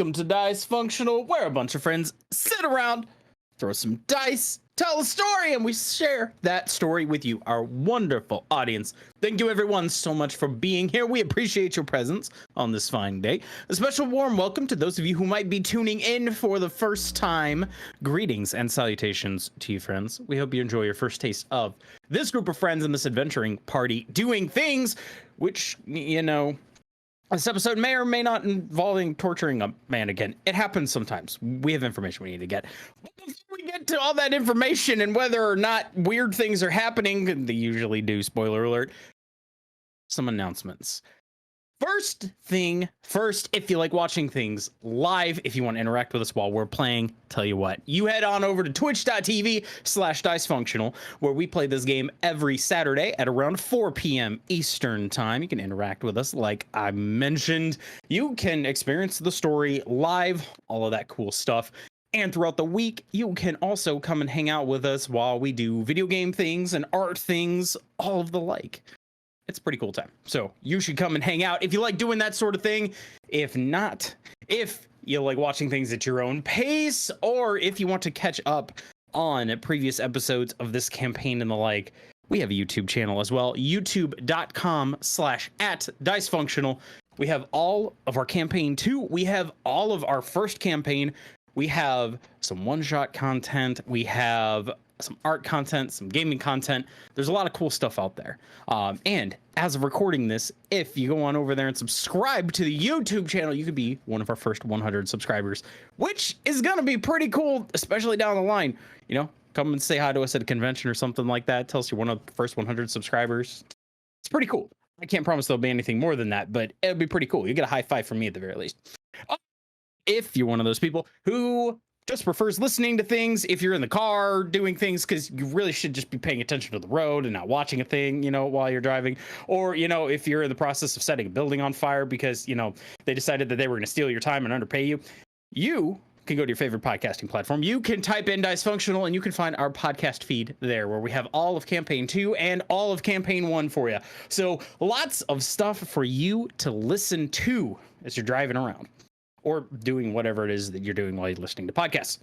Welcome to Dicefunctional, where a bunch of friends sit around, throw some dice, tell a story, and we share that story with you, our wonderful audience. Thank you everyone so much for being here. We appreciate your presence on this fine day. A special warm welcome to those of you who might be tuning in for the first time. Greetings and salutations to you, friends. We hope you enjoy your first taste of this group of friends in this adventuring party doing things which, you know, this episode may or may not involving torturing a mannequin. It happens sometimes. We have information we need to get. Before we get to all that information and whether or not weird things are happening, they usually do, spoiler alert, some announcements. First thing first, if you like watching things live, if you want to interact with us while we're playing, tell you what, you head on over to twitch.tv/dicefunctional, where we play this game every Saturday at around 4 p.m. Eastern time. You can interact with us like I mentioned. You can experience the story live, all of that cool stuff. And throughout the week, you can also come and hang out with us while we do video game things and art things, all of the like. It's a pretty cool time. So you should come and hang out if you like doing that sort of thing. If not, if you like watching things at your own pace, or if you want to catch up on previous episodes of this campaign and the like, we have a YouTube channel as well, youtube.com/@dicefunctional. We have all of our campaign 2. We have all of our first campaign. We have some one-shot content. We have some art content, some gaming content. There's a lot of cool stuff out there. And as of recording this, if you go on over there and subscribe to the YouTube channel, you could be one of our first 100 subscribers, which is going to be pretty cool, especially down the line. You know, come and say hi to us at a convention or something like that. Tell us you're one of the first 100 subscribers. It's pretty cool. I can't promise there'll be anything more than that, but it'll be pretty cool. You get a high five from me at the very least. If you're one of those people who just prefers listening to things, if you're in the car doing things, because you really should just be paying attention to the road and not watching a thing, you know, while you're driving, or, you know, if you're in the process of setting a building on fire because, you know, they decided that they were going to steal your time and underpay you, you can go to your favorite podcasting platform. You can type in Dicefunctional and you can find our podcast feed there, where we have all of campaign 2 and all of campaign 1 for you. So lots of stuff for you to listen to as you're driving around, or doing whatever it is that you're doing while you're listening to podcasts.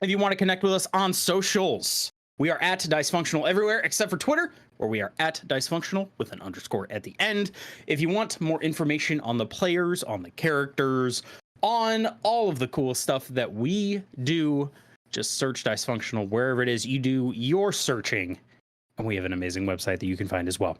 If you want to connect with us on socials, we are at Dicefunctional everywhere except for Twitter, where we are at Dicefunctional with an underscore at the end. If you want more information on the players, on the characters, on all of the cool stuff that we do, just search Dicefunctional wherever it is you do your searching, and we have an amazing website that you can find as well.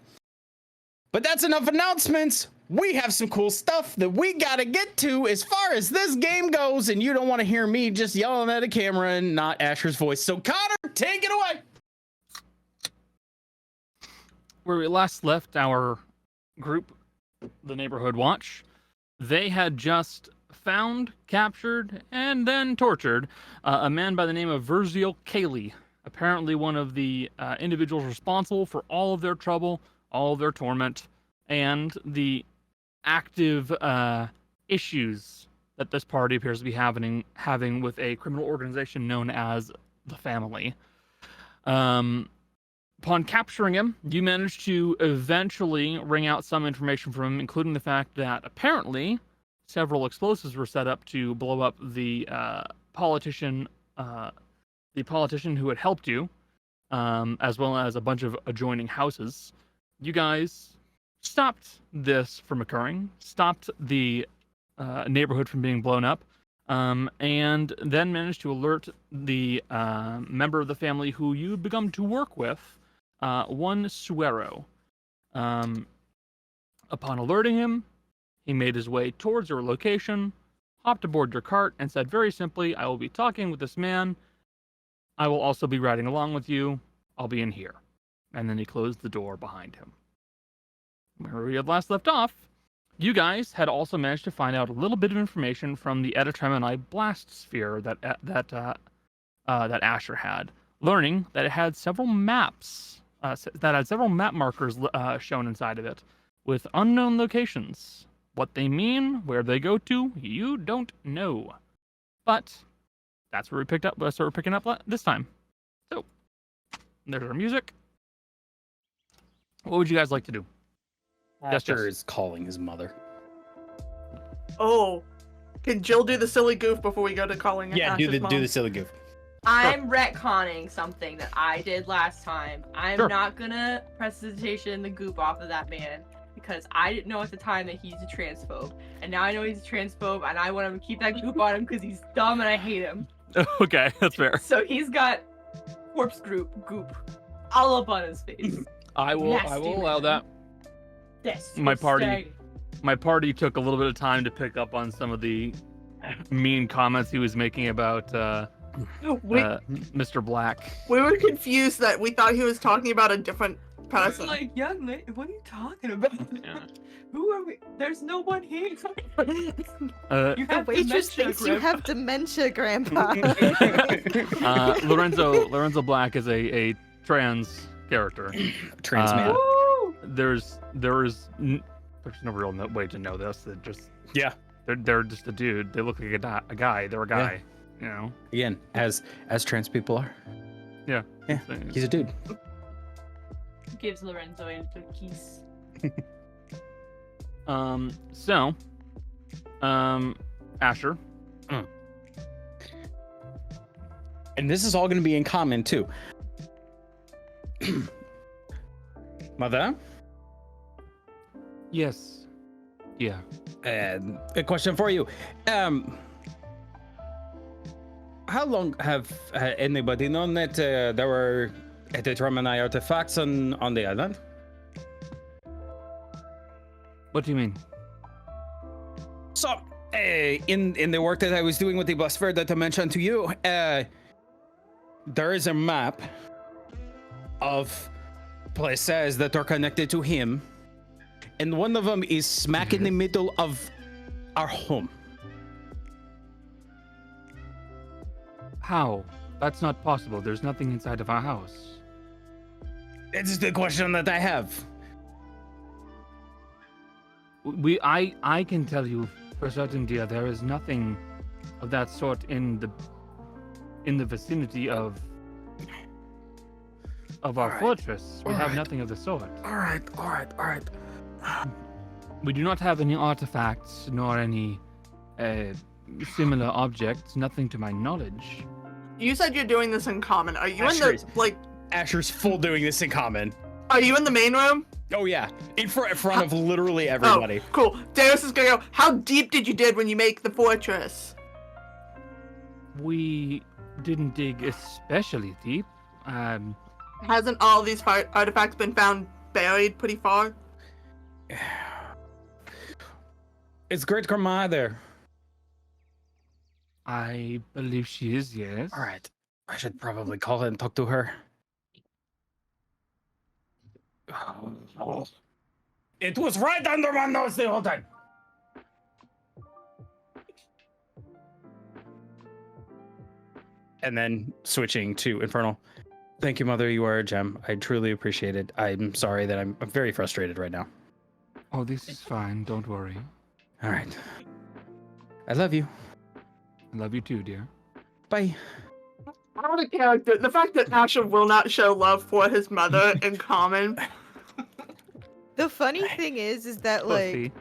But that's enough announcements. We have some cool stuff that we gotta get to as far as this game goes, and you don't want to hear me just yelling at a camera and not Asher's voice. So Connor, take it away. Where we last left our group, the Neighborhood Watch, they had just found, captured, and then tortured a man by the name of Vurzeale, apparently one of the individuals responsible for all of their trouble, all of their torment, and the active issues that this party appears to be having with a criminal organization known as the Family. Upon capturing him, you managed to eventually wring out some information from him, including the fact that apparently several explosives were set up to blow up the politician who had helped you, as well as a bunch of adjoining houses. You guys stopped this from occurring, stopped the neighborhood from being blown up, and then managed to alert the member of the family who you'd begun to work with, one Suero. Upon alerting him, he made his way towards your location, hopped aboard your cart, and said very simply, "I will be talking with this man. I will also be riding along with you. I'll be in here." And then he closed the door behind him. Where we had last left off, you guys had also managed to find out a little bit of information from the Etetremini blast sphere that Asher had, learning that it had several maps, map markers shown inside of it, with unknown locations. What they mean, where they go to, you don't know. But that's where we picked up. That's where we're picking up this time. So there's our music. What would you guys like to do? Asher is calling his mother. Oh, Can Jill do the silly goof before we go to calling Yeah, Ash's do mom? the silly goof. I'm retconning something that I did last time. I'm Sure. not gonna prestidigitation the goop off of that man because I didn't know at the time that he's a transphobe, and now I know he's a transphobe, and I want to keep that goop on him because he's dumb and I hate him. Okay, that's fair. So he's got corpse goop all up on his face. I will Nasty allow man. that. That's My party- disgusting. My party took a little bit of time to pick up on some of the mean comments he was making about Mr. Black. We were confused that we thought he was talking about a different I was person. like, young lady, what are you talking about? Yeah. Who are we? There's no one here. You The have waitress dementia, thinks you Grandpa. have dementia, Grandpa. Lorenzo Black is a trans character. Trans man. Woo! There's no real way to know this. They're just they're just a dude. They look like a guy. They're a guy. You know. Again, as trans people are. Yeah. Yeah. He's a dude. Gives Lorenzo a kiss. Asher. And this is all going to be in common too. Mother, Yes. Yeah. a question for you. How long have anybody known that there were Etetremini artifacts on the island? What do you mean? So, in the work that I was doing with the Blasphere that I mentioned to you, there is a map of places that are connected to him, and one of them is smack in the middle of our home. How? That's not possible. There's nothing inside of our house. It's the question that I have. I can tell you for certain, dear, there is nothing of that sort in the vicinity of our Alright. fortress. We have Alright. nothing of the sort. All right. We do not have any artifacts nor any similar objects. Nothing to my knowledge. You said you're doing this in common. Are you in Asher the is- like? Asher's full doing this in common. Are you in the main room? Oh yeah, in front of literally everybody. Oh, cool. Darius is gonna go. How deep did you dig when you make the fortress? We didn't dig especially deep. Hasn't all these artifacts been found buried pretty far? Is great grandma there? I believe she is, yes. All right, I should probably call and talk to her. It was right under my nose the whole time. And then switching to Infernal. Thank you, Mother. You are a gem. I truly appreciate it. I'm sorry that I'm very frustrated right now. Oh, this is fine. Don't worry. All right. I love you. I love you too, dear. Bye. Out of character. The fact that Asher will not show love for his mother in common. The funny thing is that Pussy.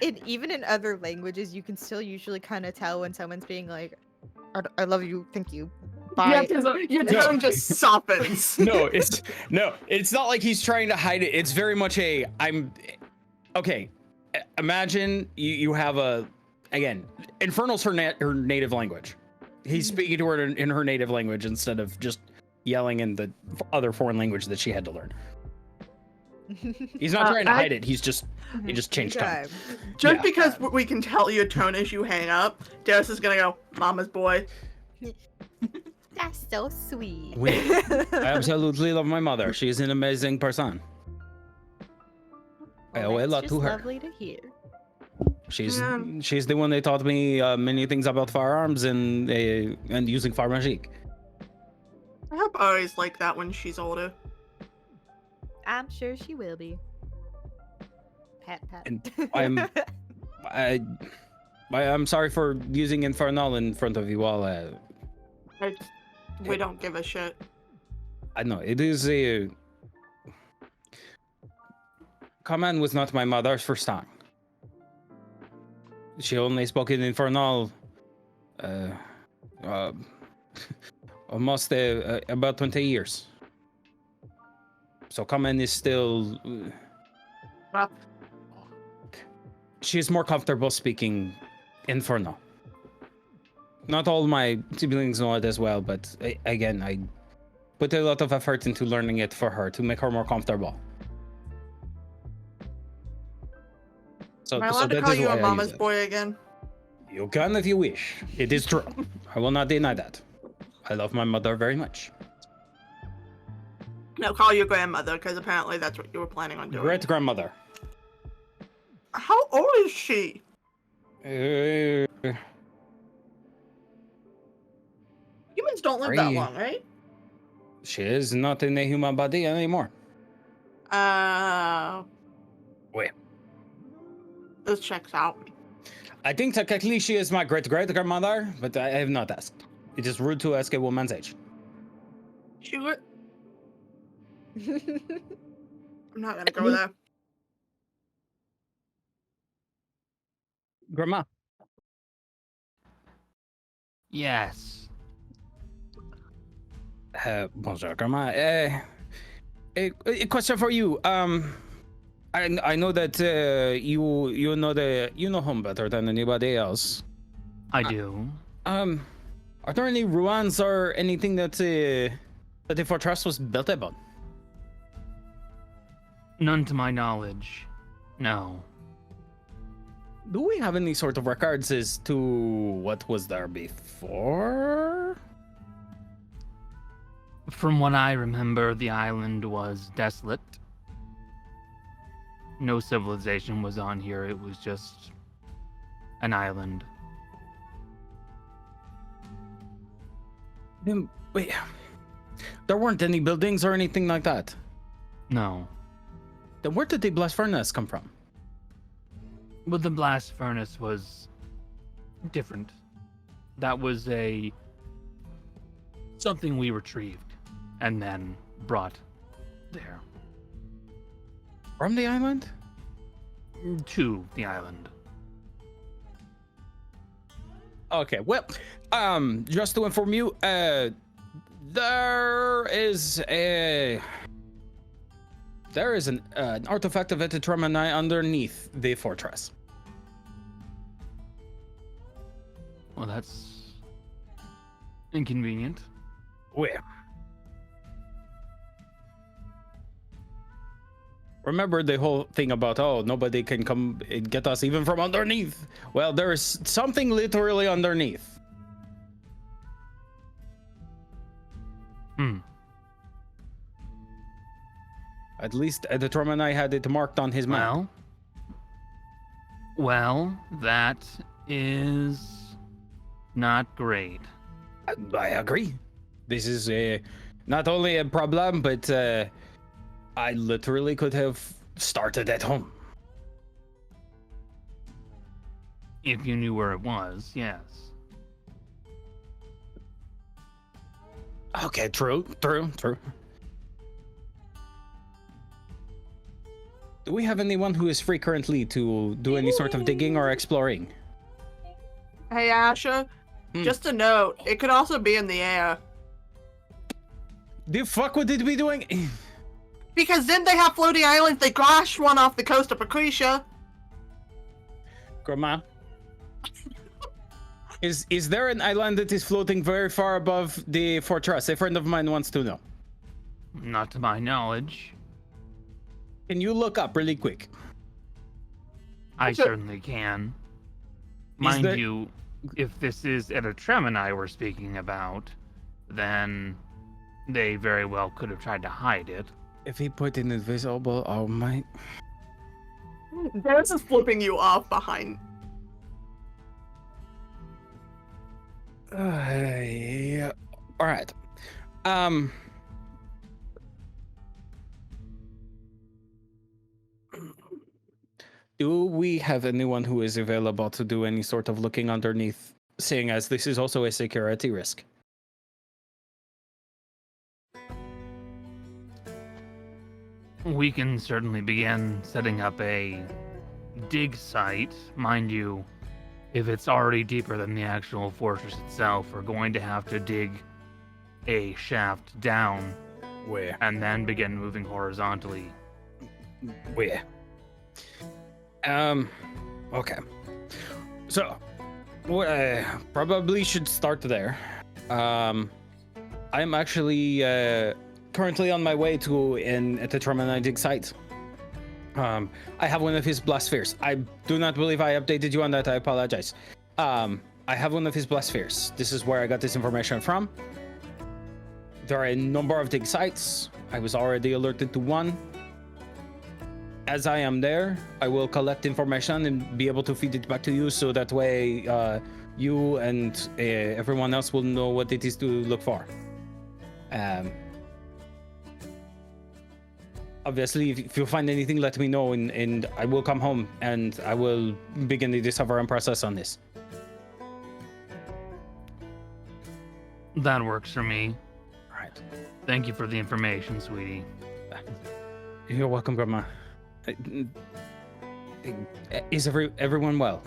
like, even in other languages, you can still usually kind of tell when someone's being like, "I love you, thank you, bye." Yeah, because your tone just softens. No, it's not like he's trying to hide it. It's very much okay. Imagine you have again, Infernal's her native language. He's speaking to her in her native language instead of just yelling in the other foreign language that she had to learn. He's not trying to hide it. He just changed tone. Okay. Just Yeah. because we can tell your tone as you hang up, Darius is gonna go, Mama's boy. That's so sweet. I absolutely love my mother. She's an amazing person. I owe a That's lot just to her. lovely to hear. She's Yeah. she's the one that taught me many things about firearms and using Pharmagique. I hope Ari's like that when she's older. I'm sure she will be. Pat, pat. And I'm sorry for using Infernal in front of you all. We don't give a shit. I know it is a Command was not my mother's first time. She only spoke in Infernal. Uh, uh, almost about 20 years. So Common is still. Well, She's more comfortable speaking Infernal. Not all my siblings know it as well, but again, I put a lot of effort into learning it for her to make her more comfortable. So, am I allowed to that call is you why a I mama's use it. boy again? You can if you wish. It is true. I will not deny that. I love my mother very much. No, call you grandmother, because apparently that's what you were planning on doing. Great grandmother. How old is she? Humans don't live that long, right? She is not in a human body anymore. Wait. This checks out. I think technically she is my great-great-grandmother, but I have not asked. It is rude to ask a woman's age. Sure. I'm not gonna go there. Grandma. Yes. Bonjour, Grandma. A question for you. I know that you know home better than anybody else. I do. Are there any ruins or anything that the fortress was built upon? None to my knowledge. No. Do we have any sort of records as to what was there before? From what I remember, the island was desolate. No civilization was on here. It was just an island. Wait, there weren't any buildings or anything like that. No. Then where did the blast furnace come from? But the blast furnace was different. That was something we retrieved and then brought there. From the island? To the island. Okay, well, just to inform you, there is an artifact of Etetremini underneath the fortress. Well, that's inconvenient. Where? Remember the whole thing about, oh, nobody can come and get us even from underneath? Well, there is something literally underneath. At least Etetremini had it marked on his map. Well, that is not great. I agree. This is not only a problem, but I literally could have started at home. If you knew where it was, yes. Okay, true. Do we have anyone who is free currently to do any sort of digging or exploring? Hey, Asha. Just a note. It could also be in the air. The fuck would it be doing? Because then they have floating islands. They crashed one off the coast of Patricia. Grandma? Is there an island that is floating very far above the fortress? A friend of mine wants to know. Not to my knowledge. Can you look up really quick? I certainly can. Mind there- you, if this is Etetremini we're speaking about, then they very well could have tried to hide it. If he put in invisible, oh my... Dennis is flipping you off behind. Yeah. All right. Do we have anyone who is available to do any sort of looking underneath, seeing as this is also a security risk? We can certainly begin setting up a dig site. Mind you, if it's already deeper than the actual fortress itself, we're going to have to dig a shaft down Where? and then begin moving horizontally. Where? Okay. So, probably should start there. I'm actually currently on my way to an Etetremini site. I have one of his blast spheres. I do not believe I updated you on that. I apologize. I have one of his blast spheres. This is where I got this information from. There are a number of dig sites. I was already alerted to one. As I am there, I will collect information and be able to feed it back to you, so that way you and everyone else will know what it is to look for. Obviously, if you find anything, let me know, and I will come home and I will begin the discovery process on this. That works for me. All right. Thank you for the information, sweetie. You're welcome, Grandma. Is everyone well?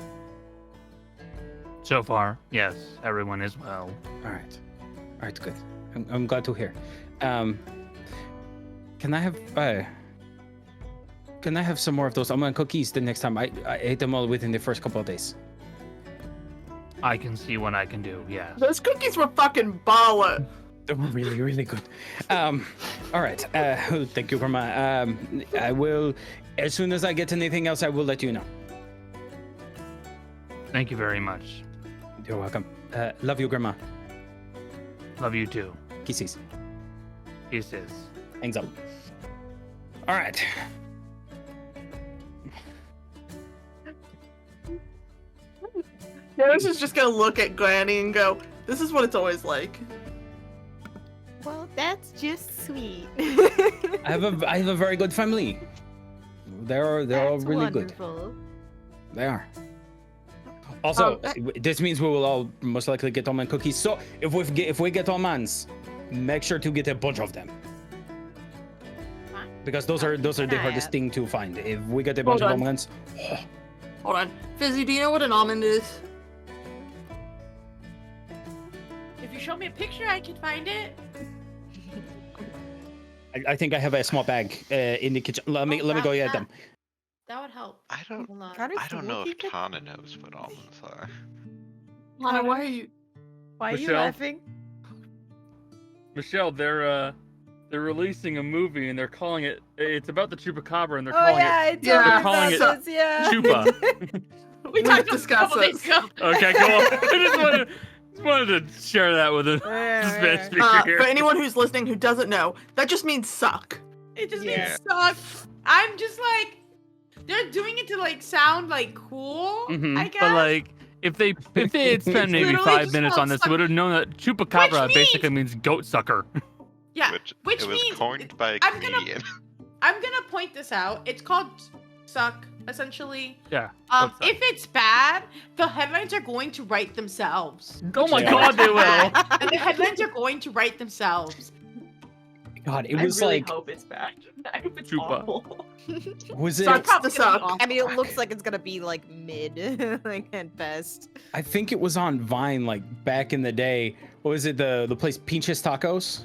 So far, yes, everyone is well. All right, good. I'm glad to hear. Can I have some more of those almond cookies the next time? I ate them all within the first couple of days. I can see what I can do, yes. Those cookies were fucking baller. They were really, really good. All right. Thank you, Grandma. I will, as soon as I get anything else, I will let you know. Thank you very much. You're welcome. Love you, Grandma. Love you too. Kisses. Kisses. Hangs up. All right. Dennis is just gonna look at Granny and go, "This is what it's always like." Well, that's just sweet. I have a very good family. They're all That's really wonderful. good. They are. Also, this means we will all most likely get almond cookies. So if we get almonds, make sure to get a bunch of them. Because those are the hardest thing to find. If we get a bunch of almonds, Hold on. Fizzy, do you know what an almond is? If you show me a picture, I can find it. I think I have a small bag in the kitchen. Let me go get them. That would help. I don't Hold on. Kind of I don't know if spooky. Tana knows what almonds are. Lana, why are you? Why are you Michelle? laughing? Michelle, they're releasing a movie and they're calling it. It's about the chupacabra and they're Oh calling yeah, it. it's they're calling it yeah. Chupa. We talked talked about discussed this a couple this. days ago. Okay, cool. I just wanted to share that with the Spanish speaker here. For anyone who's listening who doesn't know, that just means suck. It just Yeah. means suck. I'm just like, they're doing it to like sound like cool. Mhm. I guess. But like, if they had spent maybe Literally 5 just minutes on this, suck. would have known that chupacabra Which basically means goat sucker. yeah, which it was means coined by a I'm gonna- comedian. I'm gonna point this out. It's called suck, essentially. Yeah. goat suck. If it's bad, the headlines are going to write themselves. Oh my Yeah. god, they will. And the headlines are going to write themselves. God, it I was really like, hope it's bad. I hope it's Chupa. awful. was it? Suck. Probably to gonna be suck. awful. I mean, it looks like it's gonna be like mid, like at best. I think it was on Vine, like back in the day. What was it? The place Pinches Tacos.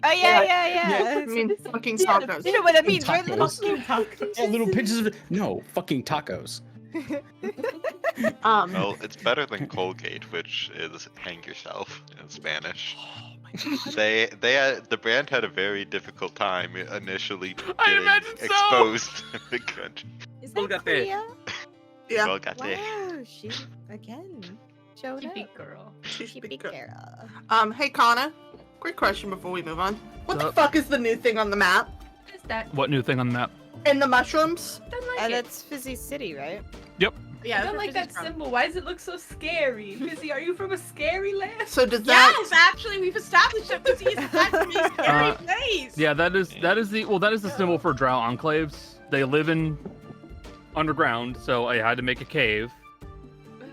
Oh I mean, fucking tacos. You know what I mean, right? Little Tacos. Yeah, little pinches of no fucking tacos. Well, it's better than Colgate, which is hang yourself in Spanish. The brand had a very difficult time initially I getting imagine so. exposed in the country. Is Colgate. that Korea? Yeah. Colgate. Wow, she again showed up. Big girl. Keep it girl. Hey Kana, quick question before we move on. What the Sup? fuck is the new thing on the map? What is that? What new thing on the map? And the mushrooms? I don't like And it. it's Fizzy City, right? Yeah, I don't like that symbol. Why does it look so scary? Fizzy, are you from a scary land? So does that? Yes, actually, we've established that Fizzy is actually a scary place. Yeah, that is the symbol for Drow enclaves. They live in underground, so I had to make a cave.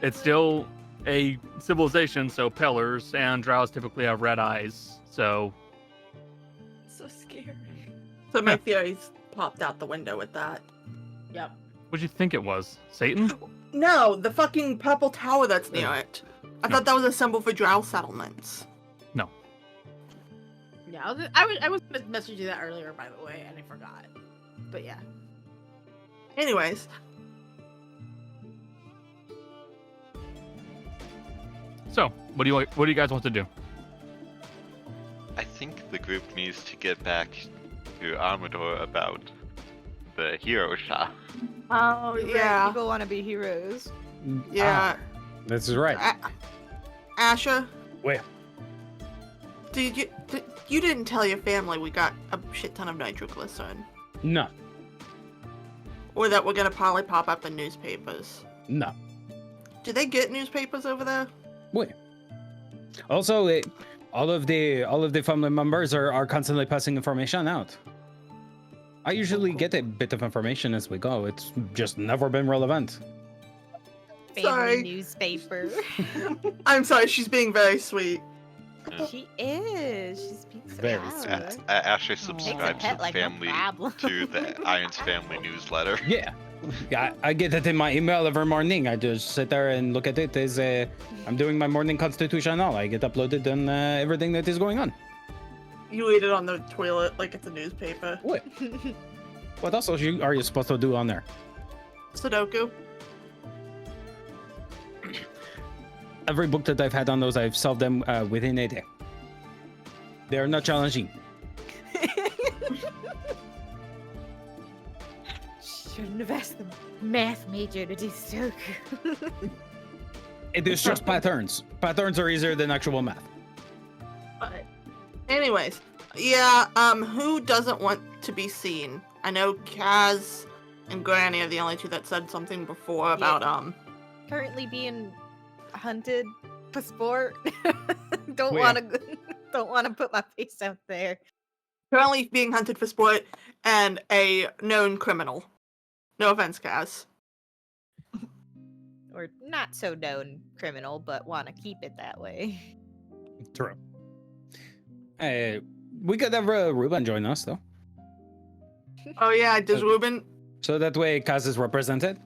It's still a civilization, so pillars, and Drows typically have red eyes. So So scary. So my theories popped out the window with that. Yep. What'd you think it was? Satan? No, the fucking purple tower that's near it. I thought that was a symbol for drow settlements. No. Yeah, I was messaging you that earlier, by the way, and I forgot. But yeah. Anyways, So, what do you guys want to do? I think the group needs to get back to Amador about the hero shop. oh yeah, People want to be heroes. yeah. This is right. Asher, Where? you didn't tell your family we got a shit ton of nitroglycerin, No. or that we're gonna probably pop up in newspapers. No. Do they get newspapers over there? Wait. Also, all of the family members are constantly passing information out. I usually get a bit of information as we go. It's just never been relevant. Family Sorry. newspaper. I'm sorry, she's being very sweet. She is. She speaks Very loud. Asher Takes a subscribes pet with like no family problem. to the Irons family newsletter. Yeah. I get it in my email every morning. I just sit there and look at it as I'm doing my morning constitutional. I get uploaded on everything that is going on. You read it on the toilet like it's a newspaper. What? What else are you supposed to do on there? Sudoku. Every book that I've had on those, I've solved them within a day. They are not challenging. Shouldn't have asked the math major to do so. It is just patterns. Patterns are easier than actual math. But anyways, yeah, who doesn't want to be seen? I know Kaz and Granny are the only two that said something before about Currently being hunted for sport. don't Where? want to put my face out there. currently being hunted for sport and a known criminal. No offense, Kaz. Or not so known criminal, but want to keep it that way. True. We could have Ruben join us, though. Oh yeah, does Ruben So that way Kaz is represented.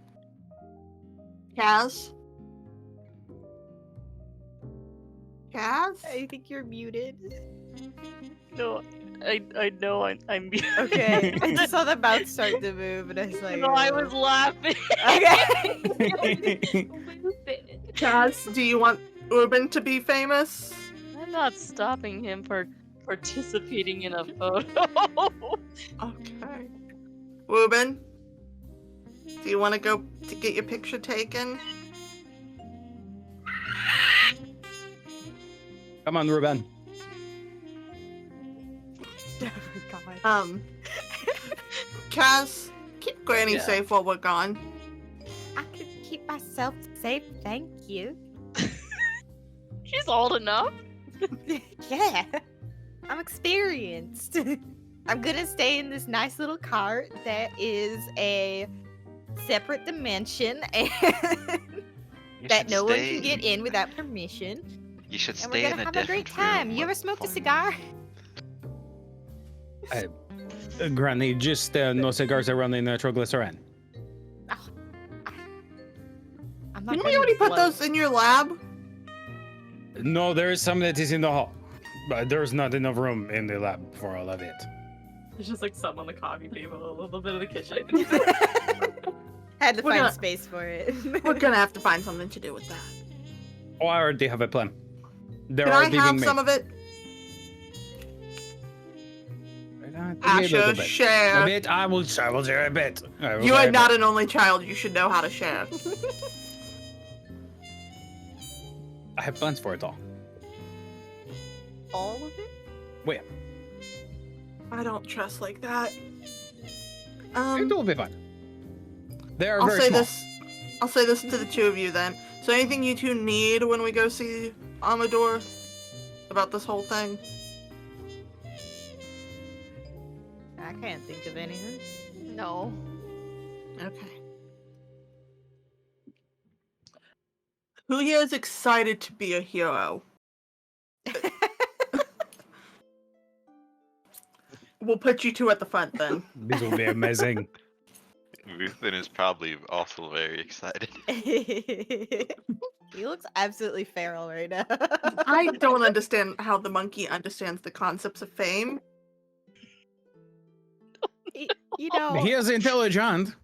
Kaz? Kaz? I think you're muted. No, I know I'm Okay, I just saw the mouth start to move, and I was like, No, I was laughing. Okay. Kaz, do you want Ruben to be famous? I'm not stopping him for participating in a photo. Okay. Ruben, do you want to go to get your picture taken? Come on, Ruben. Oh, God. Kaz, keep Granny Yeah. safe while we're gone. I can keep myself safe, thank you. She's old enough. Yeah, I'm experienced. I'm gonna stay in this nice little cart that is a separate dimension and You that should no one stay- can get in without permission. You should And stay we're in gonna a have a great different time. room You ever with smoked a fun. cigar? Granny, just no cigars around the nitroglycerin. I'm not Didn't we gonna already put blow. those in your lab? No, there is some that is in the hall. But there's not enough room in the lab for all of it. There's just like some on the coffee table, a little bit of the kitchen. Had to We're find gonna- space for it. We're gonna have to find something to do with that. Oh, I already have a plan. There Can are I leaving have me. some of it? A Asher, little bit. A share. bit. I will share a bit. I will You share are a not bit. an only child. You should know how to share. I have plans for it all. All of it? Wait, I don't trust like that. it will be fine. They are I'll very say small. this. I'll say this to the two of you then. So anything you two need when we go see Amador about this whole thing? I can't think of anything. No. Okay. Who here is excited to be a hero? We'll put you two at the front then. This will be amazing. Ruthin is probably also very excited. He looks absolutely feral right now. I don't understand how the monkey understands the concepts of fame. You know, He is intelligent.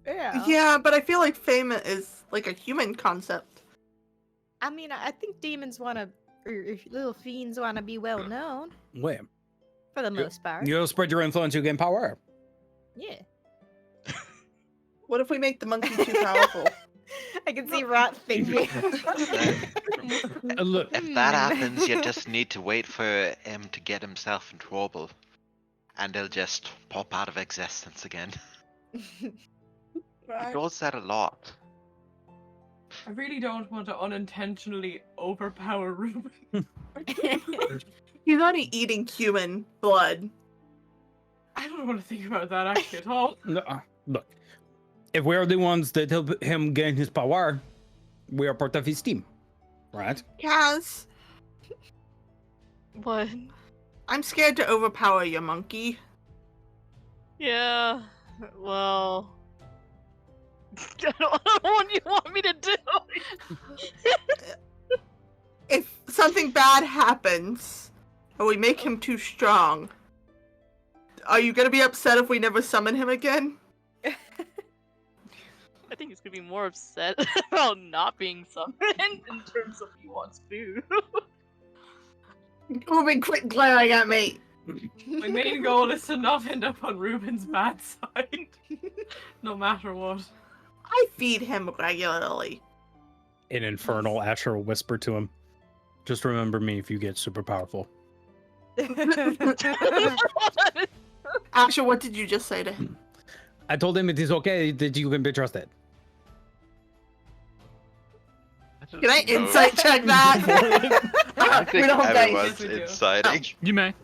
yeah. Yeah, but I feel like fame is like a human concept. I mean, I think demons want to, or little fiends want to be well known Wait, for the most part. you spread your influence, you gain power. Yeah. What if we make the monkey too powerful? I can see Rot thinking. Look, If that happens, you just need to wait for him to get himself in trouble. And he'll just pop out of existence again. He does that a lot. I really don't want to unintentionally overpower Ruben. He's only eating human blood. I don't want to think about that actually at all. look, if we're the ones that help him gain his power, we are part of his team, right? Kaz, What? I'm scared to overpower your monkey. Yeah. Well. I don't know what you want me to do. If something bad happens, or we make him too strong, are you gonna be upset if we never summon him again? I think he's gonna be more upset about not being summoned in terms of he wants food. Ruben, quit glaring at me! My main goal is to not end up on Ruben's bad side. No matter what. I feed him regularly. In Infernal, Asher will whisper to him, just remember me if you get super powerful. Asher, what did you just say to him? I told him it is okay that you can be trusted. Can I insight check that? I think we don't have dice. everyone's Yes, we do. inciting. You may.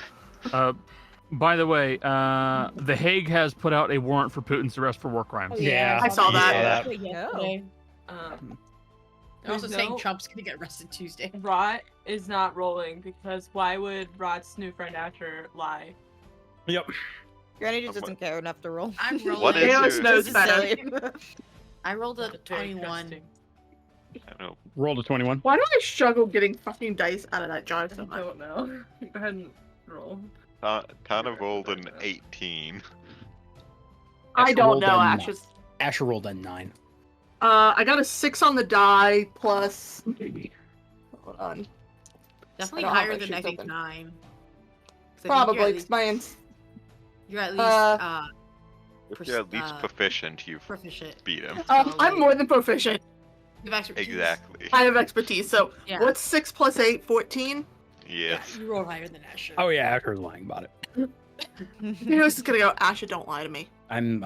By the way, The Hague has put out a warrant for Putin's arrest for war crimes. Oh, yeah, I saw that. Yesterday. They're also There's saying no- Trump's gonna get arrested Tuesday. Rot is not rolling because why would Rot's new friend Asher lie? Yep. Granny just doesn't care enough to roll. I'm rolling. What is Alice your- knows This is better. silly. I rolled a Very 21. disgusting. I know. Roll a 21. Why do I struggle getting fucking dice out of that jar I so much? don't know. Go ahead and roll. Tana rolled an 18. I Asher don't rolled know, a Asher's. Asher rolled a 9. I got a 6 on the die plus. Hold on. Definitely I don't have higher my than sheets I think open. 9. 'Cause I think Probably, 'cause mine's. You're at least If you're at least proficient, you've proficient. beat him. I'm more than proficient. You have expertise. Exactly. I have expertise. So, Yeah. what's 6 plus 8? 14? Yes. You rolled higher than Asher. Oh yeah, Asher's lying about it. You know, just gonna go, Asher, don't lie to me. I'm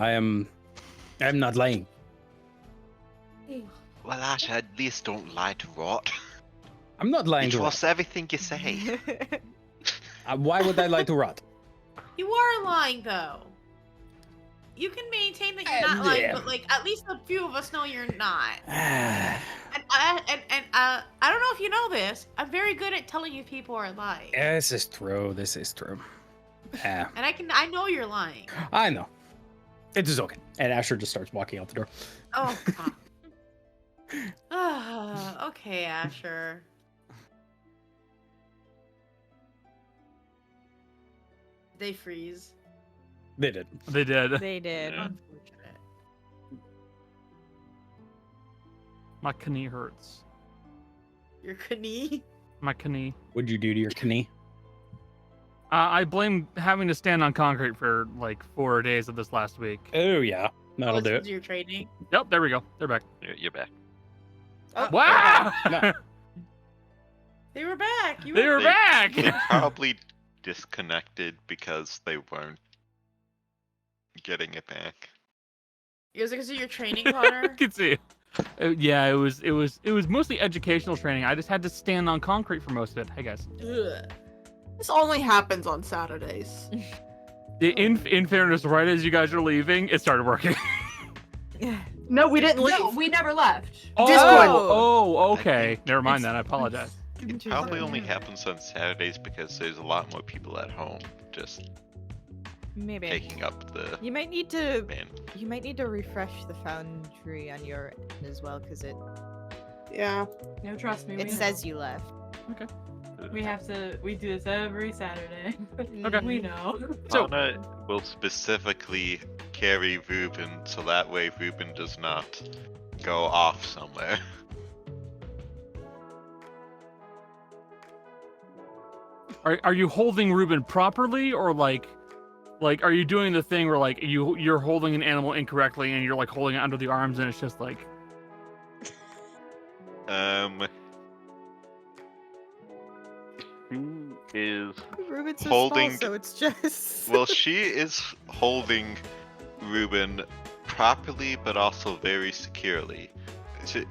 not lying. Well, Ash, at least don't lie to Rot. I'm not lying to Rot. Trust everything you say. Why would I lie to Rot? You are lying though. You can maintain that you're not lying, Yeah. but like at least a few of us know you're not. Ah, And I don't know if you know this. I'm very good at telling you people are lying. this is true. This is true. Ah, And I know you're lying. I know. It is okay. And Asher just starts walking out the door. Oh god. Okay, Asher. They freeze. They did. They did. They did. Yeah. Unfortunate. My knee hurts. Your knee. My knee. What'd you do to your knee? I blame having to stand on concrete for like 4 days of this last week. Oh yeah, that'll do it. Your training. Yep, there we go. They're back. You're back. Oh, Wow! No. They were back. You They were They- back! They probably disconnected because they weren't getting it back. It was because of your training, I Connor. can see. Yeah, it was mostly educational training. I just had to stand on concrete for most of it. Hey guys. Ugh. This only happens on Saturdays. In fairness, right as you guys are leaving, it started working. No, we didn't leave. No, we never left. Discord. Oh, okay. think Never mind it's- then. I apologize. It probably only happens on Saturdays because there's a lot more people at home. Just Maybe. taking up the You might need to. main. You might need to refresh the foundry on your end as well, because Yeah. No, trust me. it says you left. We do this every Saturday. Okay. We know. So- Tana will specifically carry Ruben so that way Ruben does not go off somewhere. Are you holding Ruben properly, or like are you doing the thing where like you're holding an animal incorrectly and you're like holding it under the arms and it's just like Who is Ruben's so Holding- small, so it's just. well, she is holding Ruben properly, but also very securely.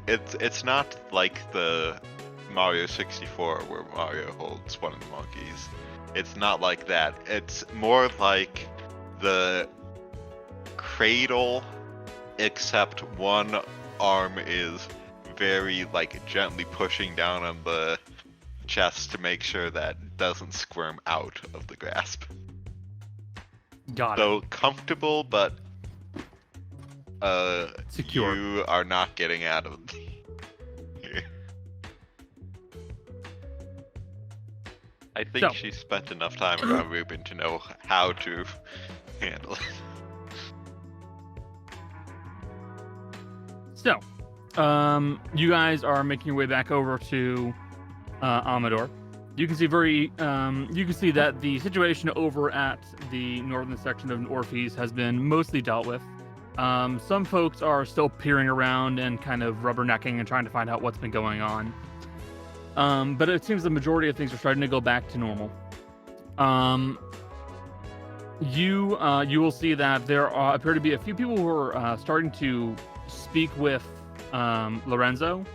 It's not like the Mario 64 where Mario holds one of the monkeys. It's not like that. It's more like the cradle, except one arm is very like gently pushing down on the chest to make sure that it doesn't squirm out of the grasp. got it. So comfortable, but Secure. you are not getting out of I think So- she spent enough time around Ruben to know how to handle it. So, you guys are making your way back over to Amador. You can see that the situation over at the northern section of Orpheus has been mostly dealt with. Some folks are still peering around and kind of rubbernecking and trying to find out what's been going on. But it seems the majority of things are starting to go back to normal. You will see that there appear to be a few people who are starting to speak with Lorenzo.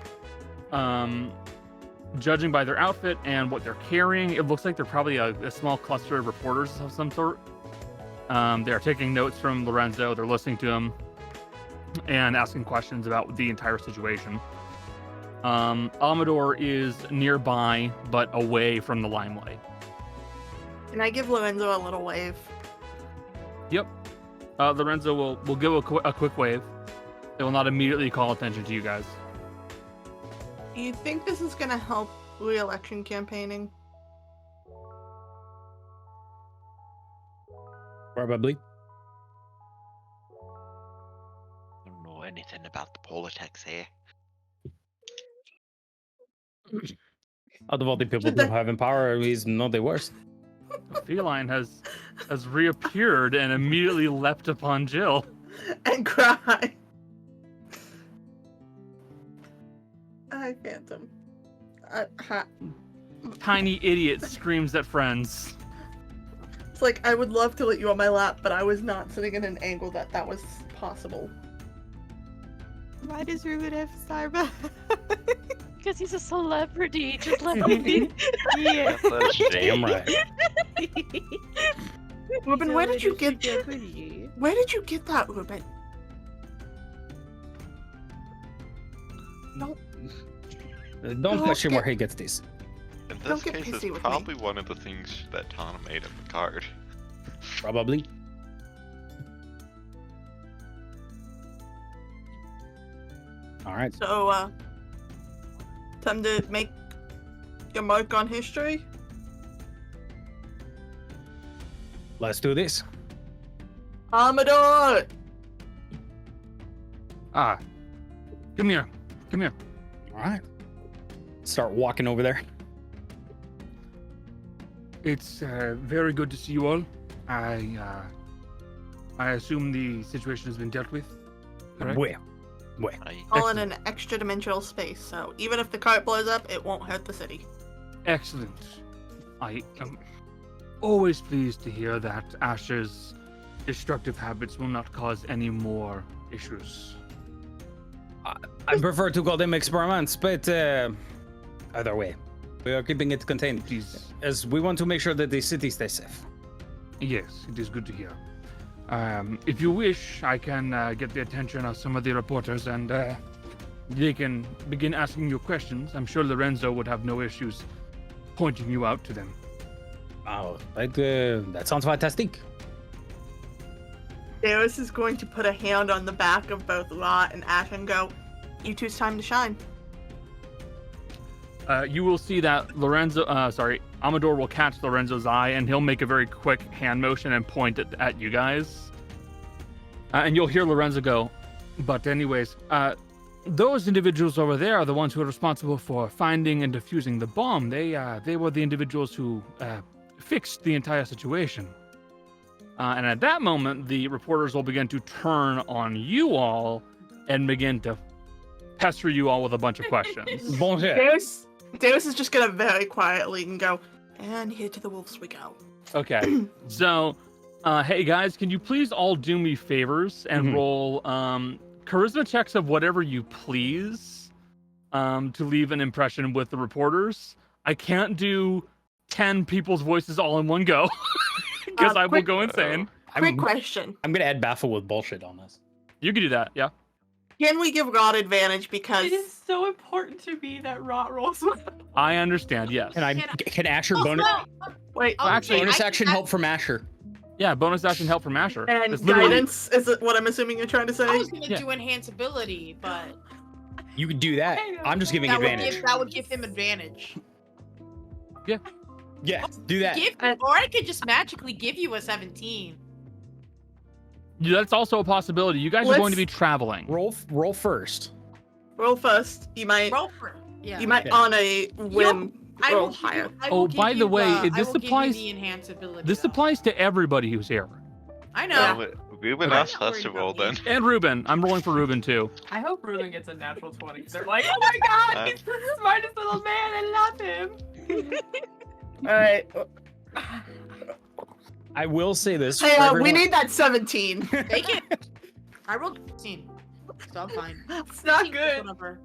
Judging by their outfit and what they're carrying, it looks like they're probably a small cluster of reporters of some sort. They are taking notes from Lorenzo. They're listening to him and asking questions about the entire situation. Amador is nearby, but away from the limelight. Can I give Lorenzo a little wave? Yep. Lorenzo will give a quick wave. It will not immediately call attention to you guys. You think this is gonna help re-election campaigning? Probably. I don't know anything about the politics here. Out of all the people who have in power, he's not the worst. The feline has reappeared and immediately leapt upon Jill. And cry. Hi, Phantom. Tiny idiot screams at friends. It's like, I would love to let you on my lap, but I was not sitting in an angle that was possible. Why does Ruben have Starbucks? Because he's a celebrity. Just let him be. Yeah. Damn right. Ruben, where did you get that? Where did you get that, Ruben? Don't question where he gets this. In Don't this get case, pissy it's with me. probably one of the things that Tana made in the card. Probably. All right. So, time to make your mark on history? Let's do this. Amador! Ah. Come here. Come here. All right. Start walking over there. It's very good to see you all. I assume the situation has been dealt with. Correct? Well. All in an extra dimensional space, so even if the cart blows up, it won't hurt the city. Excellent. I am always pleased to hear that Asher's destructive habits will not cause any more issues. I prefer to call them experiments, but either way, we are keeping it contained, Please. as we want to make sure that the city stays safe. Yes, it is good to hear. If you wish, I can get the attention of some of the reporters and they can begin asking you questions. I'm sure Lorenzo would have no issues pointing you out to them. Oh, that sounds fantastic. Darius is going to put a hand on the back of both Ra and Ash and go, "You two's time to shine." You will see that Amador will catch Lorenzo's eye, and he'll make a very quick hand motion and point it at you guys. And you'll hear Lorenzo go, "But anyways, those individuals over there are the ones who are responsible for finding and defusing the bomb. They were the individuals who fixed the entire situation." And at that moment, the reporters will begin to turn on you all and begin to pester you all with a bunch of questions. Bullshit. Darius is just gonna very quietly and go, "And here to the wolves we go." Okay, so, hey guys, can you please all do me favors and roll charisma checks of whatever you please to leave an impression with the reporters? I can't do 10 people's voices all in one go because I will go insane. Quick question. I'm gonna add baffle with bullshit on this. You can do that, yeah. Can we give Rod advantage because It is so important to me that Rot rolls well. I understand, yes. Can Asher bonus wait, actually, bonus action help from Asher? Yeah, bonus action help from Asher. and It's literally- guidance is it what I'm assuming you're trying to say? I was gonna Yeah. do enhance ability, but You could do that. I'm just giving advantage. that would give him advantage. Yeah, do that. Or I could just magically give you a 17. Yeah, that's also a possibility. You guys are going to be traveling. Roll first. Roll first. You might Roll for yeah. you might Yeah. on a whim I roll will give higher. you- I will Oh, give by the you, way, I this will give you applies- the enhance ability, This though. applies to everybody who's here. I know. Ruben Okay. asked us to roll then. And Ruben. I'm rolling for Ruben too. I hope Ruben gets a natural 20. They're like, oh my god, he's the smartest little man. I love him. All right. I will say this. Hey, for we everyone- need that 17. Take it. I rolled 15, so I'm fine. It's not 15, good. Whatever.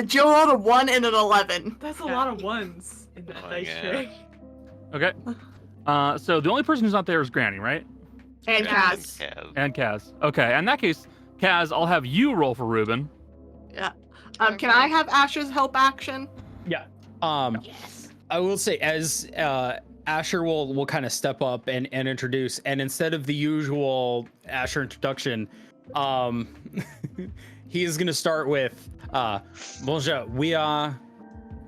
Jill rolled a 1 and an 11. That's a lot of ones in that Oh, dice yeah. tray. Okay. So the only person who's not there is Granny, right? And Yeah. Kaz. Kaz. And Kaz. Okay. In that case, Kaz, I'll have you roll for Ruben. Can I have Asher's help action? Yes. I will say, as Asher will kind of step up and introduce, and instead of the usual Asher introduction, he is gonna start with, "Bonjour, we are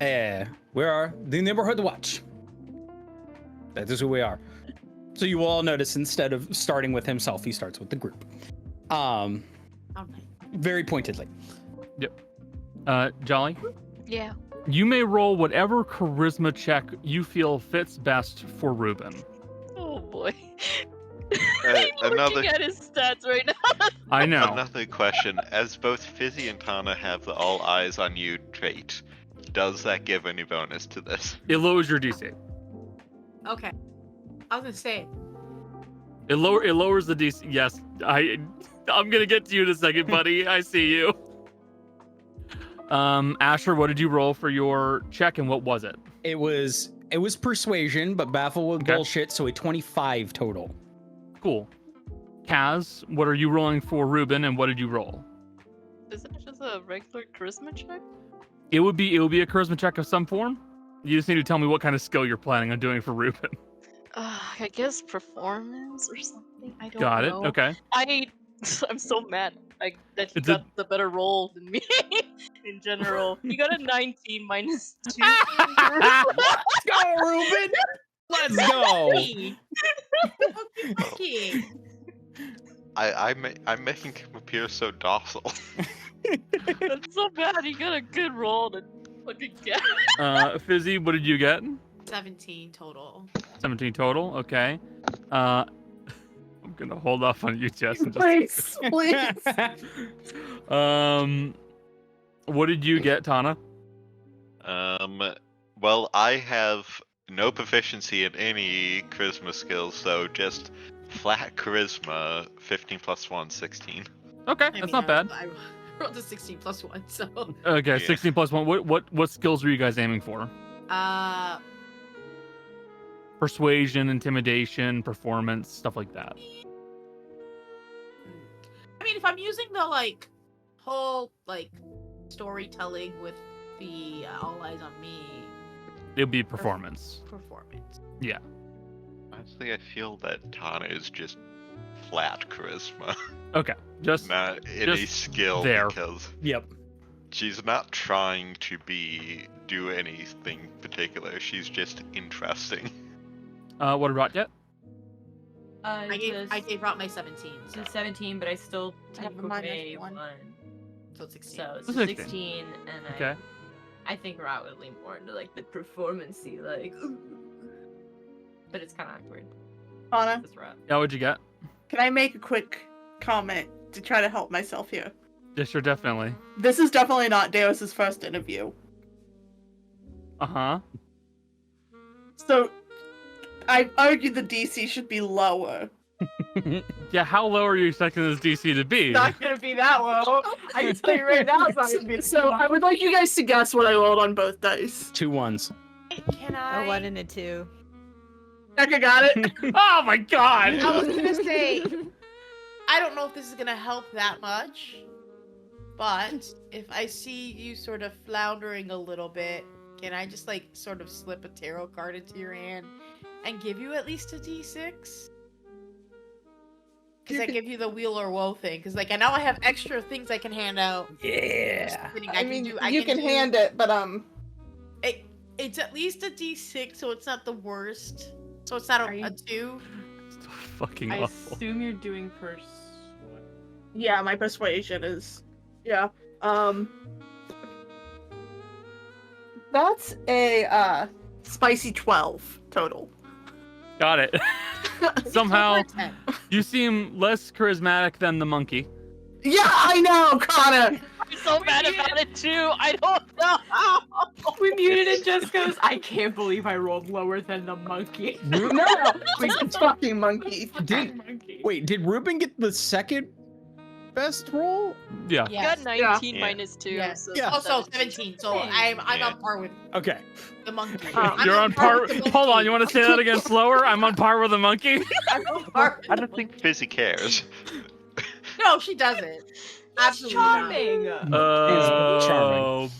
the neighborhood watch. That is who we are." So you will all notice, instead of starting with himself, he starts with the group. Okay. Very pointedly. Jolly, Yeah. you may roll whatever charisma check you feel fits best for Ruben. Oh boy. Uh, I'm another- looking at his stats right now. I know. Another question. As both Fizzy and Tana have the all eyes on you trait, does that give any bonus to this? It lowers your DC. Okay. I was gonna say. It lowers the DC. Yes, I'm gonna get to you in a second, buddy. I see you. Asher, what did you roll for your check, and what was it? It was persuasion, but baffle with Okay. bullshit, so a 25 total. Cool. Kaz, what are you rolling for Ruben, and what did you roll? Is that just a regular charisma check? It would be a charisma check of some form. You just need to tell me what kind of skill you're planning on doing for Ruben. I guess performance or something. I don't Got it. know. Okay. I'm so mad. That he It's a- got the better roll than me in general. He got a 19 minus 2. Let's go, Ruben. Let's go. Okay. I'm making him appear so docile. That's so bad. He got a good roll to fucking get. Fizzy, what did you get? 17 total. 17 total. Okay. I'm gonna hold off on you, Jess. and Please, please. What did you get, Tana? Well, I have no proficiency in any charisma skills, so just flat charisma, 15 plus 1, 16. Okay, I that's mean, not bad. I rolled a 16 plus 1, so. Okay, Yeah. 16 plus 1. What skills were you guys aiming for? Persuasion, intimidation, performance, stuff like that. I mean, if I'm using the whole storytelling with the all eyes on me It'd be performance. performance. Honestly, I feel that Tana is just flat charisma, Okay, just not any just skill there. because Yep. she's not trying to do anything particular. She's just interesting. what about yet? I gave out my 17. So, 17, but I still I have took a minus away one. one. so it's 16. So it's So 16, 16. and Okay. I think Rat would lean more into like the performance-y, like, but it's kind of awkward. Anna, This Rat. Yeah, what'd you get? can I make a quick comment to try to help myself here? Yeah, sure, definitely. This is definitely not Darius's first interview. Uh-huh. So, I argue the DC should be lower. Yeah, how low are you expecting this DC to be? Not gonna be that low. I can tell you right now it's not gonna be. So, I would like you guys to guess what I rolled on both dice. 2 1s. can A 1 I? and a 2. Becca got it. Oh my god! I was gonna say, I don't know if this is gonna help that much, but if I see you sort of floundering a little bit, can I just like sort of slip a tarot card into your hand and give you at least a D6? Because I give you the wheel or woe thing. Because like I know I have extra things I can hand out. Yeah. Just kidding, I mean, you you can hand it, but It's at least a D6, so it's not the worst. So it's not Are you- a 2. It's fucking I awful. assume you're doing yeah, my persuasion is, yeah. That's a spicy 12 total. Got it. Somehow, Over a 10. you seem less charismatic than the monkey. Yeah, I know, Connor. I'm so mad about it too. I don't know how. We muted and just goes, I can't believe I rolled lower than the monkey. No, it's fucking monkey. Wait, did Ruben get the second best roll? Yeah. You got Yes. 19 Yeah. minus 2. Yes. So Yeah. Also 17. So I'm Yeah. on par with Okay. the monkey. Oh, I'm You're on par. with the Hold on, monkey. you want to say that again slower? I'm on par with the monkey. I'm on par with I the don't think monkey. Fizzy cares. No, she doesn't. Absolutely Charming. Oh,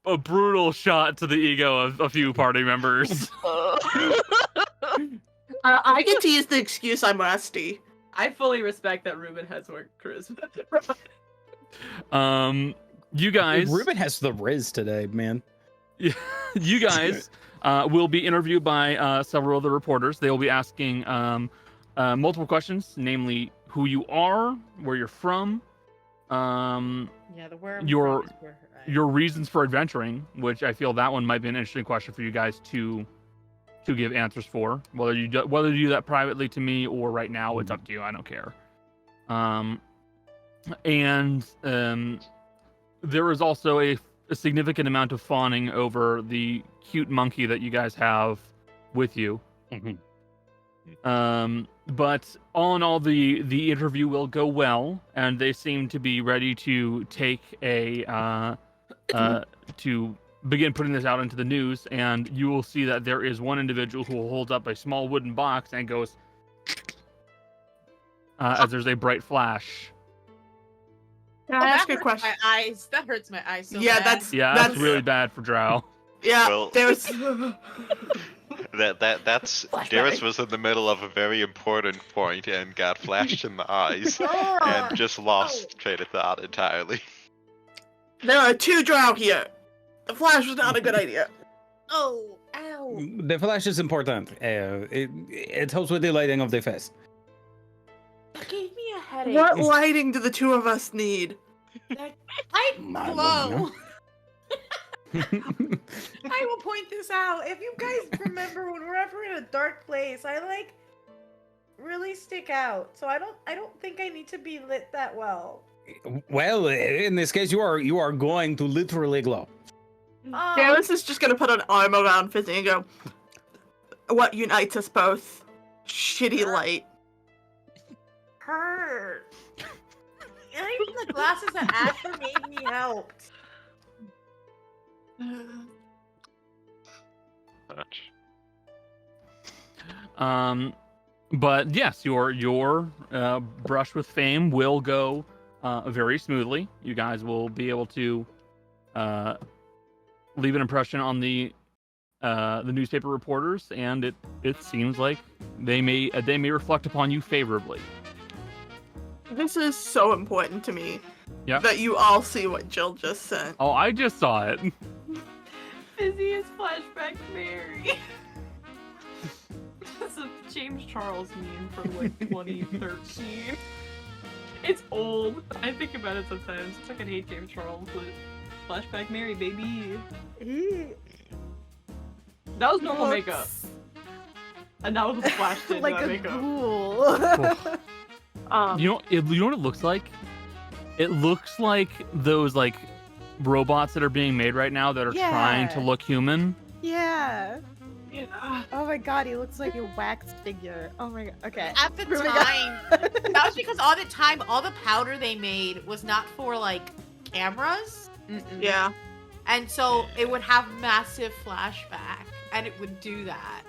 a brutal shot to the ego of a few party members. I get to use the excuse I'm rusty. I fully respect that Ruben has more charisma. You guys, Ruben has the Riz today, man. you guys will be interviewed by several of the reporters. They will be asking multiple questions, namely who you are, where you're from, Yeah, the where I'm Your- from is where I- your reasons for adventuring, which I feel that one might be an interesting question for you guys to give answers for. Whether you do that privately to me or right now, it's up to you. I don't care. There is also a significant amount of fawning over the cute monkey that you guys have with you. But all in all, the interview will go well, and they seem to be ready to take to begin putting this out into the news. And you will see that there is one individual who will hold up a small wooden box and goes as there's a bright flash. Can I ask that a hurts question? My eyes. That hurts my eyes so Yeah, bad. that's Yeah, that's really bad for Drow. yeah. Well- There's That's Darius was in the middle of a very important point and got flashed in the eyes and just lost train of thought entirely. there are 2 drow here. The flash was not a good idea. Oh, ow. The flash is important. It helps with the lighting of the face. That gave me a headache. What lighting do the 2 of us need? I I don't know. glow. I will point this out. If you guys remember, when we're ever in a dark place, I like really stick out. So I don't think I need to be lit that well. Well, in this case, you are going to literally glow. Darius is just gonna put an arm around Fizzy and go, what unites us both? Shitty light. Hurt. And even the glasses that Asher made me help. But yes, your brush with fame will go very smoothly. You guys will be able to leave an impression on the the newspaper reporters, and it seems like they may reflect upon you favorably. This is so important to me. Yeah. That you all see what Jill just sent. Oh, I just saw it. Fizzy is flashback Mary. That's a James Charles meme from like 2013. It's old. I think about it sometimes. I fucking hate James Charles, but flashback Mary, baby. That was normal makeup. And that was flashed into Like that a makeup. ghoul. You know what it looks like? It looks like those like robots that are being made right now that are trying to Yeah. look human. Yeah. Yeah. Oh my god, he looks like a wax figure. Oh my god. Okay. At the Moving on. time, that was because all the time, all the powder they made was not for like cameras, Yeah. and so it would have massive flashback, and it would do that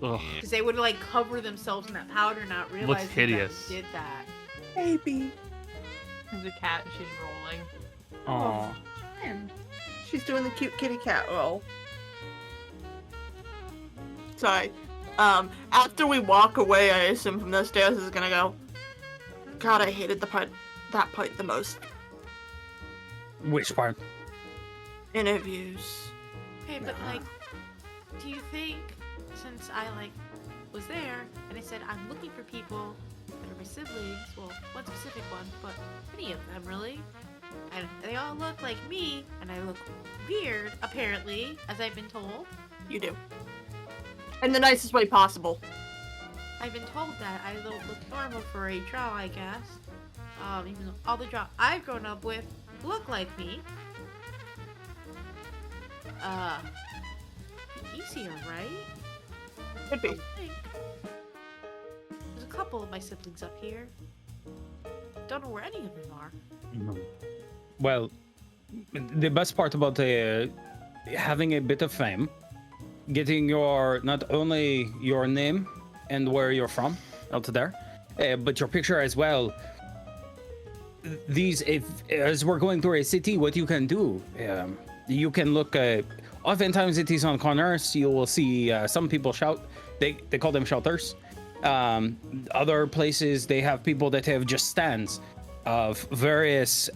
Ugh. because they would like cover themselves in that powder, not realizing hideous. that they did that. Baby. There's a cat and she's rolling. Aw. She's doing the cute kitty cat roll. Sorry. After we walk away, I assume from those stairs is gonna go. God, I hated that part the most. Which part? Interviews. Okay, but like, do you think since I like was there and I said I'm looking for people that are my siblings, well, one specific one, but many of them really, and they all look like me, and I look weird apparently, as I've been told. You do. In the nicest way possible. I've been told that I don't look normal for a drow, I guess. Even though all the drow I've grown up with look like me. Easier, right? Could be. I think. There's a couple of my siblings up here. Don't know where any of them are. Well, the best part about having a bit of fame, getting not only your name and where you're from out there, but your picture as well. As we're going through a city, what you can do, you can look. Oftentimes, it is on corners. You will see some people shout. They call them shouters. Other places they have people that have just stands of various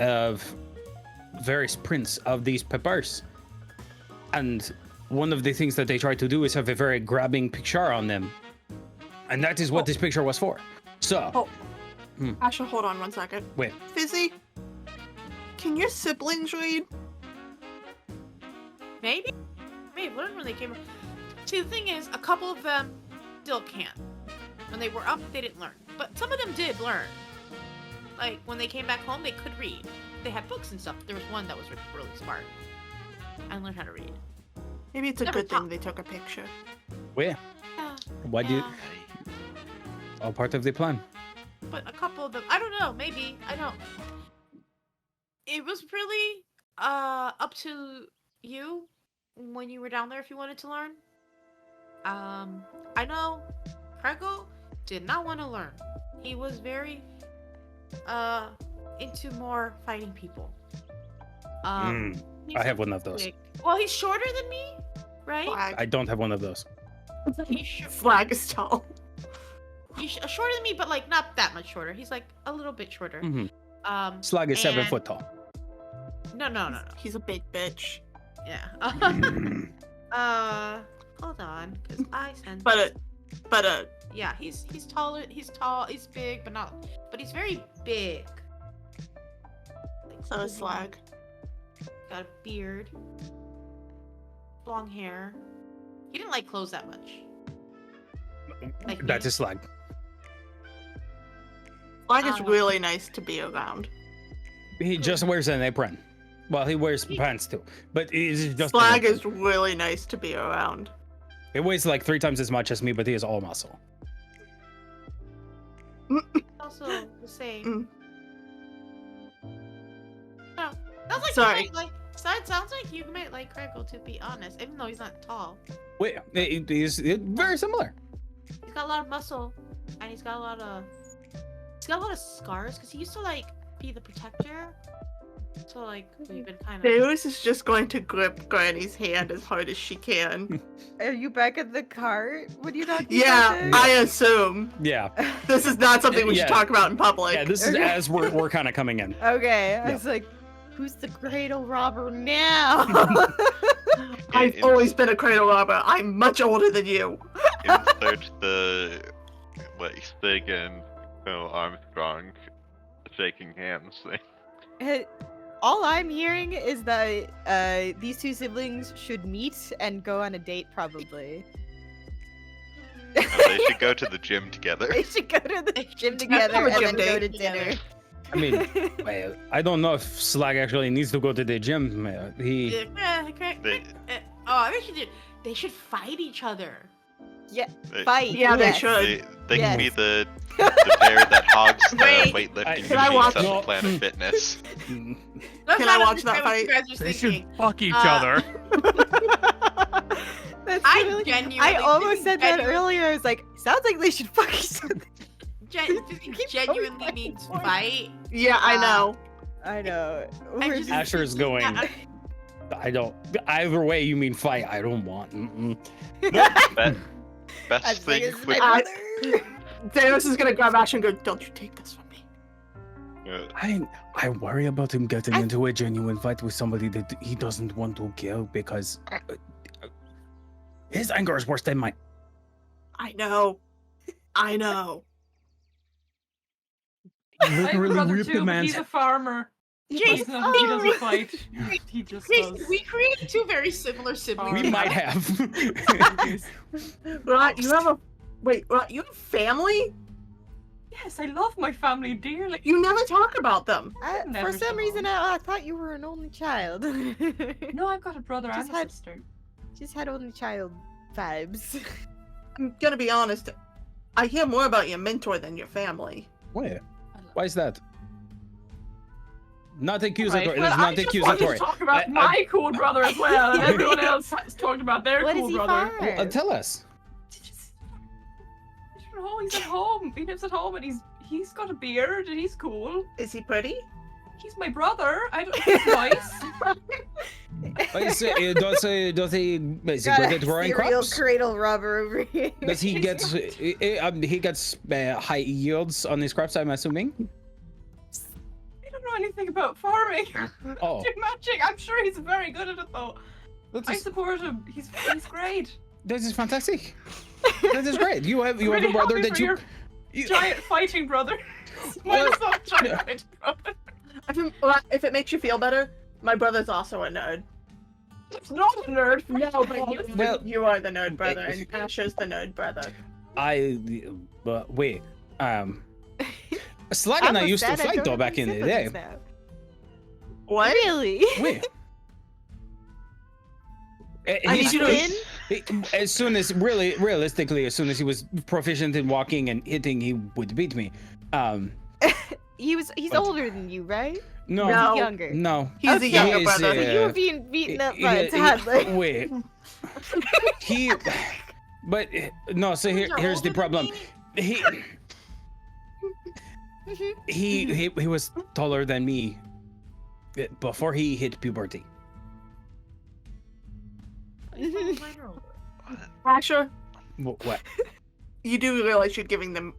prints of these peppers, and one of the things that they try to do is have a very grabbing picture on them, and that is what this picture was for. So, Asha, hold on 1 second. wait, Fizzy, can your siblings read? Maybe? May have learned when they came. See, the thing is, a couple of them still can't. When they were up, they didn't learn. But some of them did learn. Like, when they came back home, they could read. They had books and stuff. There was one that was really smart. And learned how to read. Maybe it's a Never good thing taught. they took a picture. where? Yeah. Why do you? Yeah. All part of the plan. But a couple of them, I don't know, maybe, I don't. It was really up to you when you were down there if you wanted to learn. I know Prego did not want to learn. He was very into more fighting people. he's I have one of those. big. Well, he's shorter than me, right? Flag. I don't have one of those. Flag is tall. He's shorter than me, but like not that much shorter. He's like a little bit shorter. Slug is 7 and- foot tall. No. He's a big bitch. Yeah. Hold on, because I sent. But Yeah, he's taller. He's tall. He's big, but he's very big. Like, so is Slag. Got a beard, long hair. He didn't like clothes that much. Like That's me. a slug. Slag is really nice to be around. He just wears an apron. Well, he wears pants too, but he's just. Slag is really nice to be around. He weighs like 3 times as much as me, but he is all muscle. Also the same. Mm. No, sounds like Sorry. You might like. Sounds like you might like Kregel, to be honest, even though he's not tall. Wait, he's very similar. He's got a lot of muscle, and he's got a lot of scars because he used to like be the protector So like we've been kind of. Deus is just going to grip Granny's hand as hard as she can. Are you back at the cart? What are you talking Yeah, about? I assume. Yeah. This is not something we Yeah. should talk about in public. Yeah, this is Okay. as we're kind of coming in. Okay, I Yeah. was like, who's the cradle robber now? I've always been a cradle robber. I'm much older than you. Insert the Stig and Colonel Armstrong shaking hands thing. All I'm hearing is that these two siblings should meet and go on a date, probably. And they should go to the gym together. They should go to the gym have together a and gym then go to date dinner. I mean, well, I don't know if Slag actually needs to go to the gym. He. They should fight each other. They, Fight. Yeah, they yes. should. they can be Yes. the pair that hogs the Wait, weightlifting can I machines watch- on No. the Planet Fitness. That's Can I not watch that understand what fight? you guys are They should thinking. fuck each Uh, other. That's I really- genuinely. I almost think said that earlier. I was like, sounds like they should fuck each other. Keep Genuinely going means back and fight. Yeah, I know. I know. I We're just- Asher's going. Yeah, I don't. Either way, you mean fight. I don't want. Mm-mm. Best I was like, thing "This is with my I- brother." Deus is gonna grab Asher and go, "Don't you take this from me." I worry about him getting I- into a genuine fight with somebody that he doesn't want to kill because his anger is worse than mine. I know. I know. I have a Literally brother rip too, the but man's he's a farmer. Jason, He doesn't fight. He just does. we created two very similar siblings. We might have. Right, you have a Right, you have family? Yes, I love my family dearly. You never talk about them. For Never some so reason, long. I thought you were an only child. No, I've got a brother Just and a had- sister. Just had only child vibes. I'm gonna be honest. I hear more about your mentor than your family. Where? Why is that? Not accusatory. Right, That's well, I not just wanted accusatory. to talk about I- my cool brother as well, and everyone else has talked about their What cool is he brother. for? Well, tell us. He's at home. He lives at home, and he's got a beard, and he's cool. Is he pretty? He's my brother. I don't. He's nice. Does he is he Got good a at growing serial crops? cradle robber over here. Does he get he gets high yields on his crops? I'm assuming. I don't know anything about farming. Oh, Magic. I'm sure he's very good at it, though. that I is, support him. He's great. that is fantastic. That is great. You have Really a brother happy that for you. your you- giant fighting brother. Well, Mine's not giant fighting brother. If it makes you feel better, my brother's also a nerd. It's not a nerd. No, but Well- you are the nerd brother, and Asher's the nerd brother. Wait. Slag and I used to Almost said I fight don't though have back in any the day. siblings now. What? Really? Wait. I need you to- As soon as, realistically, as soon as he was proficient in walking and hitting, he would beat me. He's What? older than you, right? No, No. Younger. no. He's Okay. a younger He is, brother. So you were being beaten up by a He- toddler. wait. But no. So here's the problem. He was taller than me before he hit puberty. Asher, What? you do realize you're giving them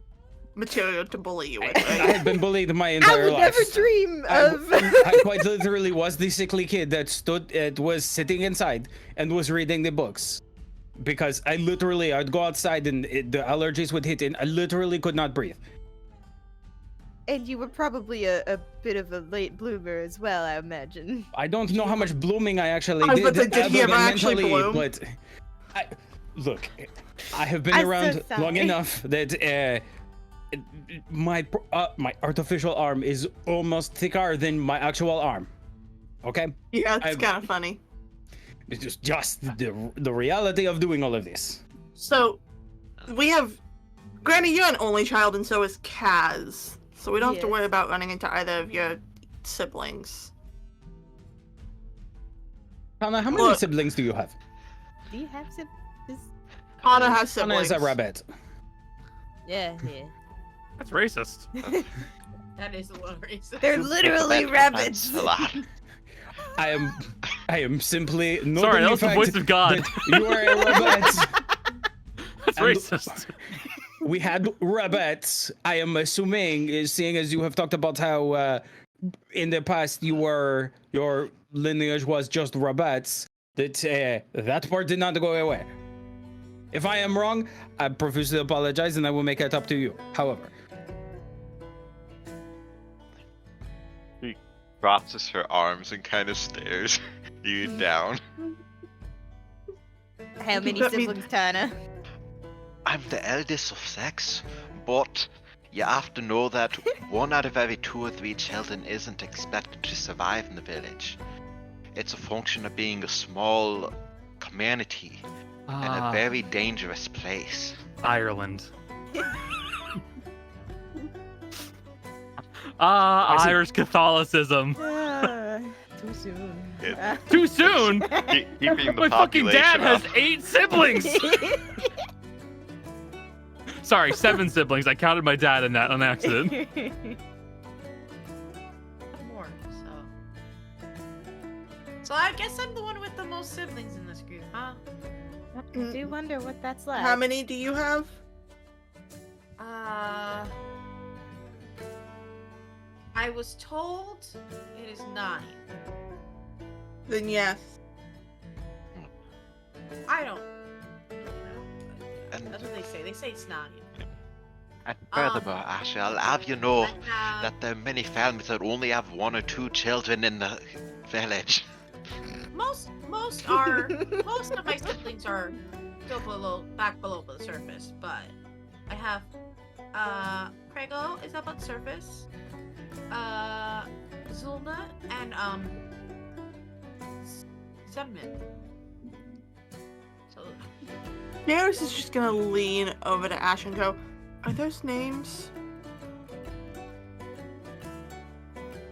material to bully you with, I right? had been bullied my I entire would life. never dream I of. quite literally was the sickly kid that was sitting inside and was reading the books. Because I'd go outside and the allergies would hit and I literally could not breathe. And you were probably a bit of a late bloomer as well, I imagine. I don't know how much blooming I actually I was did, about to say, did he other ever than actually mentally, bloom? but look, I have been I'm so around long sorry. enough that my artificial arm is almost thicker than my actual arm. Okay? Yeah, it's I've- kind of funny. It's just the reality of doing all of this. So, we have... Granny, you're an only child, and so is Kaz. So we don't have to Yes. worry about running into either of your siblings. Hannah, how many Look. siblings do you have? Do you have some? Hana has Hannah siblings. is a rabbit. Yeah, yeah. That's racist. That is a little racist. They're literally rabbits. A lot. I am simply noting Sorry, that the was the fact voice of God. that you are a rabbit. That's And- racist. We had rabbits. I am assuming, seeing as you have talked about how in the past your lineage was just rabbits, that that part did not go away. If I am wrong, I profusely apologize, and I will make it up to you. However, She crosses her arms and kind of stares you down. How many Let me- siblings, Tana? I'm the eldest of six, but you have to know that 1 out of every 2 or 3 children isn't expected to survive in the village. It's a function of being a small community and a very dangerous place. Ireland. I see. Irish Catholicism. Too soon. It- Too soon? Keeping the My fucking dad population has up. 8 siblings! Sorry, 7 siblings. I counted my dad in that on accident. More, so I guess I'm the one with the most siblings in this group, huh? I do wonder what that's like. How many do you have? I was told it is 9. Then yes. I don't. And, That's what they say. They say it's 9. and furthermore, Asher, I'll have you know And, that there are many families that only have 1 or 2 children in the village. most of my siblings are still back below the surface, but I have Prego is up on the surface, Zulna and Zemmin. So Darius is just gonna lean over to Ash and go, "Are those names?"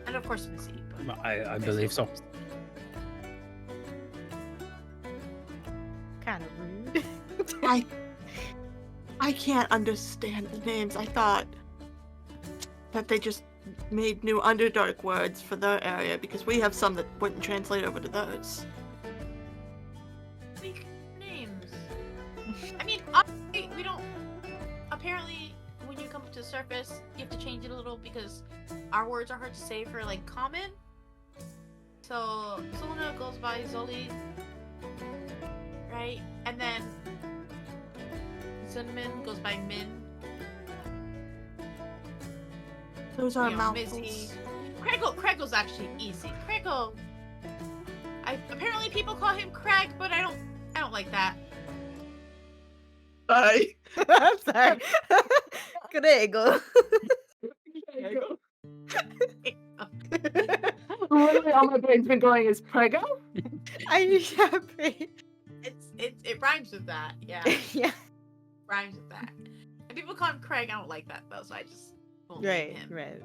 and of course Missy. But I believe so. Kind of rude. I can't understand the names. I thought that they just made new Underdark words for their area because we have some that wouldn't translate over to those. Weak names. I mean, we don't. Apparently, when you come to the surface, you have to change it a little because our words are hard to say for like common. So Zulna goes by Zoli, right? And then Cinnamon goes by Min. Those are You know, mouthfuls. Missy. Craigle's actually easy. Craigle. Apparently people call him Craig, but I don't like that. Sorry. I'm sorry. Grego. Literally all my brain's been going is Prego. Are you happy? It rhymes with that. Yeah, Yeah. rhymes with that. And people call him Craig. I don't like that though, so I just won't name Right, him. right.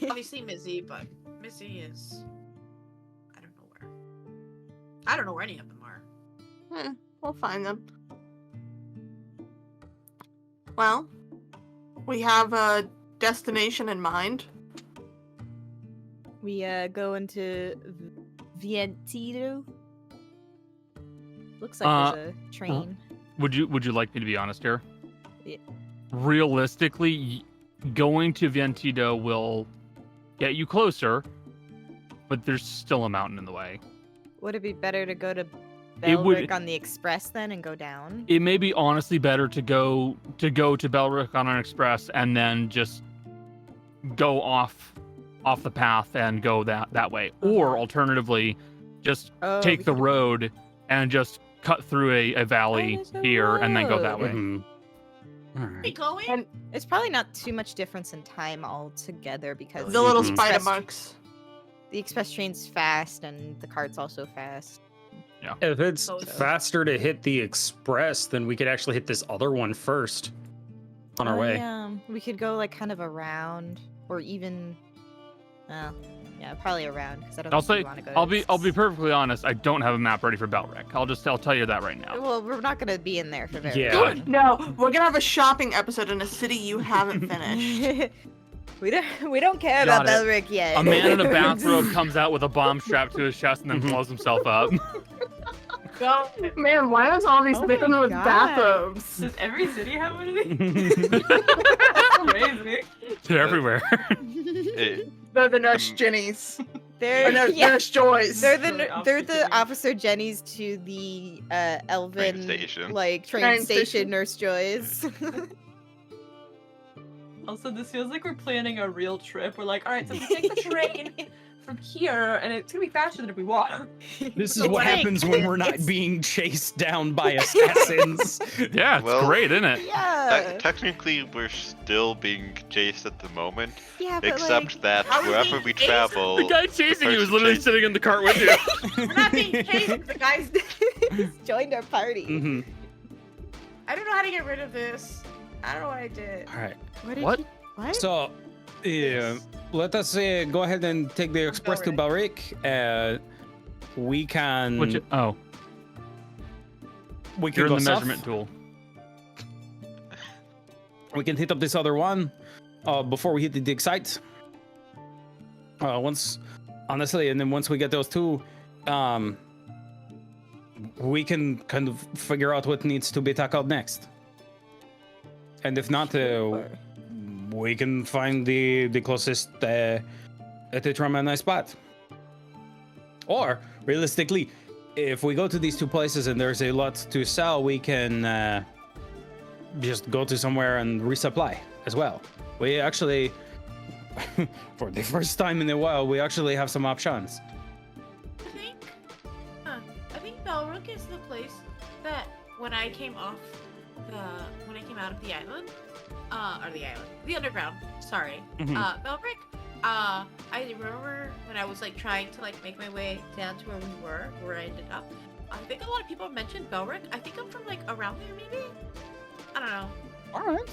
Obviously Missy, but Missy is I don't know where. I don't know where any of them are. We'll find them. Well, we have a destination in mind. We go into Vientito. Looks like there's a train. Would you like me to be honest here? Yeah. Realistically, going to Vientito will get you closer, but there's still a mountain in the way. Would it be better to go to It would- Belric on the express then and go down? It may be honestly better to go to Belric on an express and then just go off the path and go that way, or alternatively, just Oh, take we the could- road and just cut through a valley there's a here and then go that way. Mhm. All Are we right. going? It's probably not too much difference in time altogether because The little Mhm. spider express- marks. the express train's fast and the cart's also fast. If it's So- faster to hit the express, then we could actually hit this other one first on our way. Yeah, we could go like kind of around or even. Yeah, probably around because I don't I'll think say we want to go. I'll be perfectly honest. I don't have a map ready for Belric. I'll tell you that right now. Well, we're not gonna be in there for very Yeah. long. No, we're gonna have a shopping episode in a city you haven't finished. we don't care Got about it. Belric yet. A man in a bathrobe comes out with a bomb strapped to his chest and then Mhm. blows himself up. God, man, why is all these Oh men my with God. bathrobes? Does every city have one of these? That's amazing. They're everywhere. It, They're the Nurse Jennies. They're Or yeah, Nurse Joys. they're Officer the Jennies. Officer Jennies to the Elven station. like train Train station station. Nurse Joys. Also, this feels like we're planning a real trip. We're like, all right, so we take the train from here, and it's gonna be faster than if we walk. This is It's what like- happens when we're not it's- being chased down by assassins. Yeah, it's Well, great, isn't it? Yeah. Technically, we're still being chased at the moment, Yeah, but except like, that How are we wherever being we chased? travel, The guy chasing you was person literally chasing- sitting in the cart with you. We're not being chased. The guys. he's joined our party. Mhm. I don't know how to get rid of this. I don't know what I did. All right. What? What? What? So, let us go ahead and take the express to Balric. We can Which, oh, we can you're go in the south. measurement tool. We can hit up this other one before we hit the dig site. Honestly, and then once we get those two, we can kind of figure out what needs to be tackled next. And if not, we can find the closest Etetremini spot. Or realistically, if we go to these two places and there's a lot to sell, we can just go to somewhere and resupply as well. We actually, for the first time in a while, we actually have some options. I think Belrook is the place that when I came out of the island, the underground. Sorry, Mhm. Belric. I remember when I was like trying to like make my way down to where I ended up. I think a lot of people mentioned Belric. I think I'm from like around there, maybe. I don't know. All right.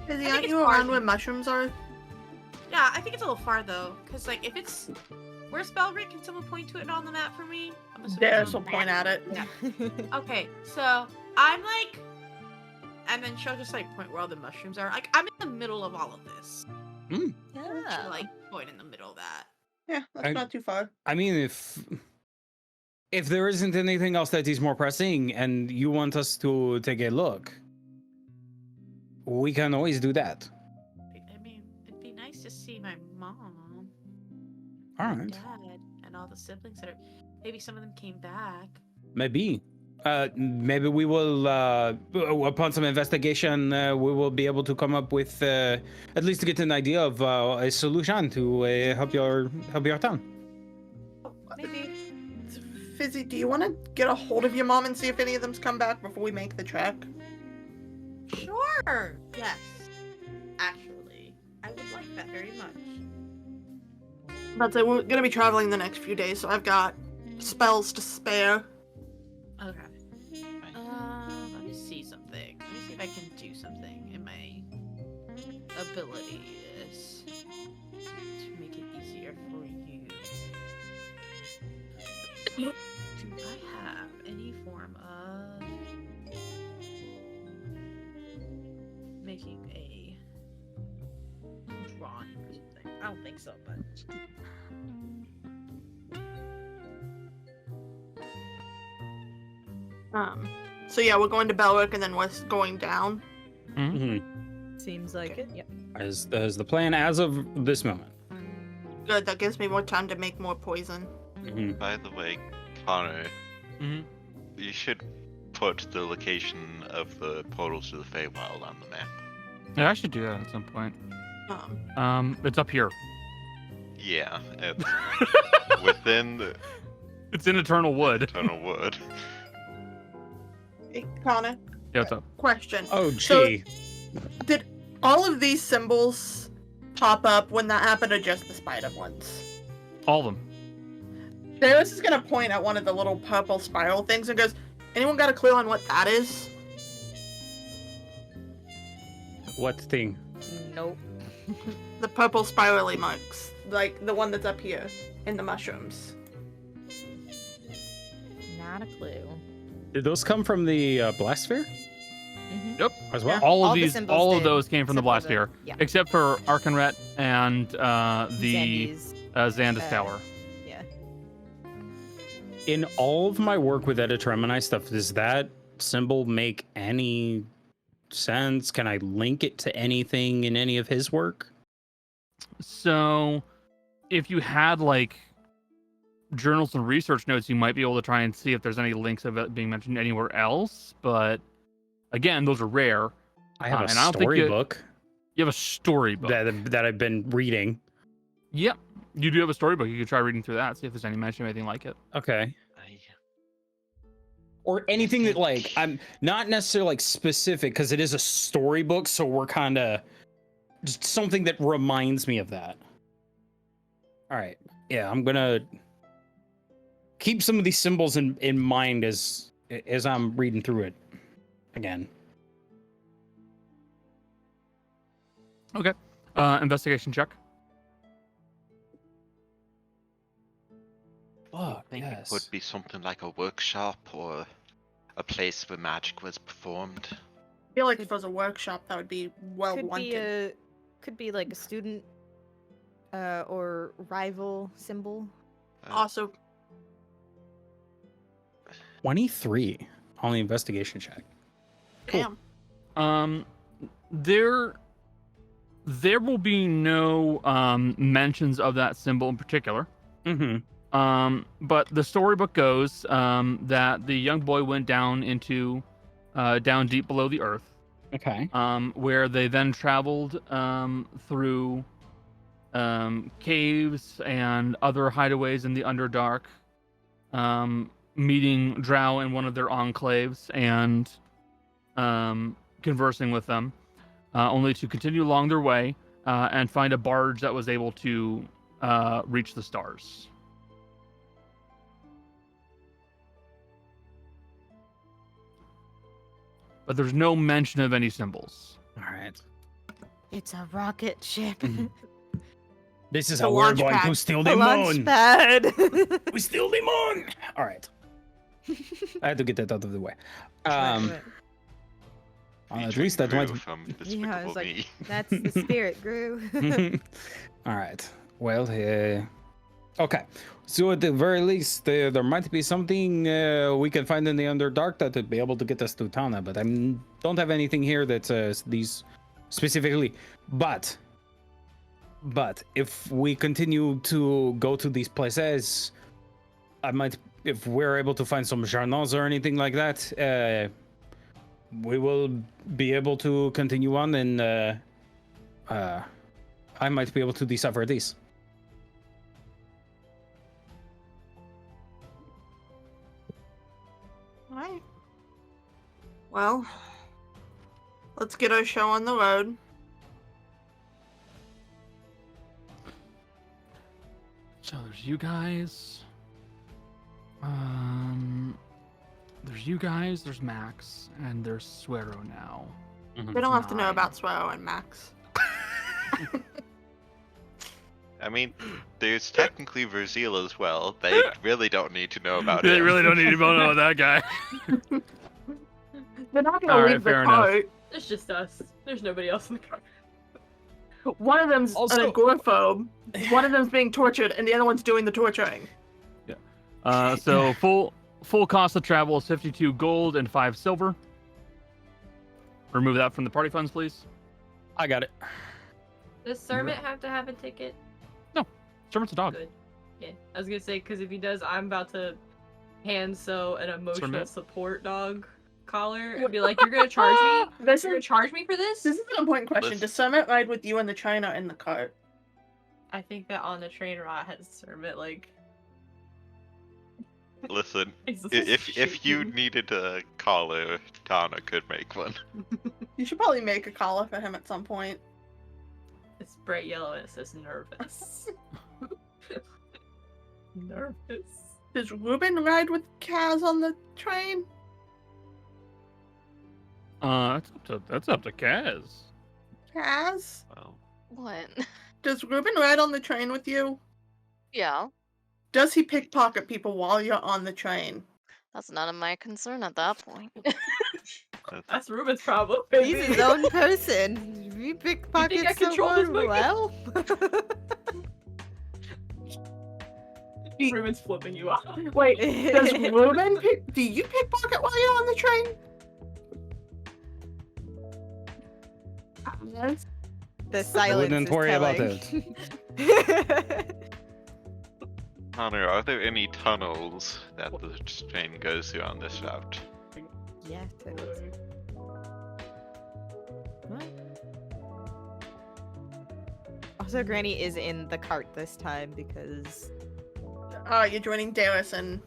Is think aren't it's you far. around where mushrooms are? Yeah, I think it's a little far though, cause like if it's where's Belric? Can someone point to it on the map for me? I'm assuming it's There's on will the point map. at it. Yeah. Okay, so I'm like, and then she'll just like point where all the mushrooms are. Like I'm in the middle of all of this. Yeah. She'll like point in the middle of that. Yeah, that's I- not too far. I mean, if there isn't anything else that is more pressing and you want us to take a look, we can always do that. I mean, it'd be nice to see my mom, All and right. dad, and all the siblings that are. Maybe some of them came back. Maybe. Maybe we will, upon some investigation, we will be able to come up with, at least to get an idea of a solution to help your town. Maybe. Fizzy, do you want to get a hold of your mom and see if any of them's come back before we make the trek? Sure. Yes. Actually, I would like that very much. But we're gonna be traveling the next few days, so I've got spells to spare. Okay. Let me see something. Let me see if I can do something in my abilities to make it easier for you. Do I have any form of making a drawing or something? I don't think so, but. So yeah, we're going to Belric and then we're going down. Seems like it. Yep. As the plan as of this moment. Good, that gives me more time to make more poison. by the way, Connor, Mhm. you should put the location of the portals to the Feywild on the map. Yeah, I should do that at some point. It's up here. Yeah, it's within the It's in Eternal Wood. Eternal Wood. Hey, Connor, Yeah, what's up? question. Oh, So- gee. Did all of these symbols pop up when that happened, or just the spider ones? All of them. Darius is gonna point at one of the little purple spiral things and goes, anyone got a clue on what that is? What thing? Nope. The purple spirally marks like the one that's up here in the mushrooms? Not a clue. Did those come from the blast sphere Yep. as well? Yeah. All of All the these, symbols all of did, those came from the except blast for the- sphere, yeah. except for Arkenret and the Zandy's, Xandus uh, Tower. yeah. In all of my work with Etetremini stuff, does that symbol make any sense? Can I link it to anything in any of his work? So, if you had like journals and research notes, you might be able to try and see if there's any links of it being mentioned anywhere else. But again, those are rare. I have and a I don't think storybook You have a storybook. that I've been reading. Yep, you do have a storybook. You could try reading through that, see if there's any mention of anything like it. Okay. Or anything that like I'm not necessarily like specific because it is a storybook, so we're kind of just something that reminds me of that. All right, yeah, I'm gonna keep some of these symbols in mind as I'm reading through it again. Okay, investigation check. Oh, I think it would be something like a workshop or a place where magic was performed. I feel like if it was a workshop, that would be well wanted. Could be like a student or rival symbol. Also, 23 on the investigation check. damn. There will be no mentions of that symbol in particular. Mm-hmm. But the storybook goes that the young boy went down into down deep below the earth. Okay. Where they then traveled through caves and other hideaways in the Underdark, meeting Drow in one of their enclaves and conversing with them, only to continue along their way and find a barge that was able to reach the stars. But there's no mention of any symbols. All right. It's a rocket ship. This is The how we're launch going pad. to steal The the launch moon. pad. We steal the moon. All right. I had to get that out of the way. At least that Drew might. from Yeah, I Despicable was like, Me. that's the spirit, Gru. All right. Well, okay. So at the very least, there might be something we can find in the Underdark that would be able to get us to Tana, but I don't have anything here that says these specifically. But if we continue to go to these places, I might, if we're able to find some journals or anything like that, we will be able to continue on, and I might be able to decipher these. Alright. Well, let's get our show on the road. So there's you guys. There's you guys, there's Max, and there's Suero now. We don't have to know 9. about Suero and Max. I mean, there's technically Vurzeale as well. They really don't need to know about They him. really don't need to know that guy. They're not gonna Alright, leave the fair enough. cart. It's just us. There's nobody else in the car. One of them's Also- an agoraphobe. One of them's being tortured, and the other one's doing the torturing. So full cost of travel is 52 gold and 5 silver. Remove that from the party funds, please. I got it. Does Sermit have to have a ticket? Servant's a dog. Good. Yeah, I was gonna say because if he does, I'm about to hand sew an emotional Sermit? support dog collar and be like, "You're gonna charge me? This You're gonna charge me for this?" This is an important question. Listen. Does Summit ride with you and the train or in the cart? I think that on the train ride has Sermit like. Listen, he's if you shaking. needed a collar, Tana could make one. You should probably make a collar for him at some point. It's bright yellow and it says nervous. Nervous. Does Ruben ride with Kaz on the train? That's up to Kaz. Kaz? Well, What? Does Ruben ride on the train with you? Yeah, Does he pickpocket people while you're on the train? that's none of my concern at that point. That's Ruben's problem. He's Baby. his own person. You pickpocket I control this someone, well. Ruben's flipping you off. Wait, does Ruben do you pickpocket while you're on the train? Yes. The silence wouldn't is worry about telling. Connor, are there any tunnels that the train goes through on this route? Yeah, totally. What? Also, Granny is in the cart this time because You're joining Darius and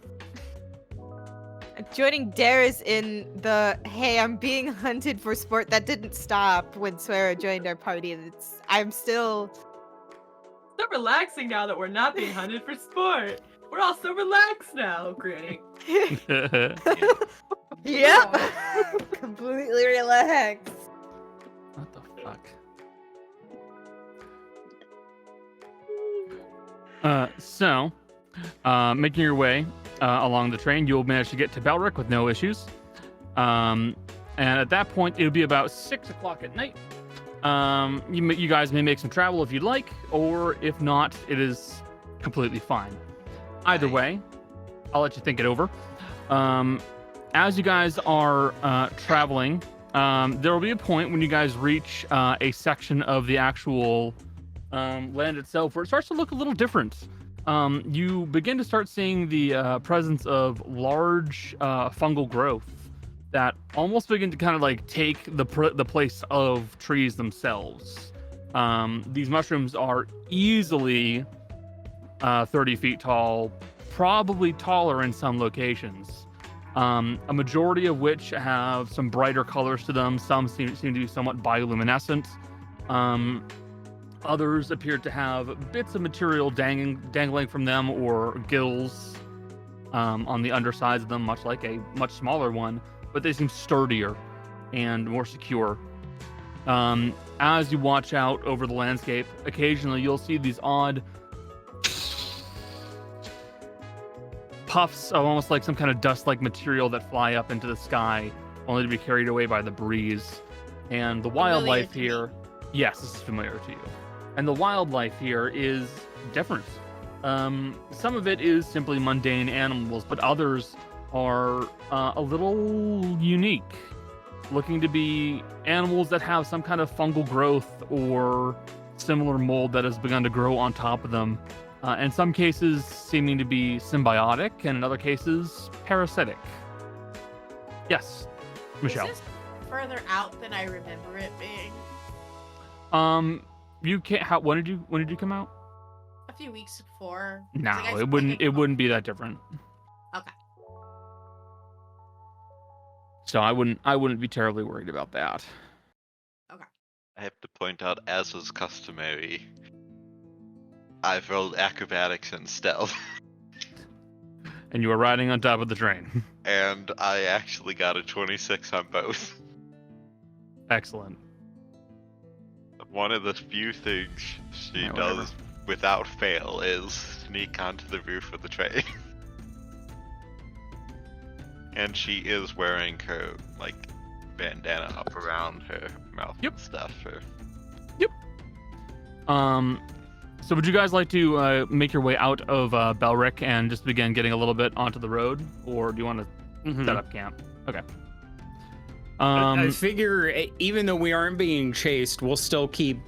I'm joining Darius in the hey, I'm being hunted for sport that didn't stop when Suero joined our party. I'm still So relaxing now that we're not being hunted for sport. We're all so relaxed now, Granny. Yep. Completely relaxed. What the fuck? Making your way along the train, you'll manage to get to Belric with no issues. And at that point, it'll be about 6 o'clock at night. You guys may make some travel if you'd like, or if not, it is completely fine. Either way, I'll let you think it over. As you guys are traveling, there will be a point when you guys reach a section of the actual land itself where it starts to look a little different. You begin to start seeing the presence of large fungal growth that almost begin to kind of like take the place of trees themselves. These mushrooms are easily 30 feet tall, probably taller in some locations. A majority of which have some brighter colors to them. Some seem to be somewhat bioluminescent. Others appear to have bits of material dangling from them, or gills on the undersides of them, much like a much smaller one, but they seem sturdier and more secure. As you watch out over the landscape, occasionally you'll see these odd puffs of almost like some kind of dust-like material that fly up into the sky, only to be carried away by the breeze. And the wildlife here, yes, this is familiar to you. And the wildlife here is different. Some of it is simply mundane animals, but others are a little unique, looking to be animals that have some kind of fungal growth or similar mold that has begun to grow on top of them. In some cases seeming to be symbiotic, and in other cases parasitic. Yes, Michelle. Is this further out than I remember it being? You can't. When did you come out? A few weeks before. No, Like, it wouldn't. It wouldn't be that different. Okay. So I wouldn't be terribly worried about that. I have to point out, as is customary, I've rolled acrobatics and stealth. And you were riding on top of the train. And I actually got a 26 on both. Excellent. One of the few things she Yeah, does whatever. without fail is sneak onto the roof of the train. And she is wearing her, like, bandana up around her mouth Yep. and stuff. So would you guys like to make your way out of Belric and just begin getting a little bit onto the road, or do you want to set up camp? Okay. I figure even though we aren't being chased, we'll still keep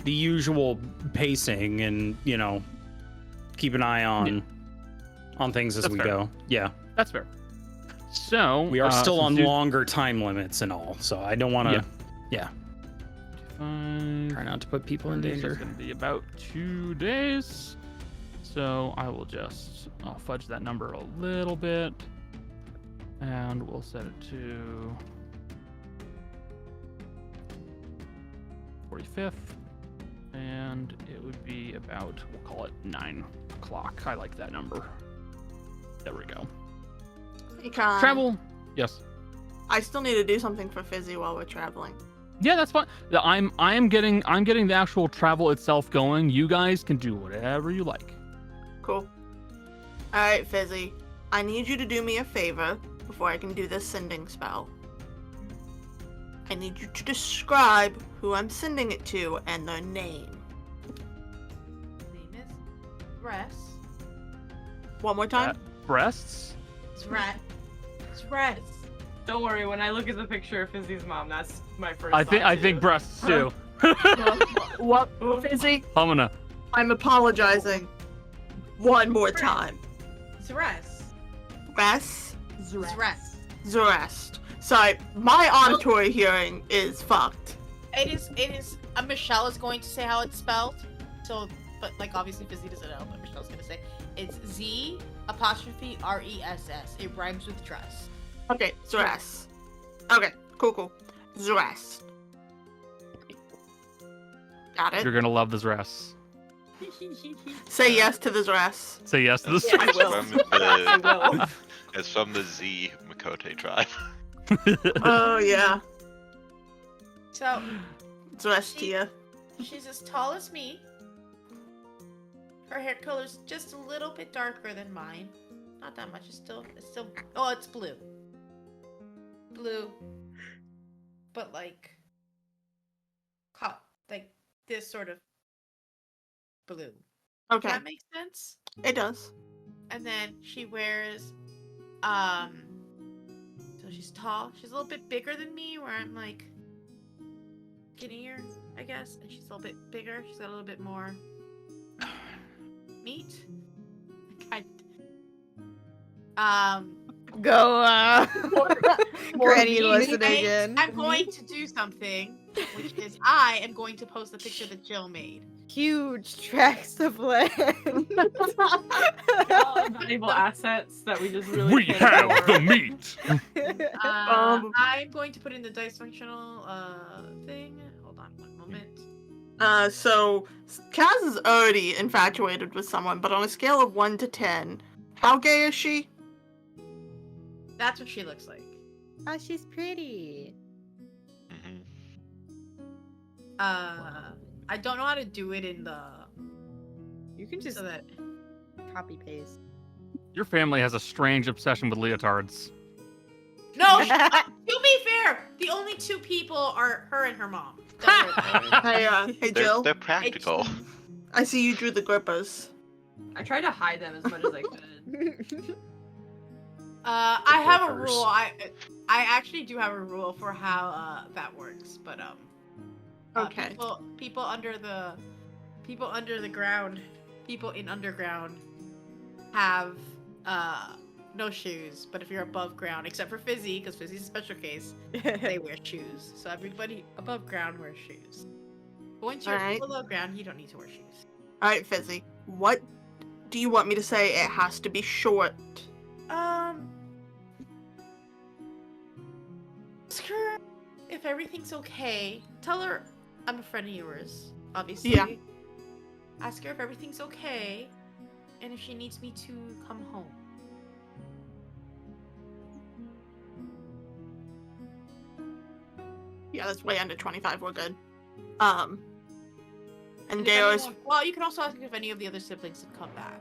the usual pacing and, you know, keep an eye on things as That's we fair. go. Yeah. That's fair. So We are still on since you- longer time limits and all, so I don't want to. Yeah. Try not to put people in It's danger. going to be about 2 days. So I'll fudge that number a little bit. And we'll set it to 45th. And it would be about, we'll call it 9 o'clock. I like that number. There we go. Hey, Con, Travel. Yes. I still need to do something for Fizzy while we're traveling. Yeah, that's fine. I'm getting the actual travel itself going. You guys can do whatever you like. Cool. Alright, Fizzy. I need you to do me a favor before I can do this sending spell. I need you to describe who I'm sending it to and their name. Name is Dress. One more time? Breasts? Zrat. Zrat. Don't worry, when I look at the picture of Fizzy's mom, that's my first I think thought, too. breasts too. What? Fizzy? Humana. I'm apologizing. One more time. Zres. Rest. Zres. Zrest. Sorry, my auditory hearing is fucked. It is, Michelle is going to say how it's spelled. So, but like obviously Fizzy doesn't know, but Michelle's gonna say. It's Z''RESS. It rhymes with dress. Okay, Zrest. Okay, cool. Zrest. Got it. You're gonna love this dress. Say yes to the Zrest. Say yes to this Yeah, I dress. will. I will. It's from the Z Makote tribe. Oh, yeah. So, Zrestia. she's as tall as me. Her hair color's just a little bit darker than mine. Not that much. It's still. Oh, it's blue. Blue. But like this sort of blue. Okay, Does that make sense? it does. And then she wears, so she's tall. She's a little bit bigger than me, where I'm like skinnier, I guess. And she's a little bit bigger. She's got a little bit more meat. Go, Granny listening in. I'm going to do something, which is I am going to post the picture that Jill made. Huge tracts of land. All valuable assets that we just really We can't have ignore. the meat. I'm going to put in the Dicefunctional thing. Hold on one moment. So Kaz is already infatuated with someone, but on a scale of 1 to 10, how gay is she? That's what she looks like. Oh, she's pretty. Mhm. I don't know how to do it in the You can just so that copy paste. Your family has a strange obsession with leotards. No, to be fair, the only two people are her and her mom. Hey, hey Jill. They're practical. I see you drew the grippers. I tried to hide them as much as I could. I have a Grippers. rule. I actually do have a rule for how that works, but Okay. people under the ground, people in underground have no shoes, but if you're above ground, except for Fizzy, because Fizzy's a special case, they wear shoes. So everybody above ground wears shoes. But once you're Alright. below ground, you don't need to wear shoes. Alright, Fizzy. What do you want me to say? It has to be short. Ask her if everything's okay. Tell her I'm a friend of yours, obviously. Yeah. Ask her if everything's okay, and if she needs me to come home. Yeah, that's way under 25. We're good. And And if Deo's. anyone- well, you can also ask if any of the other siblings have come back.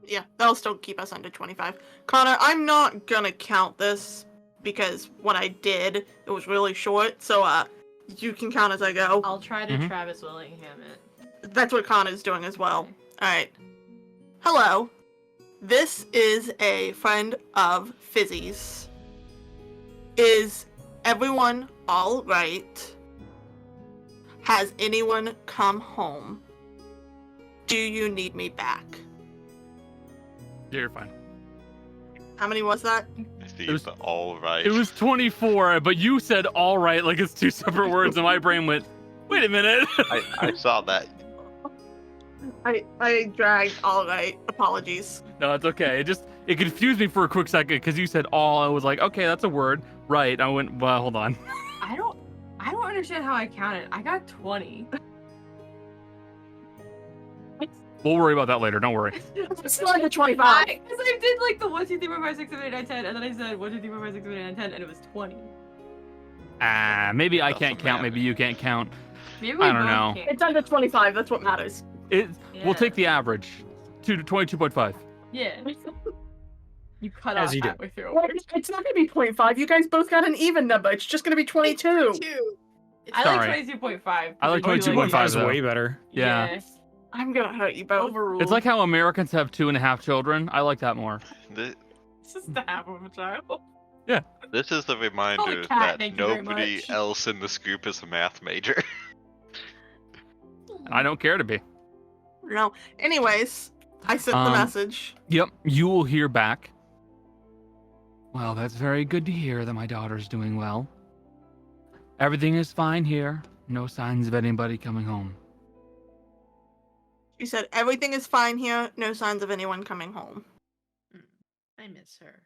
Yeah, that'll still keep us under 25. Connor, I'm not gonna count this because when I did, it was really short. So, you can count as I go. I'll try to Mhm. Travis Willingham it. That's what Connor's doing as well. Alright. Hello. This is a friend of Fizzy's. Is everyone alright? Has anyone come home? Do you need me back? Yeah, you're fine. How many was that? I see It was- the all right. It was 24, but you said all right like it's two separate words, and my brain went, wait a minute. I saw that. I dragged alright. Apologies. No, it's okay. It confused me for a quick second because you said all. I was like, okay, that's a word. Right. I went, well, hold on. I don't understand how I counted. I got 20. We'll worry about that later. Don't worry. It's still under 25. Because I did like the 1, 2, 3, 4, 5, 6, 7, 8, 9, 10, and then I said 1, 2, 3, 4, 5, 6, 7, 8, 9, 10, and it was 20. Maybe I Doesn't can't count. matter. Maybe you can't count. Maybe we I don't both know. can't. It's under 25. That's what matters. We'll take the average. 22.5. Yeah. You cut As off you do. halfway through. Well, it's not going to be 0.5. You guys both got an even number. It's just going to be 22. Two. I Sorry. like 22.5. I like 22.5 22.5 is though. way better. Yeah. Yes. I'm going to hurt you both. Overruled. It's like how Americans have 2.5 children. I like that more. It's just the half of a child. This is the reminder cat, that thank you very nobody much. else in this group is a math major. I don't care to be. No. Anyways, I sent the message. Yep, you will hear back. Well, that's very good to hear that my daughter's doing well. Everything is fine here. No signs of anybody coming home. She said everything is fine here. No signs of anyone coming home. I miss her.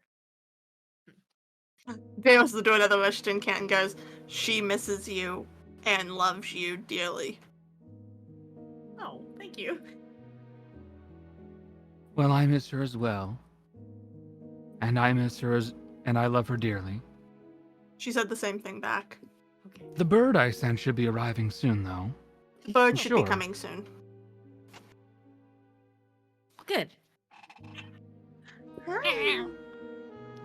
There's the door to the Western Cat and goes, she misses you and loves you dearly. Oh, thank you. Well, I miss her as well. And I miss her and I love her dearly. She said the same thing back. Okay. The bird I sent should be arriving soon, though. The bird should Sure. be coming soon. Good.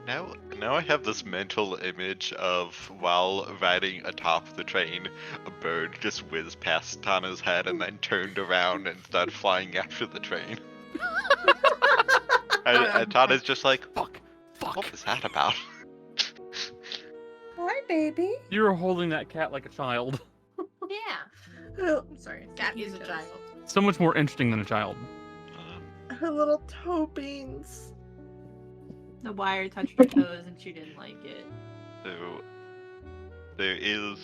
Now I have this mental image of while riding atop the train, a bird just whizzed past Tana's head and then turned around and started flying after the train. and Tana's just like, Fuck. what was that about? Hi, baby. You're holding that cat like a child. Yeah. I'm sorry. Cat is a child. So much more interesting than a child. Her little toe beans. The wire touched her toes and she didn't like it. So, there is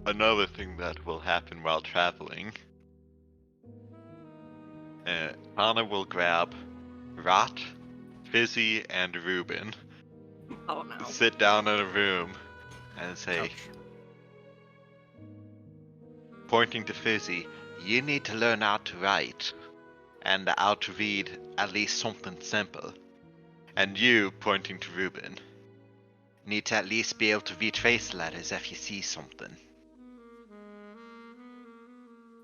another thing that will happen while traveling. Tana will grab Rot, Fizzy, and Ruben, Oh no. sit down in a room, and say, pointing to Fizzy, you need to learn how to write, and how to read at least something simple. And you, pointing to Ruben, need to at least be able to retrace letters if you see something.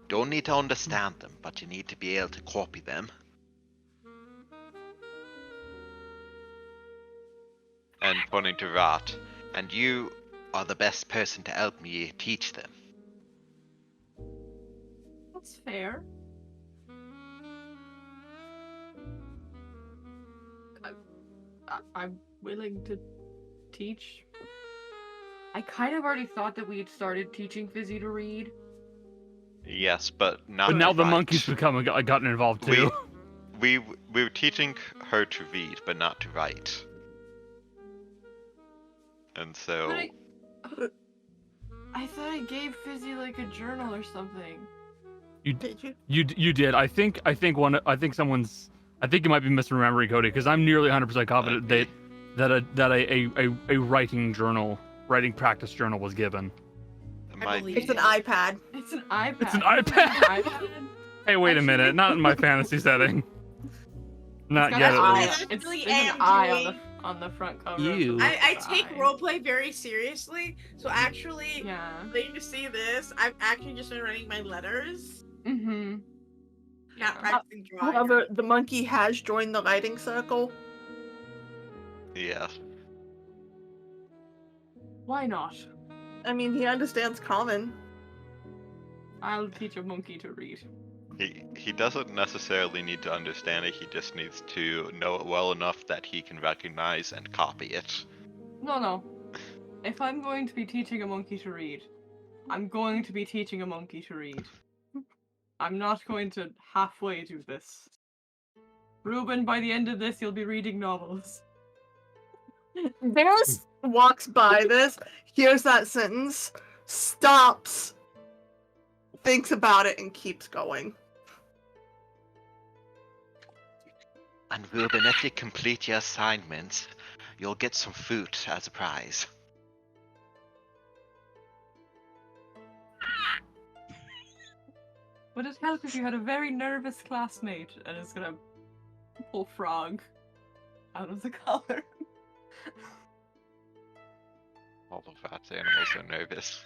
Don't need to understand them, but you need to be able to copy them. And pointing to Rot, and you are the best person to help me teach them. That's fair. I'm willing to teach. I kind of already thought that we had started teaching Fizzy to read. Yes, but not But to now the write. monkeys gotten involved too. We were teaching her to read, but not to write. And so, I thought I gave Fizzy like a journal or something. Did you? You did. I think you might be misremembering, Cody, because I'm nearly 100% confident that a writing practice journal was given. believe It's an iPad. It's an iPad. It's an iPad. Hey, wait a minute! Not in my fantasy setting. Not It's got yet, an at eye. least. It's Really there's an am eye doing- on the front cover. Ew. I take Eye. roleplay very seriously, so actually, Yeah. waiting to see this, I've actually just been writing my letters, Mm-hmm. not practicing drawing. However, the monkey has joined the writing circle. yeah. Why not? I mean, he understands common. I'll teach a monkey to read. He doesn't necessarily need to understand it, he just needs to know it well enough that he can recognize and copy it. No. If I'm going to be teaching a monkey to read, I'm going to be teaching a monkey to read. I'm not going to halfway do this. Ruben, by the end of this, you'll be reading novels. Varys walks by this, hears that sentence, stops, thinks about it, and keeps going. And Ruben, if you complete your assignments, you'll get some fruit as a prize. Would it help if you had a very nervous classmate and is gonna pull frog out of the collar? All of Rat's animals are nervous.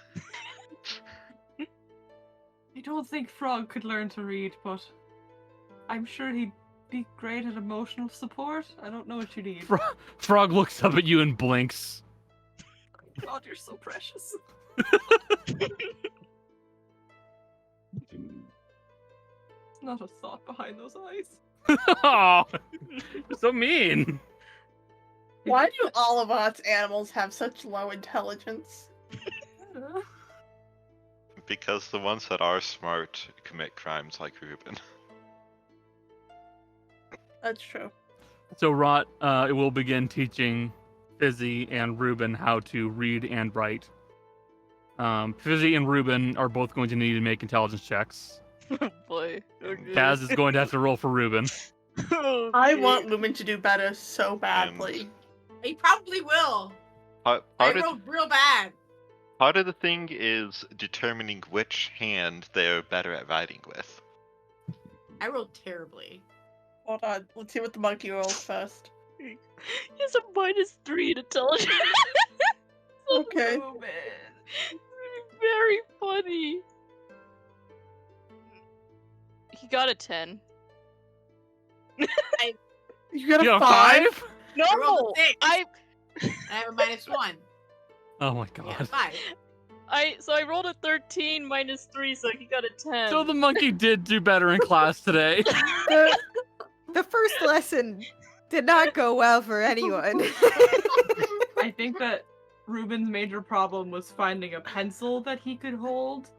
I don't think Frog could learn to read, but I'm sure he'd be great at emotional support. I don't know what you need. Frog looks up at you and blinks. God, you're so precious. Not a thought behind those eyes. Oh, you're so mean. Why do all of us animals have such low intelligence? Because the ones that are smart commit crimes like Ruben. That's true. So Rot will begin teaching Fizzy and Ruben how to read and write. Fizzy and Ruben are both going to need to make intelligence checks. Oh boy. Okay. Kaz is going to have to roll for Ruben. I want Lumen to do better so badly. He probably will. I rolled real bad. Part of the thing is determining which hand they're better at writing with. I rolled terribly. Hold on, let's see what the monkey rolls first. He has a -3 in intelligence. Okay. Oh, man. Very funny. He got a 10. You got You a got a 5? No, I rolled a 6. I I have a -1. Oh my Yeah, god. 5. I rolled a 13 -3, so he got a 10. So the monkey did do better in class today. The first lesson did not go well for anyone. I think that Ruben's major problem was finding a pencil that he could hold.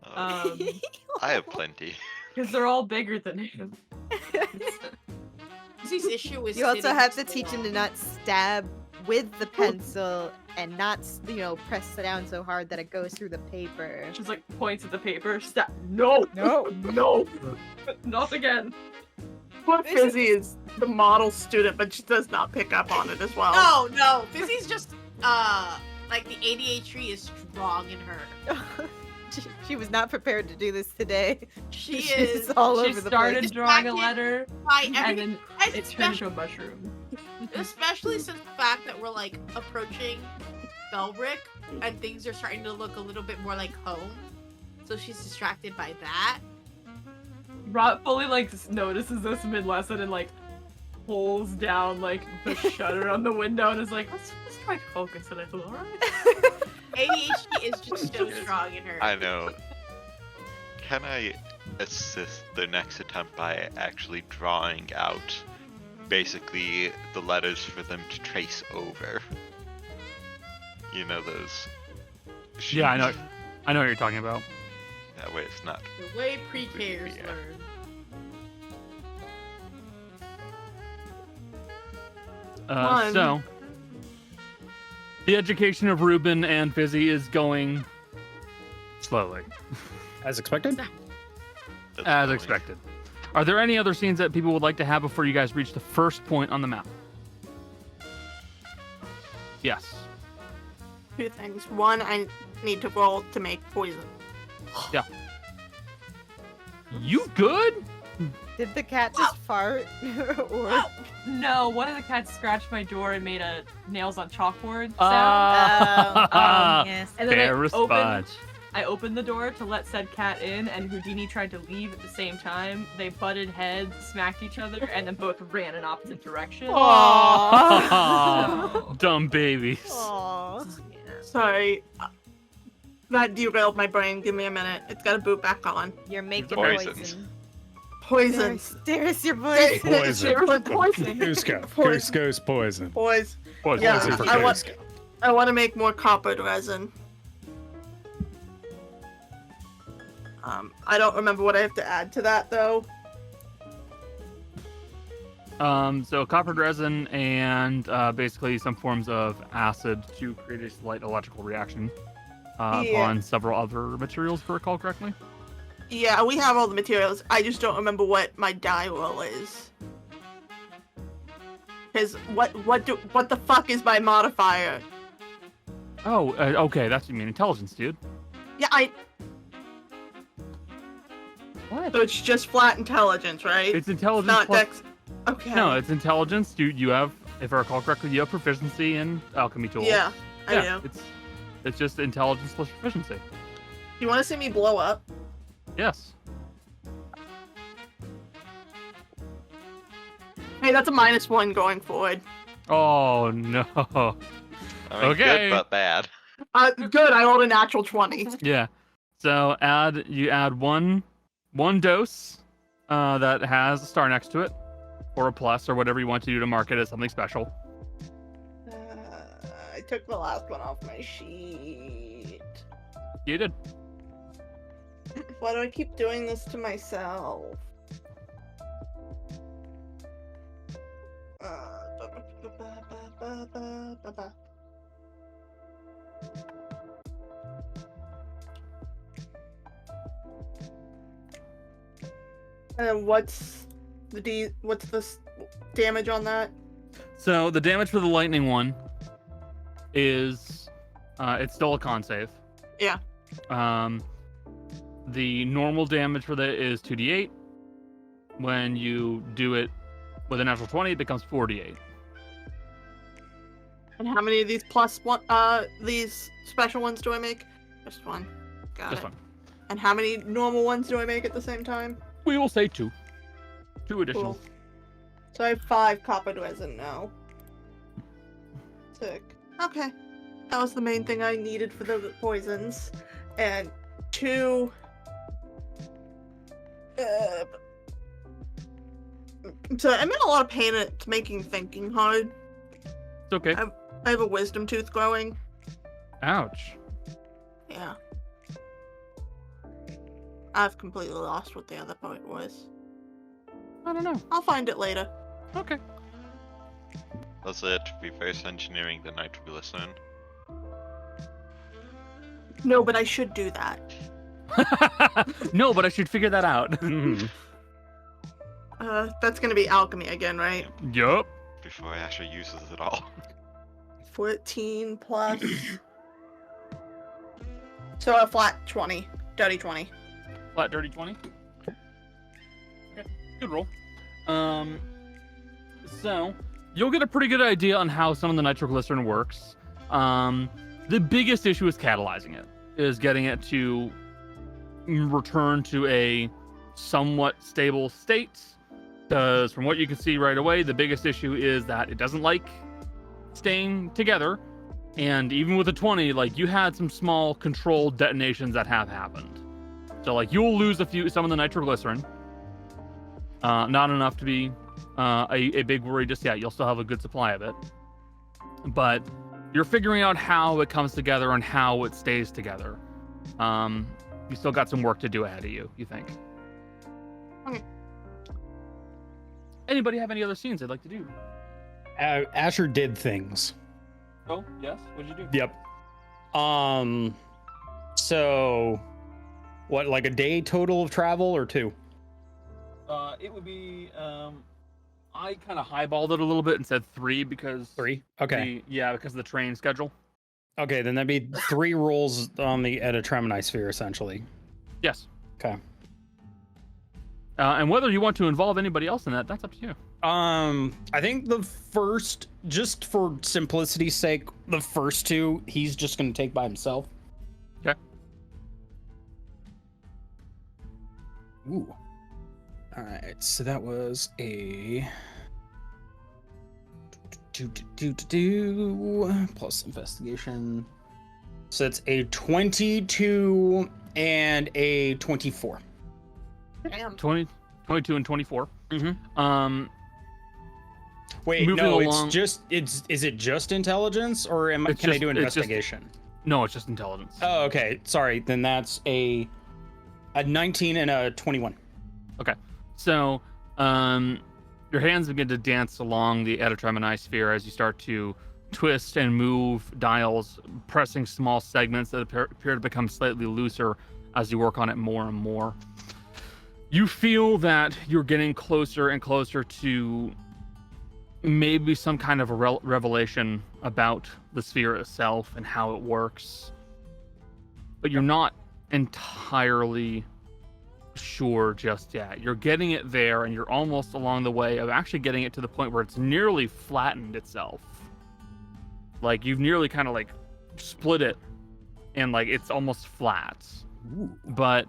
I have plenty. Because they're all bigger than him. His issue is You also sitting have to so teach him to long. not stab with the pencil and not, press it down so hard that it goes through the paper. Just like points at the paper. Stop. No. No. No. Not again. Poor Fizzy is the model student, but she does not pick up on it as well. No. Fizzy's just, like the ADHD is strong in her. She was not prepared to do this today. She She's is. all She over the started place. drawing a Distracted letter, By and everything, then it turned into a mushroom. especially since the fact that we're like approaching Belbrick and things are starting to look a little bit more like home. So she's distracted by that. Rot fully like notices this mid-lesson and like pulls down like the shutter on the window and is like, let's try to focus a little, alright? ADHD is just so strong in her. I know. Can I assist the next attempt by actually drawing out basically the letters for them to trace over? You know those. Yeah, I know. sheets? I know what you're talking about. That way it's not. The way pre-Kers Yeah. learn. One. So, the education of Ruben and Fizzy is going slowly, As expected. That's as going. expected. Are there any other scenes that people would like to have before you guys reach the first point on the map? Yes. 2 things. One, I need to roll to make poison. You good? Did the cat just fart? Or No, one of the cats scratched my door and made a nails on chalkboard sound. yes. And then Fair I response. opened the door to let said cat in, and Houdini tried to leave at the same time. They butted heads, smacked each other, and then both ran in opposite directions. Aw. Dumb babies. Aww. Sorry. That derailed my brain. Give me a minute. It's got to boot back on. You're making Poisons. poison. Poison. Darius, your voice. Poison. Poison. Goose go. Poison. Goose goes poison. Boys. Poison. Yeah, Poison for I Goose want- go. I want to make more coppered resin. I don't remember what I have to add to that though. So copper resin and basically some forms of acid to create a slight electrical reaction Yeah. upon several other materials, if I recall correctly. Yeah, we have all the materials. I just don't remember what my die roll is. Cause what the fuck is my modifier? Oh, okay, that's what you mean, intelligence, dude. Yeah, What? so it's just flat intelligence, right? It's intelligence not plus... dex. Okay. No, it's intelligence. You have, if I recall correctly, you have proficiency in alchemy tools. Yeah, I yeah, do. it's It's just intelligence plus proficiency. You want to see me blow up? Yes. Hey, that's a -1 going forward. Oh no. I mean, Okay. good but bad. Good. I rolled a natural 20. Yeah. So you add one dose that has a star next to it, or a plus, or whatever you want to do to mark it as something special. I took the last one off my sheet. You did. Why do I keep doing this to myself? And what's the damage on that? So the damage for the lightning one is it's still a con save. Yeah. The normal damage for that is 2d8. When you do it with a natural 20, it becomes 4d8. And how many of these these special ones do I make? Just one. Got Just it. one. And how many normal ones do I make at the same time? We will say 2. 2 additional. Cool. So I have 5 copper resin now. Sick. Okay. That was the main thing I needed for the poisons. And 2... So I'm in a lot of pain. It's making thinking hard. It's okay. I have a wisdom tooth growing. Ouch. Yeah. I've completely lost what the other point was. I don't know. I'll find it later. Okay. Was it reverse engineering the nitroglycerin? No, but I should do that. No, but I should figure that out. That's gonna be alchemy again, right? Yup. Before Asher uses it all. 14 plus... So a flat 20. Dirty 20. Flat dirty 20. Okay. Good roll. So you'll get a pretty good idea on how some of the nitroglycerin works. The biggest issue is catalyzing it. Is getting it to return to a somewhat stable state. Because from what you can see right away, the biggest issue is that it doesn't like staying together. And even with a 20, like, you had some small controlled detonations that have happened. So, like, you'll lose some of the nitroglycerin. Not enough to be a big worry just yet. You'll still have a good supply of it. But you're figuring out how it comes together and how it stays together. You still got some work to do ahead of you think. Okay. Anybody have any other scenes they'd like to do? Asher did things. Oh, yes? What'd you do? Yep. So, what, like a day total of travel or 2? It would be, I kind of highballed it a little bit and said 3 because... 3? Okay. Because of the train schedule. Okay, then that'd be 3 rolls on the Etetremini sphere, essentially. Yes. Okay. And whether you want to involve anybody else in that, that's up to you. I think the first, just for simplicity's sake, the first 2, he's just going to take by himself. Okay. Ooh. All right, so that was a... plus investigation. So it's a 22 and a 24. Damn. 22 and 24. Mm-hmm. Wait, moving no, along- is it just intelligence, or can I do investigation? No, it's just intelligence. Oh, okay. Sorry, then that's a 19 and a 21. Okay. So, your hands begin to dance along the Etetremini sphere as you start to twist and move dials, pressing small segments that appear to become slightly looser as you work on it more and more. You feel that you're getting closer and closer to maybe some kind of a revelation about the sphere itself and how it works. But you're not entirely sure just yet. You're getting it there, and you're almost along the way of actually getting it to the point where it's nearly flattened itself. Like, you've nearly kind of like split it and like it's almost flat. But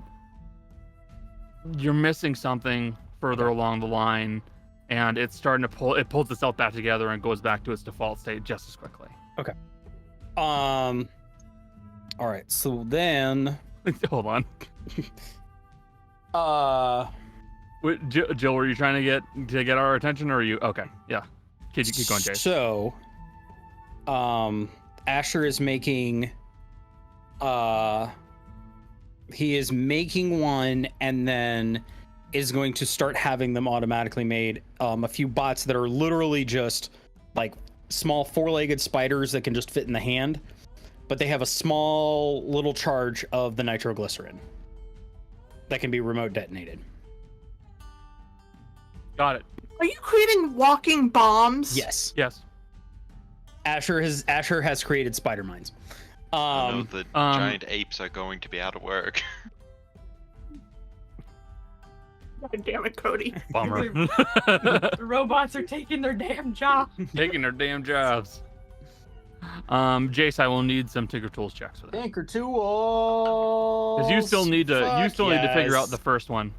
you're missing something further along the line, and it's starting to pull. It pulls itself back together and goes back to its default state just as quickly. Okay. All right. So then, Hold on. Wait, Jill, were you trying to get our attention, or are you okay? Yeah. Keep going, Jay. So, Asher is making. He is making one, and then is going to start having them automatically made. A few bots that are literally just like small four-legged spiders that can just fit in the hand, but they have a small little charge of the nitroglycerin that can be remote detonated. Got it. Are you creating walking bombs? Yes. Yes. Asher has created spider mines. Oh no, the giant apes are going to be out of work. God damn it, Cody. Bummer. The robots are taking their damn job. Taking their damn jobs. Jace, I will need some Tinker Tools checks for that. Tinker Tools. Because you still need to need to figure out the yes. first one.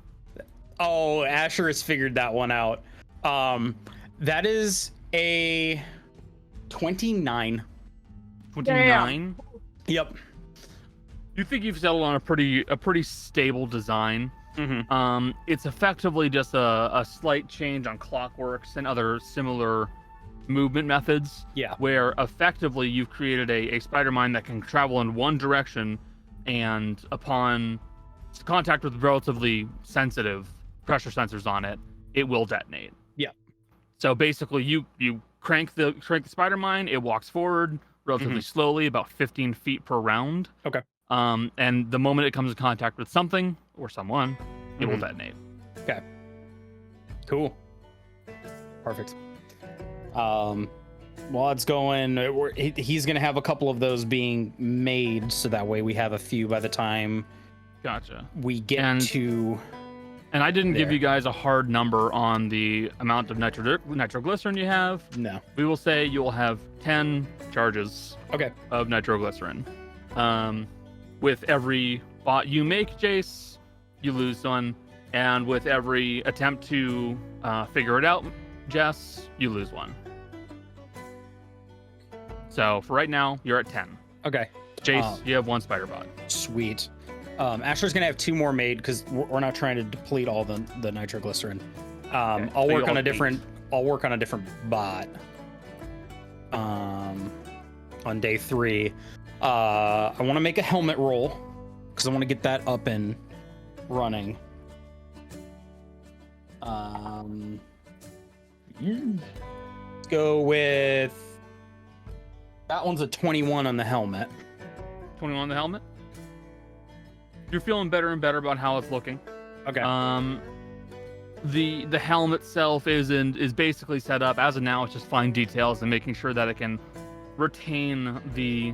Oh, Asher has figured that one out. That is a 29. 29. Yep. You think you've settled on a pretty stable design. Mm-hmm. It's effectively just a slight change on clockworks and other similar movement methods. Yeah. Where effectively you've created a spider mine that can travel in one direction, and upon contact with relatively sensitive pressure sensors on it, it will detonate. Yeah. So basically, you crank the spider mine, it walks forward relatively slowly, about 15 feet per round. Okay. And the moment it comes in contact with something or someone, it will detonate. Okay. Cool. Perfect. While it's going, he's going to have a couple of those being made, so that way we have a few by the time Gotcha. we get to. And I didn't give there. you guys a hard number on the amount of nitroglycerin you have. No. We will say you will have 10 charges Okay. of nitroglycerin. With every bot you make, Jace, you lose one. And with every attempt to figure it out, Jess, you lose one. So for right now, you're at 10. Okay. Jace, you have one spider bot. Sweet. Asher's gonna have 2 more made because we're not trying to deplete all the nitroglycerin. Okay, I'll so work you'll on a have different. I'll work on a different bot. On day 3, I want to make a helmet roll because I want to get that up and running. Let's go with that one's a 21 on the helmet. 21 on the helmet. You're feeling better and better about how it's looking. Okay. The helmet itself is basically set up as of now. It's just fine details and making sure that it can retain the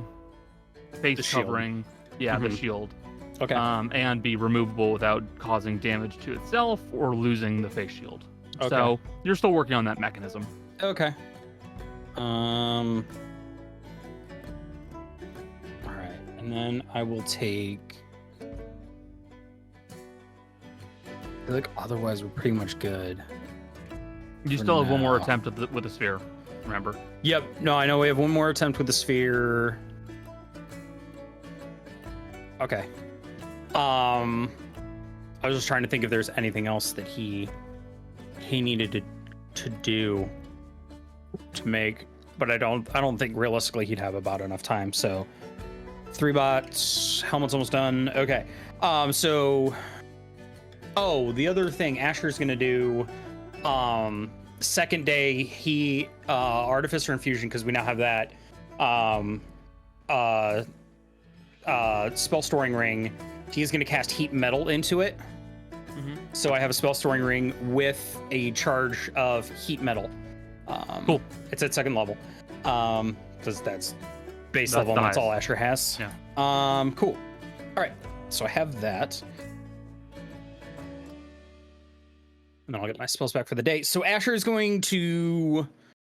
face The shield. covering, the shield, Okay. and be removable without causing damage to itself or losing the face shield. Okay. So you're still working on that mechanism. Okay. All right, and then I will take. I feel like otherwise we're pretty much good. You For still have one more now. attempt with the sphere. Remember? Yep. No, I know we have one more attempt with the sphere. Okay. I was just trying to think if there's anything else that he needed to do to make, but I don't think realistically he'd have about enough time. So 3 bots, helmet's almost done. Okay. So the other thing Asher's gonna do, second day he Artificer Infusion, because we now have that. Spell Storing Ring. He's gonna cast Heat Metal into it. So I have a Spell Storing Ring with a charge of Heat Metal. Cool. It's at 2nd level. Because that's base That's level, and the that's all highest. Asher has. Yeah. Cool. All right. So I have that. And then I'll get my spells back for the day. So Asher is going to,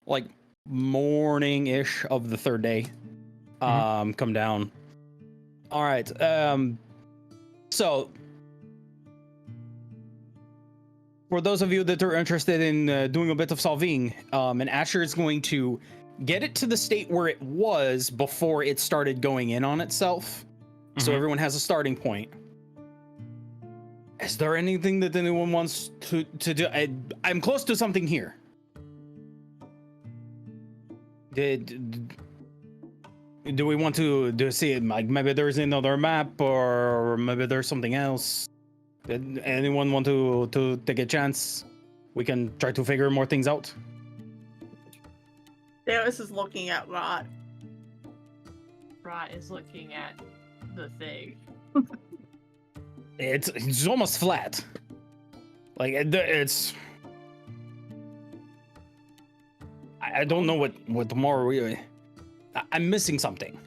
like, morning-ish of the 3rd day, come down All right. So, for those of you that are interested in doing a bit of solving, and Asher is going to get it to the state where it was before it started going in on itself, so Mhm. everyone has a starting point. Is there anything that anyone wants to do? I'm close to something here. Do we want to see it? Like maybe there's another map, or maybe there's something else. Did anyone want to take a chance? We can try to figure more things out. Darius is looking at Rot. Rot is looking at the thing. It's almost flat. Like it's. I don't know what more really. I'm missing something.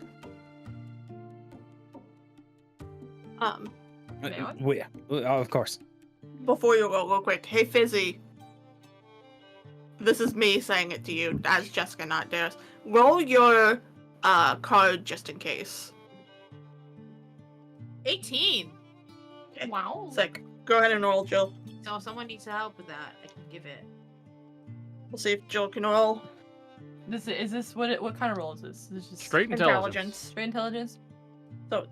May I? Of course. Before you go real quick, hey Fizzy. This is me saying it to you as Jessica, not Darius. Roll your card just in case. 18. Wow. Sick. Go ahead and roll, Jill. So if someone needs help with that, I can give it. We'll see if Jill can roll. Is this what kind of roll is this? This is just Straight intelligence. straight intelligence. So,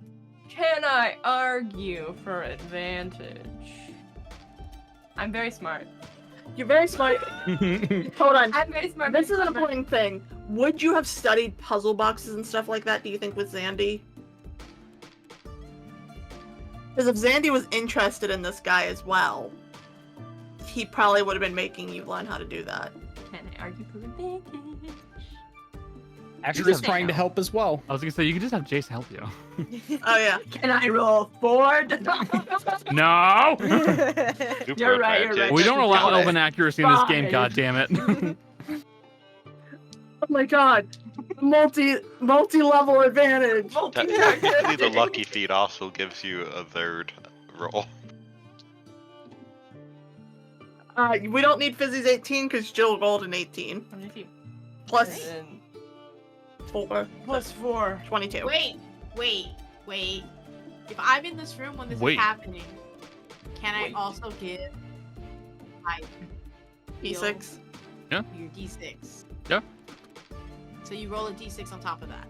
Can I argue for advantage? I'm very smart. you're very smart. Hold on. I'm very smart. This is an important thing. Would you have studied puzzle boxes and stuff like that, do you think, with Zandy? Because if Zandy was interested in this guy as well, he probably would have been making you learn how to do that. Can I argue for advantage? Asher is trying to help as well. I was gonna say you could just have Jace help you. Oh yeah. Can I roll 4? No, Super You're right, you're advantage. right. we don't allow Got it. elven accuracy in this game. Fine. God damn it! Oh my god. Multi-level advantage. Technically, the lucky feat also gives you a third roll. We don't need Fizzy's 18 because Jill rolled an 18. Plus And 4. plus 4. 22. Wait. If I'm in this room when this Wait. is happening, can I also give my D6. Yeah. your D6? Yeah. So you roll a D6 on top of that.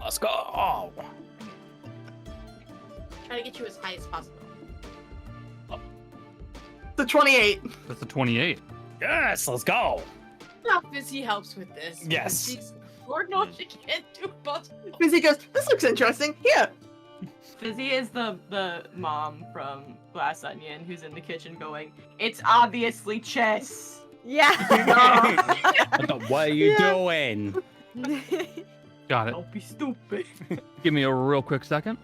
Let's go. Try to get you as high as possible. The 28. That's a 28. Yes, let's go. How Fizzy helps with this. Yes. She's, Lord knows she can't do puzzles. Fizzy goes, this looks interesting. Here. Fizzy is the mom from Glass Onion who's in the kitchen going, it's obviously chess. Yeah. What are you doing? Got it. Don't be stupid. Give me a real quick second.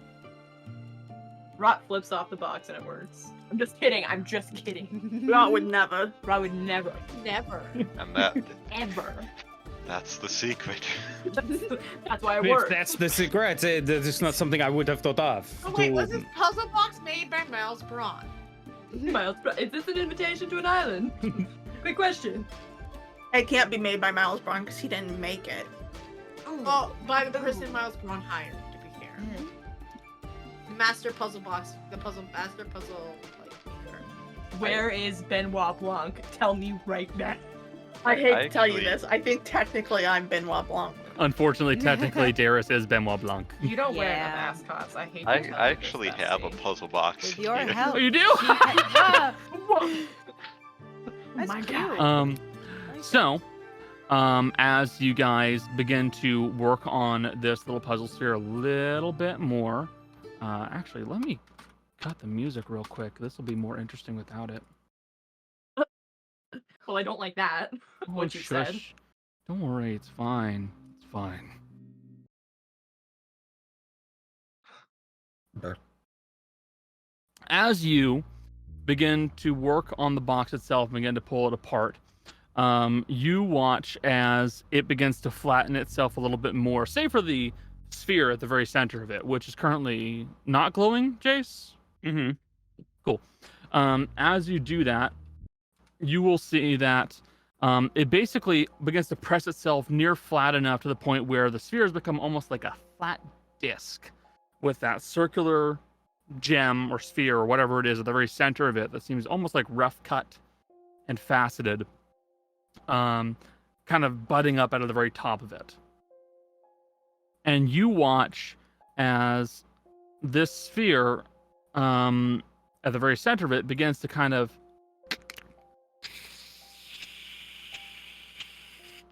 Rot flips off the box and it works. I'm just kidding. I'm just kidding. Rot would never. Rot would never, Never. And ever. that's the secret. That's why it If works. that's the secret, it's not something I would have thought of. Oh wait, was this puzzle box made by Miles Braun? Miles, is this an invitation to an island? Quick question. It can't be made by Miles Braun because he didn't make it. Well, by the person Miles Braun hired, to be fair. The master puzzle box, master puzzle, like, maker. Where is Benoit Blanc? Tell me right now. I hate to tell you Actually- this. I think technically I'm Benoit Blanc. Unfortunately, technically, Darius is Benoit Blanc. You don't wear Yeah. the mascots. I hate to I tell you actually this, have a Bessie. puzzle box. With your here. help. Oh, you do? Yeah. Oh my god. So, as you guys begin to work on this little puzzle sphere a little bit more, actually, let me cut the music real quick. This will be more interesting without it. Well, I don't like that. Oh, What you said. shush. Don't worry, it's fine. It's fine. As you begin to work on the box itself, begin to pull it apart, you watch as it begins to flatten itself a little bit more, save for the sphere at the very center of it, which is currently not glowing, Jace? Mm-hmm. Cool. As you do that, you will see that it basically begins to press itself near flat enough to the point where the sphere has become almost like a flat disc, with that circular gem or sphere or whatever it is at the very center of it that seems almost like rough cut and faceted, kind of budding up out of the very top of it. And you watch as this sphere at the very center of it begins to kind of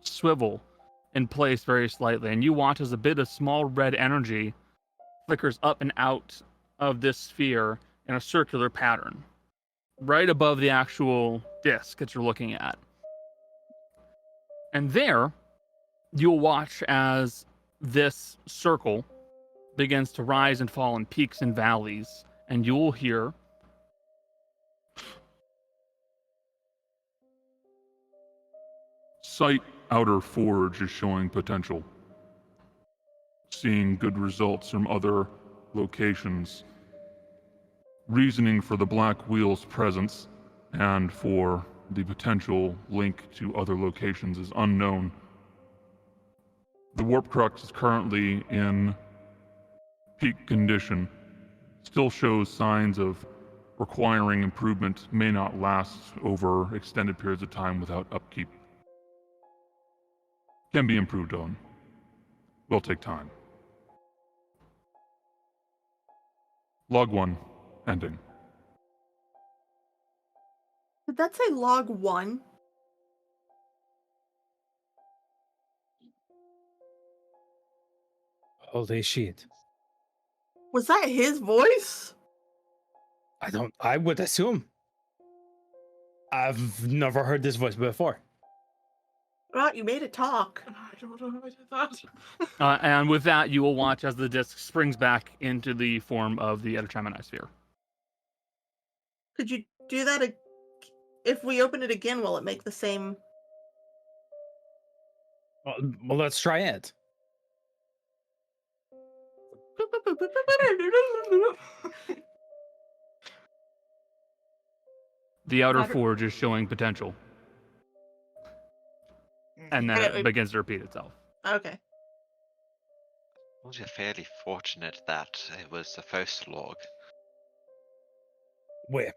swivel in place very slightly, and you watch as a bit of small red energy flickers up and out of this sphere in a circular pattern right above the actual disc that you're looking at. And there you'll watch as this circle begins to rise and fall in peaks and valleys, and you'll hear Site Outer Forge is showing potential. Seeing good results from other locations. Reasoning for the Black Wheel's presence and for the potential link to other locations is unknown. The Warp Crux is currently in peak condition. Still shows signs of requiring improvement, may not last over extended periods of time without upkeep. Can be improved on. Will take time. Log 1, ending. Did that say log 1? Holy shit. Was that his voice? I would assume. I've never heard this voice before. Well, you made it talk. I don't know how I did that. and with that, you will watch as the disc springs back into the form of the Etetremini sphere. Could you do that if we open it again? Will it make the same? Well, let's try it. The Outer Forge is showing potential. And then it begins to repeat itself. Okay. We're fairly fortunate that it was the first log. Where?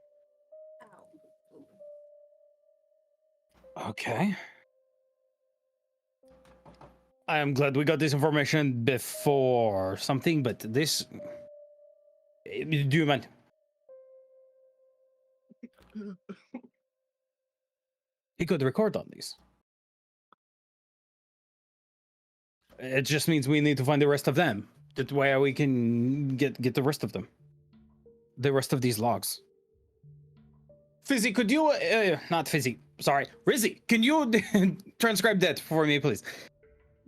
Okay. I am glad we got this information before something, but this... Do you mind? He could record on these. It just means we need to find the rest of them. That way we can get the rest of them. The rest of these logs. Fizzy, could you... not Fizzy, sorry. Rizzy, can you transcribe that for me, please?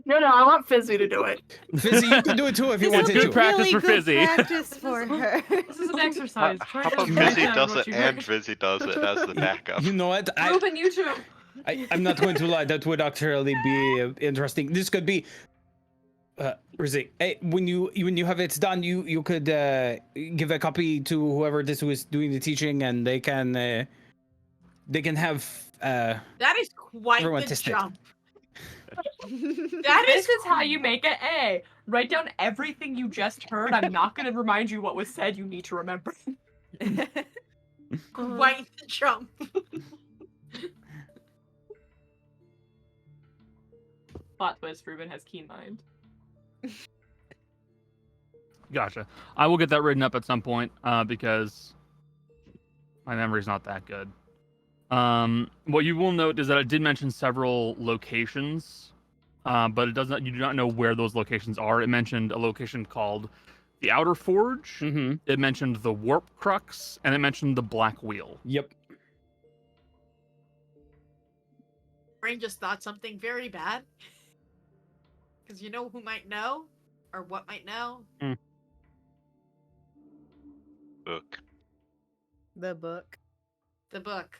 No, I want Fizzy to do it. Fizzy, you can do it too if you This want is to. Good practice really for good Fizzy. practice for her. This is an exercise. Try How to about write Fizzy down does what it you and heard. Fizzy does it as the backup? You know what? Ruben, you too. I'm not going to lie. That would actually be interesting. This could be... Rizzy, hey, when you have it done, you could give a copy to whoever this was doing the teaching, and they can have That is quite everyone the test it. jump. This is how you make an A. Write down everything you just heard. I'm not going to remind you what was said. You need to remember. Quite the jump. Plot twist, Ruben has keen mind. Gotcha. I will get that written up at some point because my memory's not that good. What you will note is that I did mention several locations, but it doesn't. You do not know where those locations are. It mentioned a location called the Outer Forge. Mm-hmm. It mentioned the Warp Crux, and it mentioned the Black Wheel. Yep. Brain just thought something very bad. Because you know who might know? Or what might know? Book. The book. The book.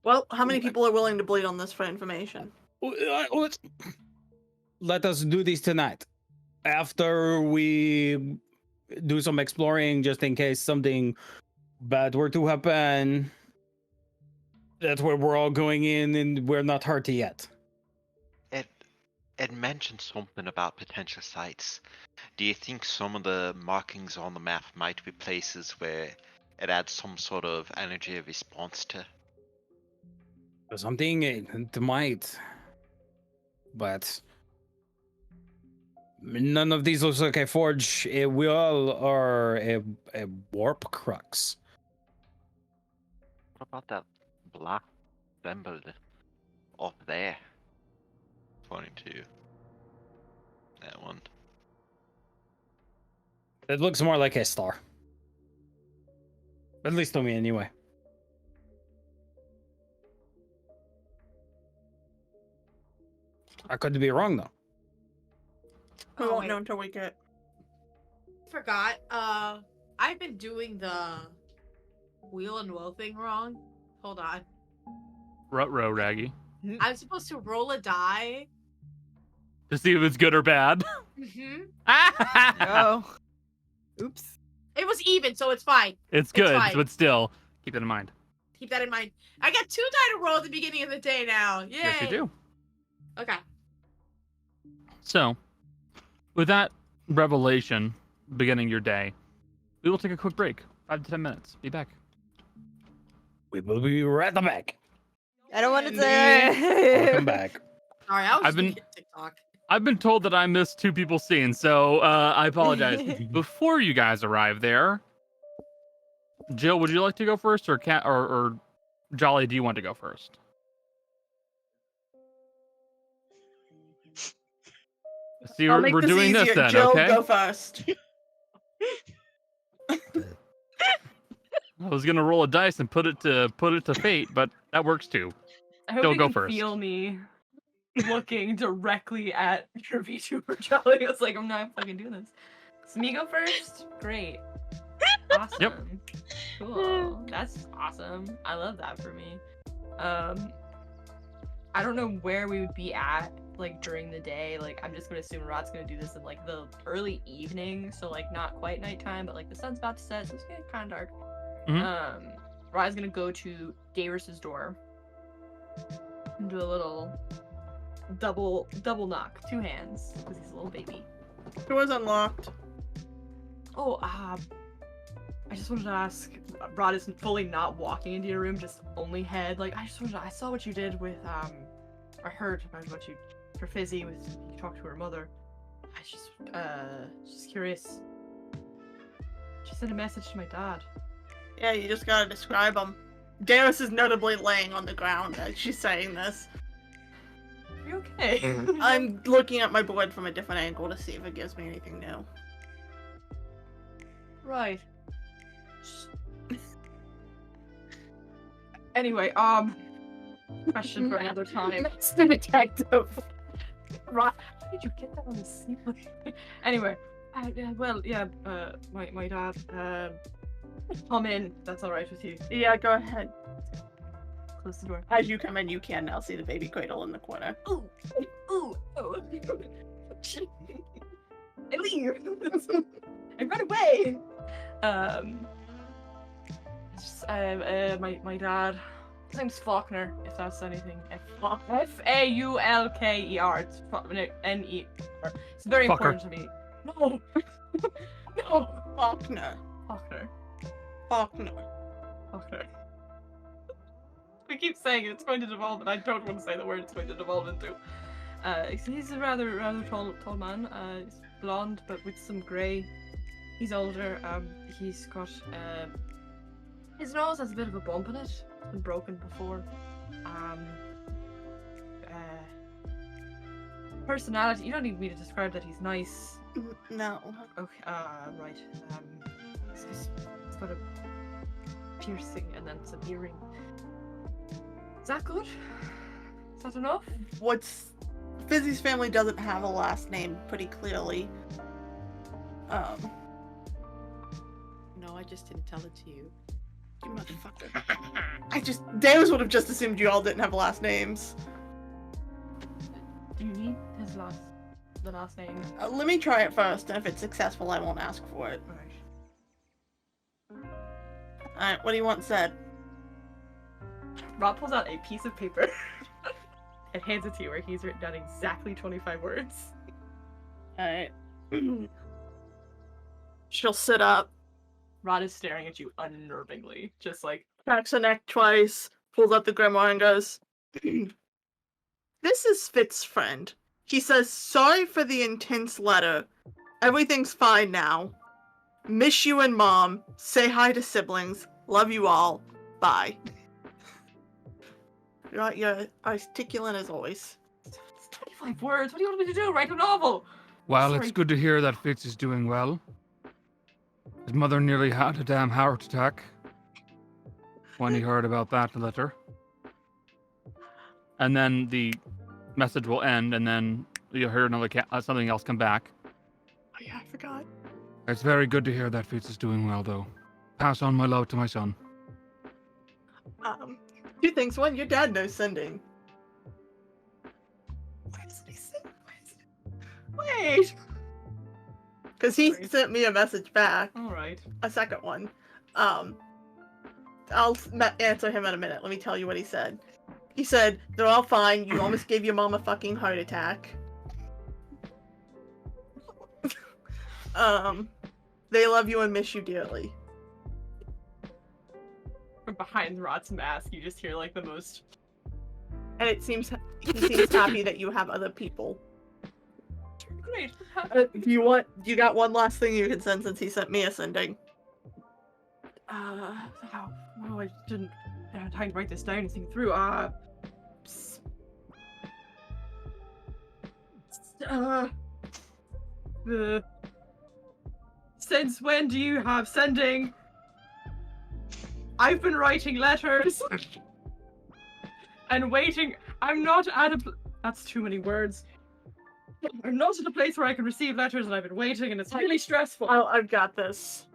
Well, how many people are willing to bleed on this for information? Let us do this tonight. After we do some exploring, just in case something bad were to happen. That's where we're all going in, and we're not hurt yet. it mentioned something about potential sites. Do you think some of the markings on the map might be places where it adds some sort of energy response to? Something it might, but none of these looks like a forge, a wheel, or a warp crux. What about that black symbol up there? Pointing to that one. It looks more like a star. At least to me, anyway. I could be wrong, though. We Oh, won't wait. know until we get. Forgot. I've been doing the wheel and woe thing wrong. Hold on. Ruh-roh, Raggy. I'm supposed to roll a die. To see if it's good or bad. Mm-hmm. Oh. Oops. It was even, so it's fine. It's good, fine. but still, keep that in mind. Keep that in mind. I got 2 die to roll at the beginning of the day now. Yay! Yes, you do. Okay. So, with that revelation beginning your day, we will take a quick break. 5 to 10 minutes. Be back. We will be right back. I don't want to Welcome say. back. Sorry, I was I've been- looking at TikTok. I've been told that I missed 2 people's scenes, so I apologize. Before you guys arrive there, Jill, would you like to go first, or Cat, or Jolly? Do you want to go first? See, I'll we're, make we're this doing easier. this then, Jill, okay? go first. I was gonna roll a dice and put it to fate, but that works too. I hope Don't you go can first. feel me looking directly at your VTuber Jolly. I was like, I'm not fucking doing this. So me go first? Great. Awesome. Yep. Cool. That's awesome. I love that for me. I don't know where we would be at like during the day. Like I'm just gonna assume Rod's gonna do this in like the early evening, so like not quite nighttime, but like the sun's about to set, so it's getting kind of dark. Mhm. Rod's gonna go to Davis's door and do a little double knock, 2 hands, because he's a little baby. Door's unlocked. Oh, I just wanted to ask. Rod is fully not walking into your room, just only head. Like I saw what you did with I heard about what you for Fizzy with you talked to her mother. I just curious. She sent a message to my dad. Yeah, you just gotta describe him. Darius is notably laying on the ground as she's saying this. Are you okay? I'm looking at my board from a different angle to see if it gives me anything new. Right. Anyway, question for another time. It's the detective. Right. How did you get that on the ceiling? Anyway, my dad, come in. That's alright with you. Yeah, go ahead. Close the door. As you come in, you can now see the baby cradle in the corner. Ooh. I leave. I run away. My dad. His name's Faulkner. If that's anything. Faulker. It's N-E. It's very Fucker. important to me. No. No. Faulkner. Faulkner. We keep saying it's going to devolve, and I don't want to say the word it's going to devolve into. He's a rather tall man. He's blonde, but with some grey. He's older. He's got his nose has a bit of a bump in it. It's been broken before. Personality. You don't need me to describe that he's nice. No. Okay. Right. He's got a piercing and then some earring. Is that good? Is that enough? Fizzy's family doesn't have a last name pretty clearly. No, I just didn't tell it to you. You motherfucker. Darius would have just assumed you all didn't have last names. Do you need the last name? Let me try it first, and if it's successful, I won't ask for it. Alright, what do you want said? Rob pulls out a piece of paper and hands it to you where he's written down exactly 25 words. Alright. She'll sit up, Rod is staring at you unnervingly, just like, cracks her neck twice, pulls up the grimoire and goes, "This is Fitz's friend. He says, sorry for the intense letter. Everything's fine now. Miss you and Mom. Say hi to siblings. Love you all. Bye." You're articulate as always. it's 25 words. What do you want me to do? Write a novel? Well, Sorry. it's good to hear that Fitz is doing well. His mother nearly had a damn heart attack when he heard about that letter. And then the message will end, and then you'll hear another something else come back. Oh yeah, I forgot. It's very good to hear that Fitz is doing well, though. Pass on my love to my son. Two things. One, your dad knows sending. Why doesn't he send? Wait! Because he sent me a message back. Alright. A second one. I'll answer him in a minute. Let me tell you what he said. He said, they're all fine. You almost gave your mom a fucking heart attack. They love you and miss you dearly. From behind Rod's mask, you just hear like the most. And he seems happy that you have other people. Great. If you want, you got one last thing you can send since he sent me a sending. Oh, I didn't have time to write this down and think through. Since when do you have sending? I've been writing letters and waiting. I'm not at a. That's too many words. I'm not at a place where I can receive letters, and I've been waiting, and it's really stressful. Oh, I've got this.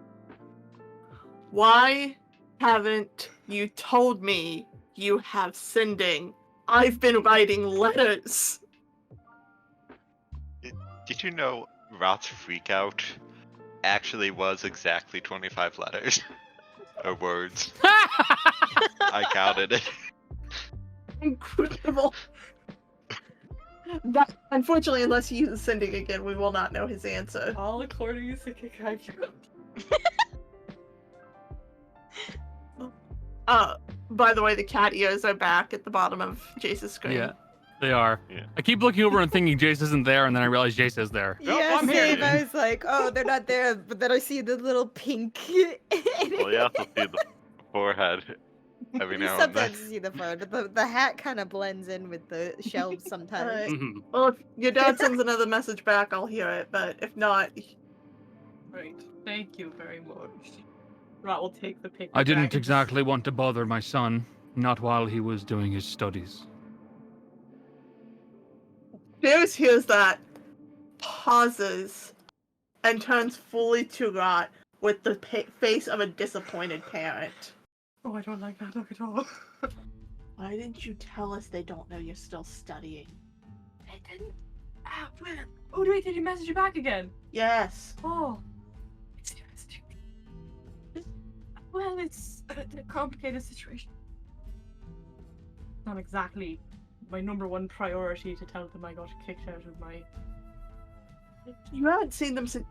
Why haven't you told me you have sending? I've been writing letters. Did you know Rot's freakout actually was exactly 25 letters? Or words. I counted it. Incredible. That, unfortunately, unless he uses sending again, we will not know his answer. All according to Kikai. By the way, the cat ears are back at the bottom of Jace's screen. Yeah, they are. Yeah. I keep looking over and thinking Jace isn't there, and then I realize Jace is there. Yeah, I'm here. same. I was like, oh, they're not there, but then I see the little pink. Well, you also see the forehead every now and then. Sometimes you see the forehead, but the hat kind of blends in with the shelves sometimes. Alright. Mhm. Well, if your dad sends another message back, I'll hear it, but if not... Right. Thank you very much. Rot will take the picture. I didn't exactly want to bother my son, not while he was doing his studies. Darius hears that, pauses, and turns fully to Rot with the face of a disappointed parent. Oh, I don't like that look at all. Why didn't you tell us they don't know you're still studying? I didn't. When? Oh, wait, did he message you back again? Yes. Oh. Well, it's a complicated situation. Not exactly my number one priority to tell them I got kicked out of my. You haven't seen them since...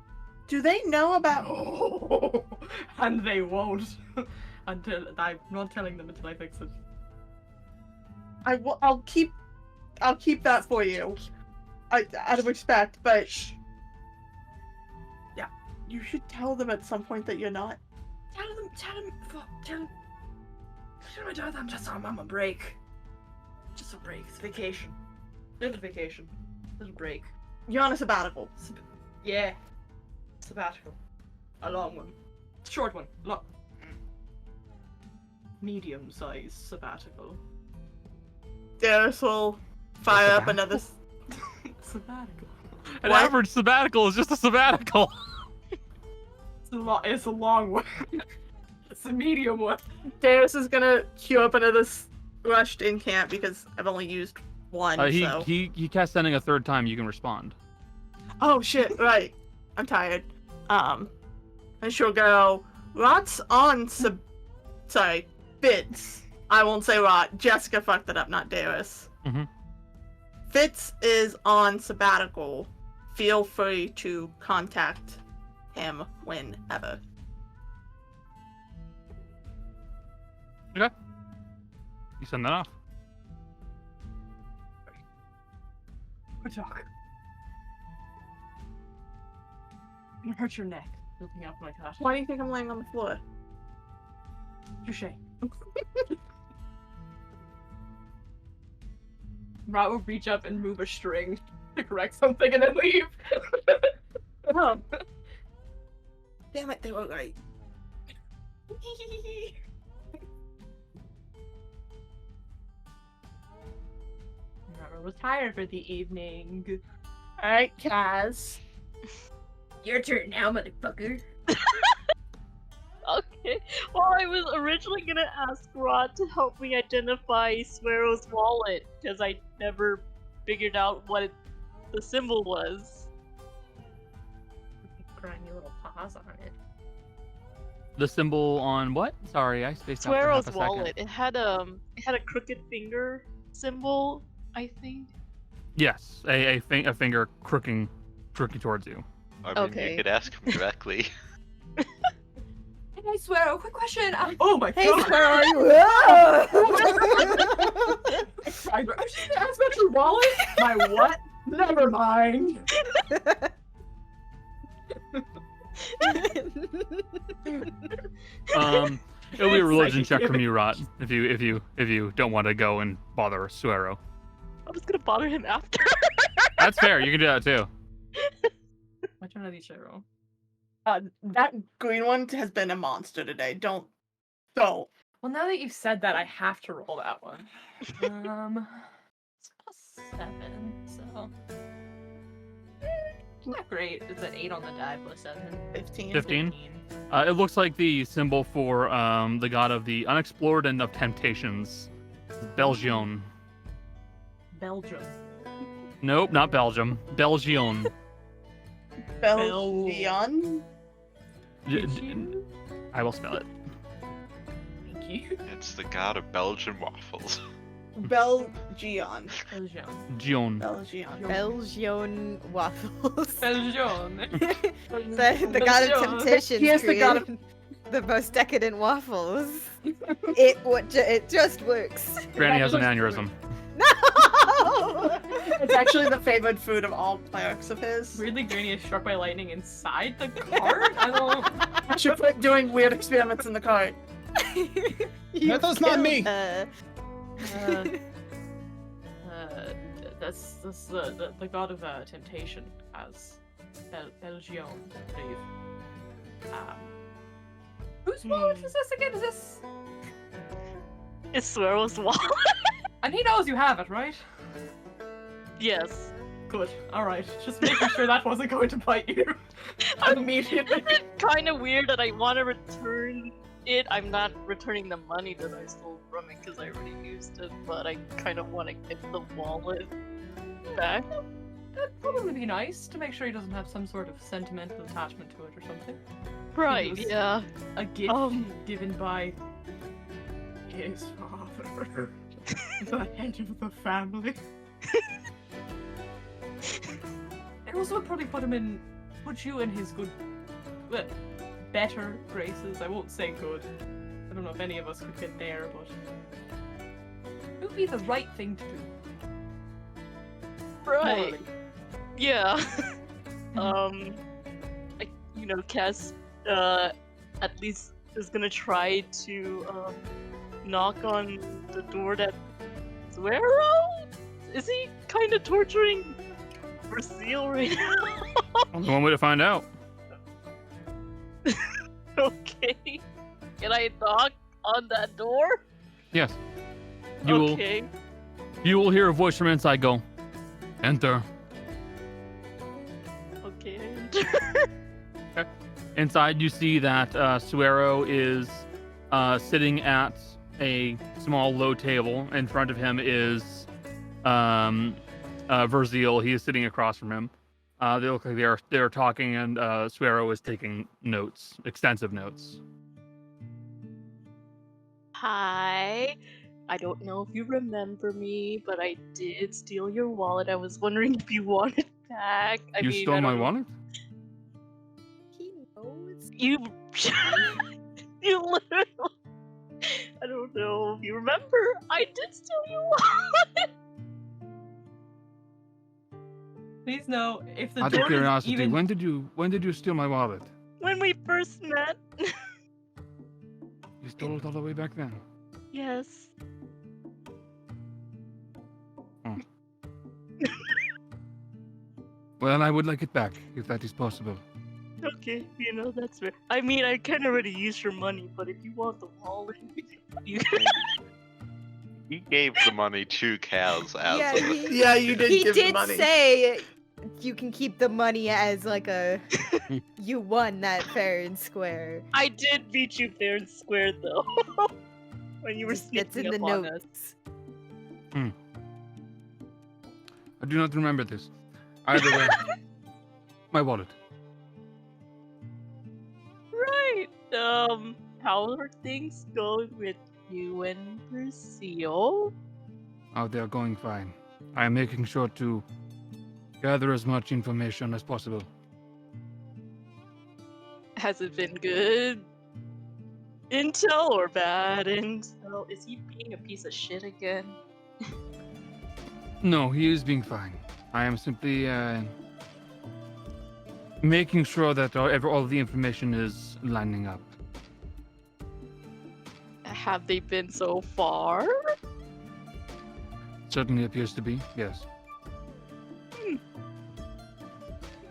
Do they know about... Oh, and they won't. Until I'm not telling them until I fix it. I'll keep that for you. Out of respect, but... Yeah, you should tell them at some point that you're not... Tell my dad I'm just on a break. Just a break. It's vacation. Little vacation. Little break. You're on a sabbatical. Yeah. Sabbatical. A long one. Short one. Medium-sized sabbatical. Darius will fire up another... Sabbatical. An What? average sabbatical is just a sabbatical. It's a long one. It's a medium one. Darius is gonna queue up another rushed in camp because I've only used one, so... He cast sending a third time, you can respond. Oh shit, right. I'm tired. And she'll go, Rot's on Sorry, Fitz. I won't say Rot. Jessica fucked it up, not Darius. Mm-hmm. Fitz is on sabbatical. Feel free to contact him whenever. Okay. You send that off. Good talk. You hurt your neck. Looking up like that. Why do you think I'm laying on the floor? Touche. Rat will reach up and move a string to correct something and then leave. Oh. Damn it, they were right. Rat was tired for the evening. Alright, Kaz. Your turn now, motherfucker. Okay. Well, I was originally gonna ask Rod to help me identify Suero's wallet because I never figured out what the symbol was. Grimy little paws on it. The symbol on what? Sorry, I spaced out for half Suero's a second. wallet. It had a crooked finger symbol, I think. Yes, a finger crooking towards you. I mean, Okay. you could ask him directly. Hey, Suero, quick question. Oh my Hey, god! where are you? I was just gonna ask about your wallet? My what? Never mind. It'll be a religion Psychic check from you, Rot, if you don't want to go and bother Suero. I was gonna bother him after. That's fair. You can do that too. My turn to Ichiro. That green one has been a monster today. Don't. Well, now that you've said that, I have to roll that one. It's a 7, so. Not great. It's an 8 on the die plus 7. 15. 15. It looks like the symbol for the god of the unexplored and of temptations, Belgion. Belgium. Nope, not Belgium. Belgion. Belgian? I will spell it. Thank you. It's the god of Belgian waffles. Belgian. Belgium. Gion. Belgian. Belgian waffles. Belgium. So the god of temptation Yes, the god created the most decadent waffles. It just works. Granny has an aneurysm. No! It's actually the favorite food of all clerics of his. Weirdly, Granny is struck by lightning inside the cart. I don't. I should quit doing weird experiments in the cart. That's not me. That's the god of temptation as Belgium, I believe. Whose wallet is this again? Is this? It's Suero's wallet. And he knows you have it, right? Yes. Good. All right. Just making sure that wasn't going to bite you immediately. Kind of weird that I want to return it. I'm not returning the money that I stole from it because I already used it, but I kind of want to get the wallet back. That'd probably be nice to make sure he doesn't have some sort of sentimental attachment to it or something. Right, It was yeah. A gift given by his father, the head of the family. It also would probably put you in his good, well, better graces. I won't say good. I don't know if any of us could get there, but it would be the right thing to do. Right. Morally. Yeah. Cass, at least is gonna try to, knock on the door that Suero? Is he kind of torturing Vurzeale right now? Only one way to find out. Okay. Can I knock on that door? Yes. Okay. You will hear a voice from inside go, "Enter." Okay, I enter. Okay. Inside, you see that Suero is sitting at a small low table. In front of him is Vurzeale. He is sitting across from him. They look like they're talking, and Suero is taking notes, extensive notes. Hi. I don't know if you remember me, but I did steal your wallet. I was wondering if you want it back. You stole my wallet? He knows. You, you literally. I don't know if you remember. I did steal your wallet. Please know if the Out door of curiosity, is even... when did you steal my wallet? When we first met. You stole it all the way back then. Yes. Well, I would like it back, if that is possible. Okay, that's fair. I mean, I can already use your money, but if you want the wallet, you He gave the money to Kaz as Yeah, a... Yeah, you did He give the did money. say you can keep the money as like a you won that fair and square. I did beat you fair and square, though. When you were That's sneaking in the up on us. notes. I do not remember this. Either way, my wallet. Right. How are things going with you and Vurzeale? Oh, they're going fine. I am making sure to gather as much information as possible. Has it been good intel or bad intel? Is he being a piece of shit again? No, he is being fine. I am simply making sure that all the information is lining up. Have they been so far? Certainly appears to be, yes.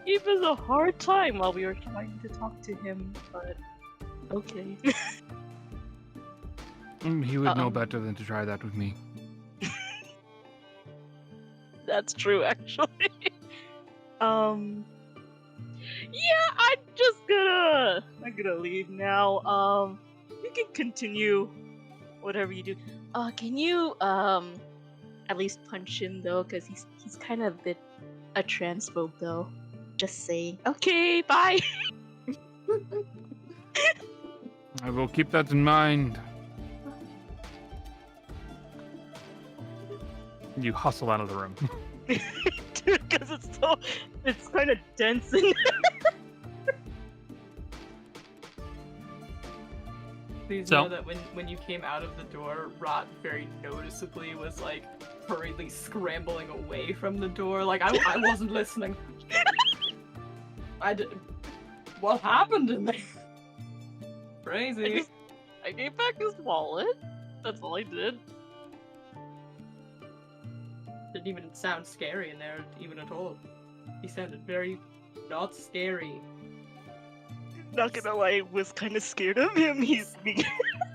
Gave us a hard time while we were trying to talk to him, but okay. He would know better than to try that with me. That's true, actually. Yeah, I'm gonna leave now. You can continue whatever you do. Can you at least punch him though, cause he's kind of a transphobe though. Just saying. Okay, bye. I will keep that in mind. You hustle out of the room. Dude, because it's kind of dense in Please So- know that when you came out of the door, Rot very noticeably was like hurriedly scrambling away from the door. Like I wasn't listening. What happened in there? Crazy. I gave back his wallet. That's all I did. Didn't even sound scary in there, even at all. He sounded very not scary. Not gonna lie, I was kind of scared of him. He's being...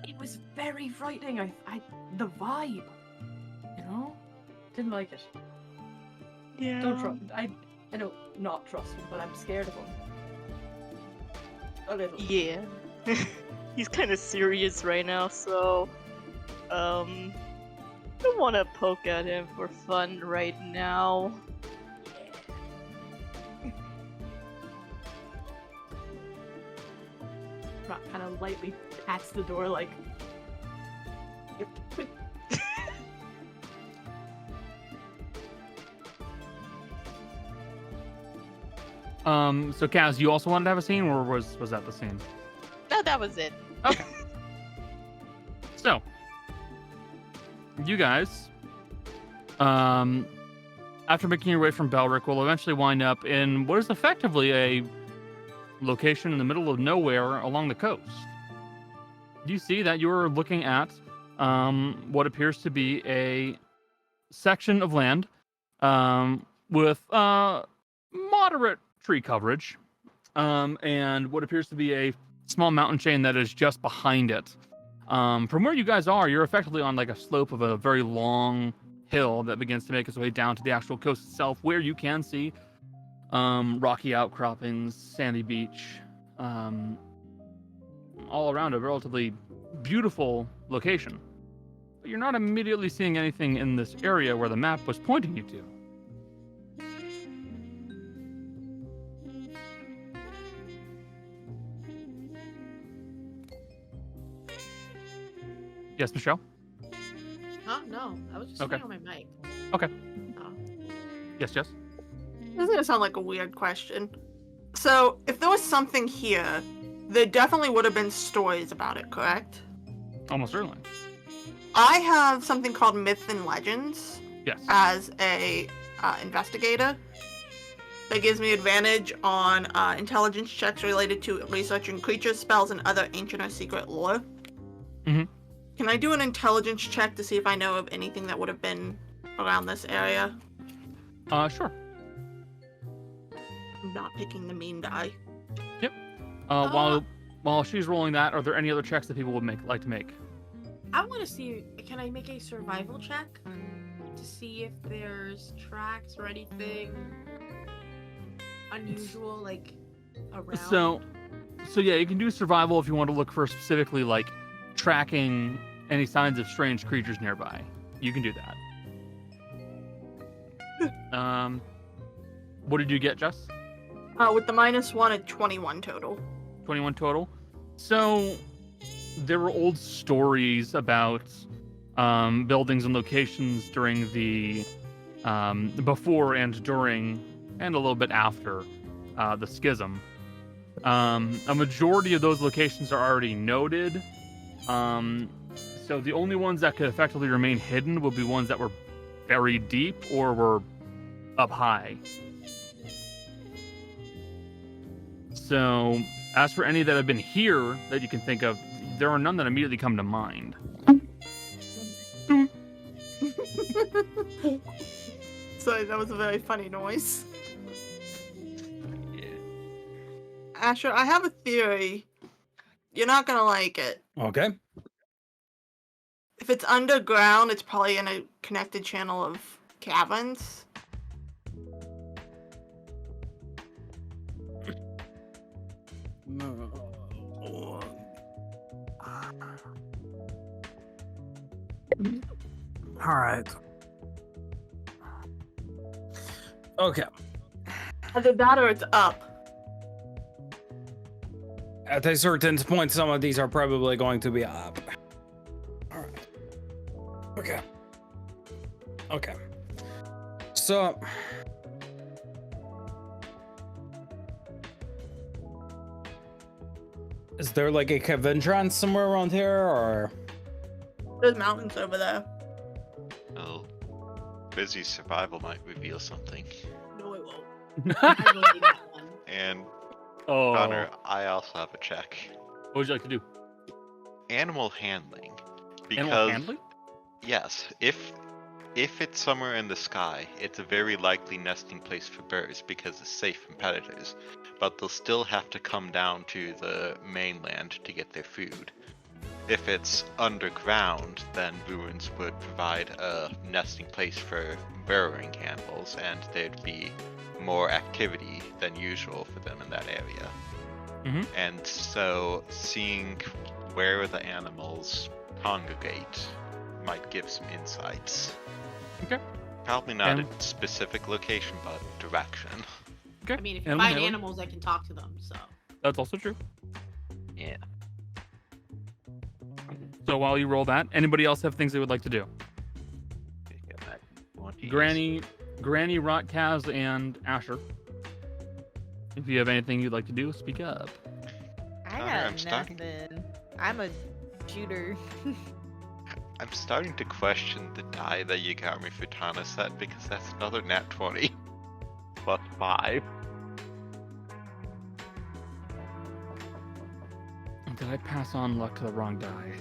It was very frightening. The vibe, didn't like it. Yeah. Don't trust. I don't not trust him, but I'm scared of him. A little. Yeah. He's kind of serious right now, so don't want to poke at him for fun right now. Rot kind of lightly pats the door, like. Yep. So Kaz, you also wanted to have a scene, or was that the scene? No, that was it. Okay. So, you guys, after making your way from Belric, will eventually wind up in what is effectively a location in the middle of nowhere along the coast. You see that you're looking at what appears to be a section of land with moderate tree coverage and what appears to be a small mountain chain that is just behind it. From where you guys are, you're effectively on like a slope of a very long hill that begins to make its way down to the actual coast itself, where you can see rocky outcroppings, sandy beach, all around a relatively beautiful location. But you're not immediately seeing anything in this area where the map was pointing you to. Yes, Michelle? No, I was just Okay. turning on my mic. Okay. Oh. Yes, Jess? This is gonna sound like a weird question. So, if there was something here, there definitely would have been stories about it, correct? Almost certainly. I have something called Myths and Legends Yes. as a investigator. That gives me advantage on intelligence checks related to researching creatures, spells, and other ancient or secret lore. Mhm. Can I do an intelligence check to see if I know of anything that would have been around this area? Sure. I'm not picking the mean die. While she's rolling that, are there any other checks that people would like to make? I want to see. Can I make a survival check to see if there's tracks or anything unusual, like around? So yeah, you can do survival if you want to look for specifically like tracking any signs of strange creatures nearby. You can do that. What did you get, Jess? With the -1 at 21 total. 21 total. So there were old stories about buildings and locations during the before and during and a little bit after the schism. A majority of those locations are already noted. So the only ones that could effectively remain hidden would be ones that were buried deep or were up high. So, as for any that have been here that you can think of, there are none that immediately come to mind. Sorry, that was a very funny noise. Asher, I have a theory. You're not gonna like it. Okay. If it's underground, it's probably in a connected channel of caverns. All right. Okay. Either that or it's up. At a certain point, some of these are probably going to be up. All right. Okay. Okay. So. Is there like a cave entrance somewhere around here, or? There's mountains over there. Well, busy survival might reveal something. No, it won't. I believe that one. And Oh. Connor, I also have a check. What would you like to do? Animal handling. Because Animal handling? yes, if it's somewhere in the sky, it's a very likely nesting place for birds because it's safe from predators. But they'll still have to come down to the mainland to get their food. If it's underground, then ruins would provide a nesting place for burrowing animals, and there'd be more activity than usual for them in that area. Mhm. And so seeing where the animals congregate might give some insights. Okay. Probably not And- a specific location, but direction. Okay. I mean, if you Animal find handling? animals, I can talk to them. So That's also true. Yeah. So while you roll that, anybody else have things they would like to do? Granny, Rotkaz, and Asher. If you have anything you'd like to do, speak up. I Connor, got I'm starting- nothing. I'm a shooter. I'm starting to question the die that you got me for Tana set because that's another nat 20. Plus 5. Did I pass on luck to the wrong die?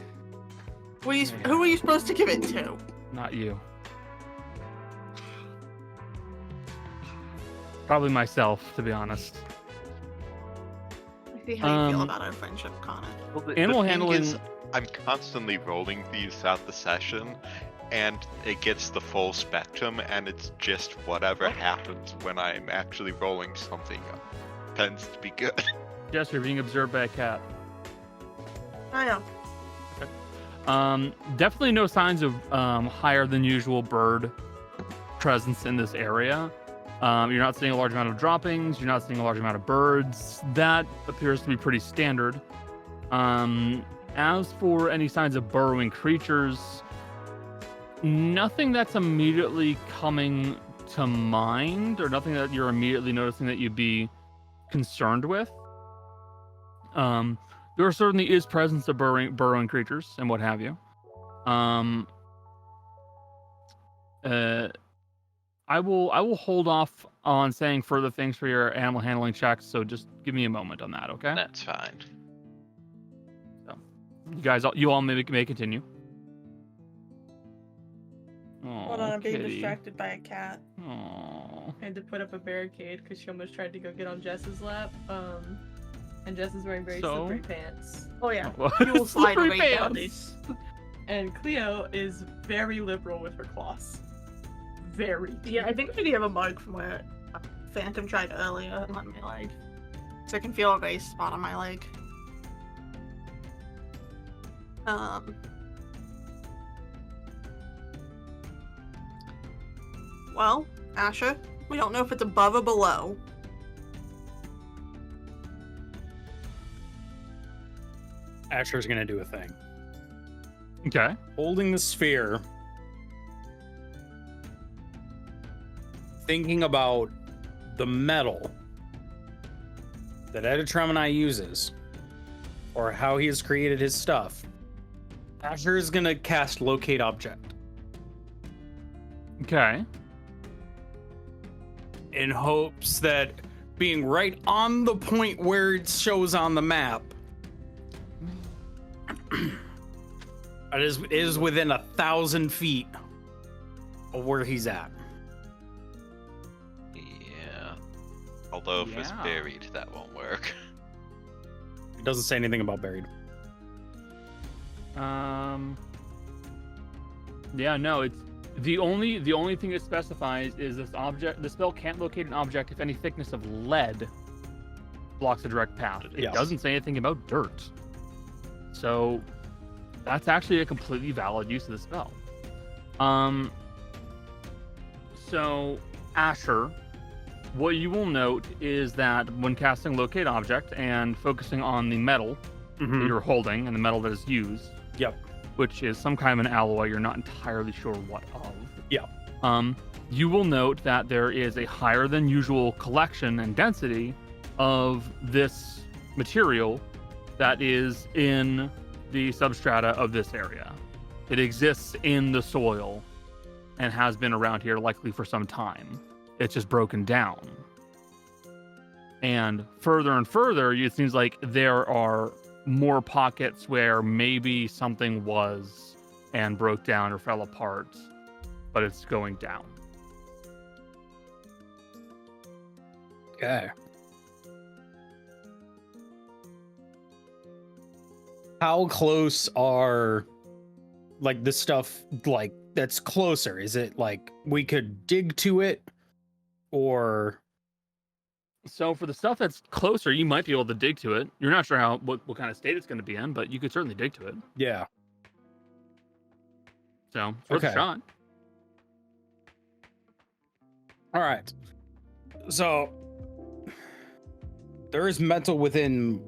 Who were you supposed to give it to? Not you. Probably myself, to be honest. I see how you feel Um, about our friendship, Connor. Well, Animal thing handling- is, I'm constantly rolling these throughout the session, and it gets the full spectrum, and it's just whatever happens when I'm actually rolling something tends to be good. Jess, you're being observed by a cat. I know. Definitely no signs of higher than usual bird presence in this area. You're not seeing a large amount of droppings. You're not seeing a large amount of birds. That appears to be pretty standard. As for any signs of burrowing creatures, Nothing that's immediately coming to mind, or nothing that you're immediately noticing that you'd be concerned with. There certainly is presence of burrowing creatures and what have you. I will hold off on saying further things for your animal handling checks, so just give me a moment on that, okay? That's fine. So, you all may continue. Hold on, I'm being kitty. distracted by a cat. Aww. I had to put up a barricade because she almost tried to go get on Jess's lap. And Jess is wearing very slippery pants. Oh yeah, You will slide Slippery right down pants. these. and Cleo is very liberal with her claws. Very. Yeah, I think I already have a bug from where Phantom tried earlier on my leg. So I can feel a very spot on my leg. Well, Asher, we don't know if it's above or below. Asher's gonna do a thing. Okay. Holding the sphere, thinking about the metal that Etetremini uses, or how he has created his stuff, Asher is gonna cast Locate Object Okay. in hopes that being right on the point where it shows on the map, it is within 1,000 feet of where he's at. Yeah. Although if it's Yeah. buried, that won't work. It doesn't say anything about buried. Yeah, no, it's the only thing it specifies is this object. The spell can't locate an object if any thickness of lead blocks a direct path. It Yes. doesn't say anything about dirt. So that's actually a completely valid use of the spell. So Asher, what you will note is that when casting Locate Object and focusing on the metal that you're holding and the metal that is used, Yep. which is some kind of an alloy, you're not entirely sure what of. Yeah. You will note that there is a higher than usual collection and density of this material that is in the substrata of this area. It exists in the soil and has been around here likely for some time. It's just broken down. And further, it seems like there are more pockets where maybe something was and broke down or fell apart, but it's going down. Okay. How close are, like, the stuff, like, that's closer? Is it like we could dig to it, or? So for the stuff that's closer, you might be able to dig to it. You're not sure what kind of state it's going to be in, but you could certainly dig to it. Yeah. So it's worth a Okay. shot. All right. So there is metal within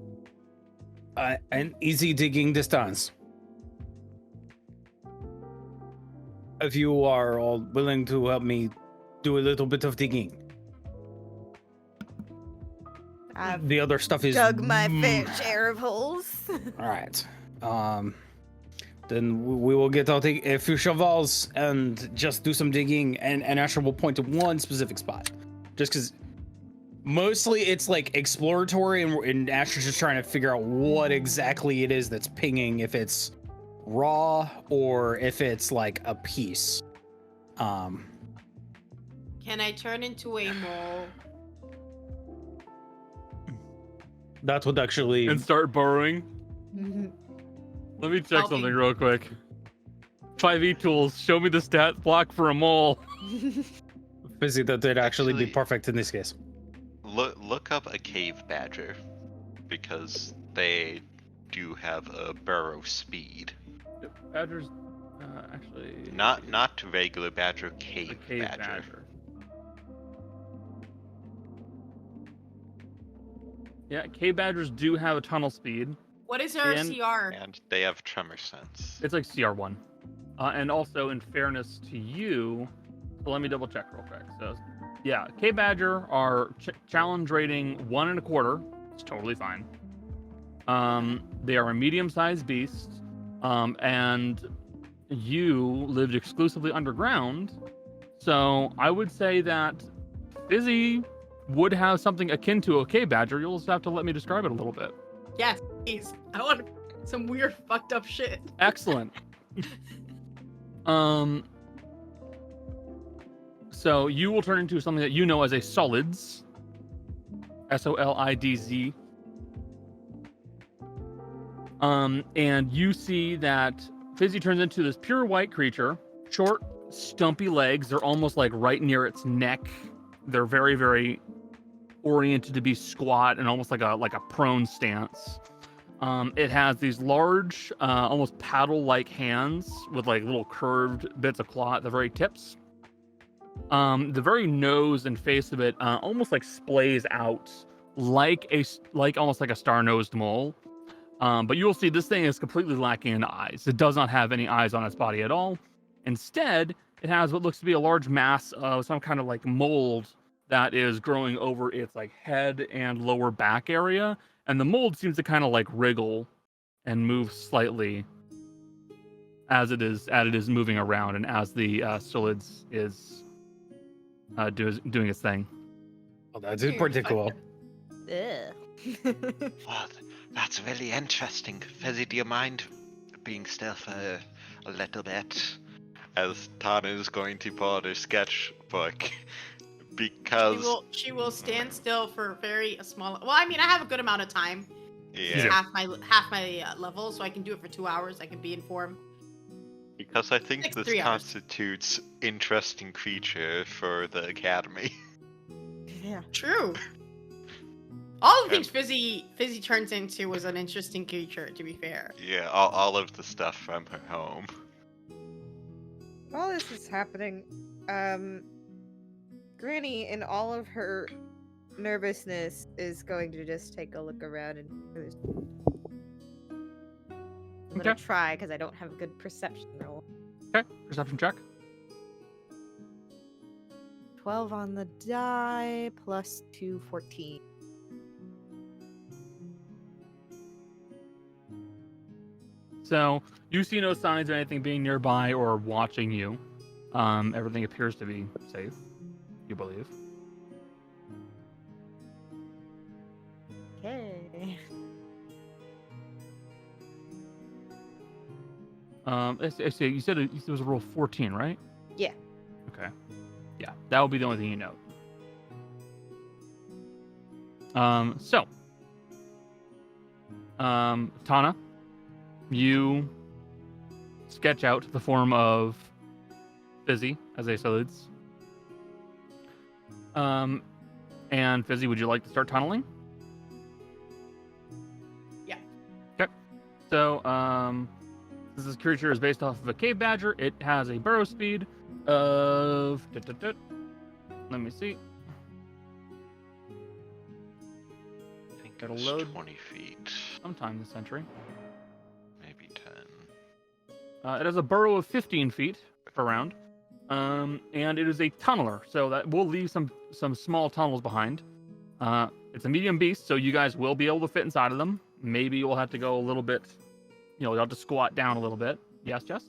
an easy digging distance. If you are all willing to help me do a little bit of digging. I've The other stuff is dug my fair share of holes. All right. Then we will get out a few shovels and just do some digging, and Asher will point to one specific spot. Just because mostly it's like exploratory, and Asher's just trying to figure out what exactly it is that's pinging, if it's raw or if it's like a piece. Can I turn into a mole? That's what actually. And start burrowing. Let me check something real quick. 5e tools, show me the stat block for a mole. Busy that they'd actually be Actually- perfect in this case. Look up a cave badger, because they do have a burrow speed. Badgers, actually. Not regular badger, a cave, cave badger. badger. Yeah, cave badgers do have a tunnel speed. What is our And- CR? And they have tremor sense. It's like CR1. And also, in fairness to you, so let me double check real quick. So, yeah, K-Badger are challenge rating 1 1/4. It's totally fine. They are a medium-sized beast, and you lived exclusively underground. So I would say that Fizzy would have something akin to a K-Badger. You'll just have to let me describe it a little bit. Yes, please. I want some weird fucked up shit. Excellent. So you will turn into something that you know as a solids. SOLIDZ. And you see that Fizzy turns into this pure white creature, short, stumpy legs. They're almost like right near its neck. They're very, very oriented to be squat and almost like a prone stance. It has these large, almost paddle-like hands with like little curved bits of claw at the very tips. The very nose and face of it almost like splays out like almost like a star-nosed mole. But you will see this thing is completely lacking in eyes. It does not have any eyes on its body at all. Instead, it has what looks to be a large mass of some kind of like mold that is growing over its like head and lower back area. And the mold seems to kind of like wriggle and move slightly as it is moving around and as the solids is doing its thing. Oh, that's pretty cool. Ugh. Well, that's really interesting. Fizzy, do you mind being still for a little bit? As Tana is going to pull out her sketchbook. Because she will stand still for a small. Well, I mean, I have a good amount of time. Yeah. It's half my level, so I can do it for 2 hours. I can be informed. Because I think Like this 3 hours. constitutes interesting creature for the academy. Yeah. True. All the things Fizzy turns into was an interesting creature. To be fair. Yeah, all of the stuff from her home. While this is happening, Granny, in all of her nervousness, is going to just take a look around and. I'm gonna try because I don't have a good perception roll. Okay, perception check. 12 on the die plus 2, 14. So you see no signs of anything being nearby or watching you. Everything appears to be safe, you believe. Okay. I see. You said it was a roll 14, right? Yeah. Okay. Yeah, that will be the only thing you note. Tana, you sketch out the form of Fizzy as a solids. And Fizzy, would you like to start tunneling? Yeah. Okay. So, this creature is based off of a cave badger. It has a burrow speed of... Let me see. I think It'll it's load 20 feet. Sometime this century. Maybe 10. It has a burrow of 15 feet per round. And it is a tunneler, so that will leave some small tunnels behind. It's a medium beast, so you guys will be able to fit inside of them. Maybe you'll have to go a little bit, you'll have to squat down a little bit. Yes, Jess?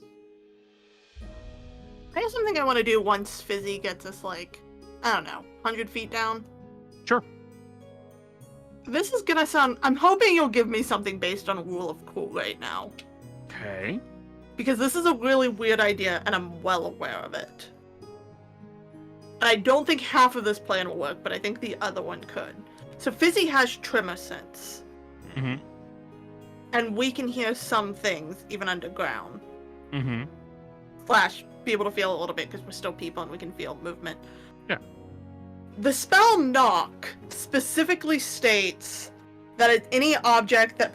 I have something I want to do once Fizzy gets us, like, I don't know, 100 feet down. Sure. This is gonna sound... I'm hoping you'll give me something based on a rule of cool right now. Okay. Because this is a really weird idea, and I'm well aware of it. And I don't think half of this plan will work, but I think the other one could. So Fizzy has tremor sense. Mm-hmm. And we can hear some things, even underground. Mm-hmm. Slash, be able to feel a little bit, because we're still people and we can feel movement. Yeah. The spell Knock specifically states that it's any object that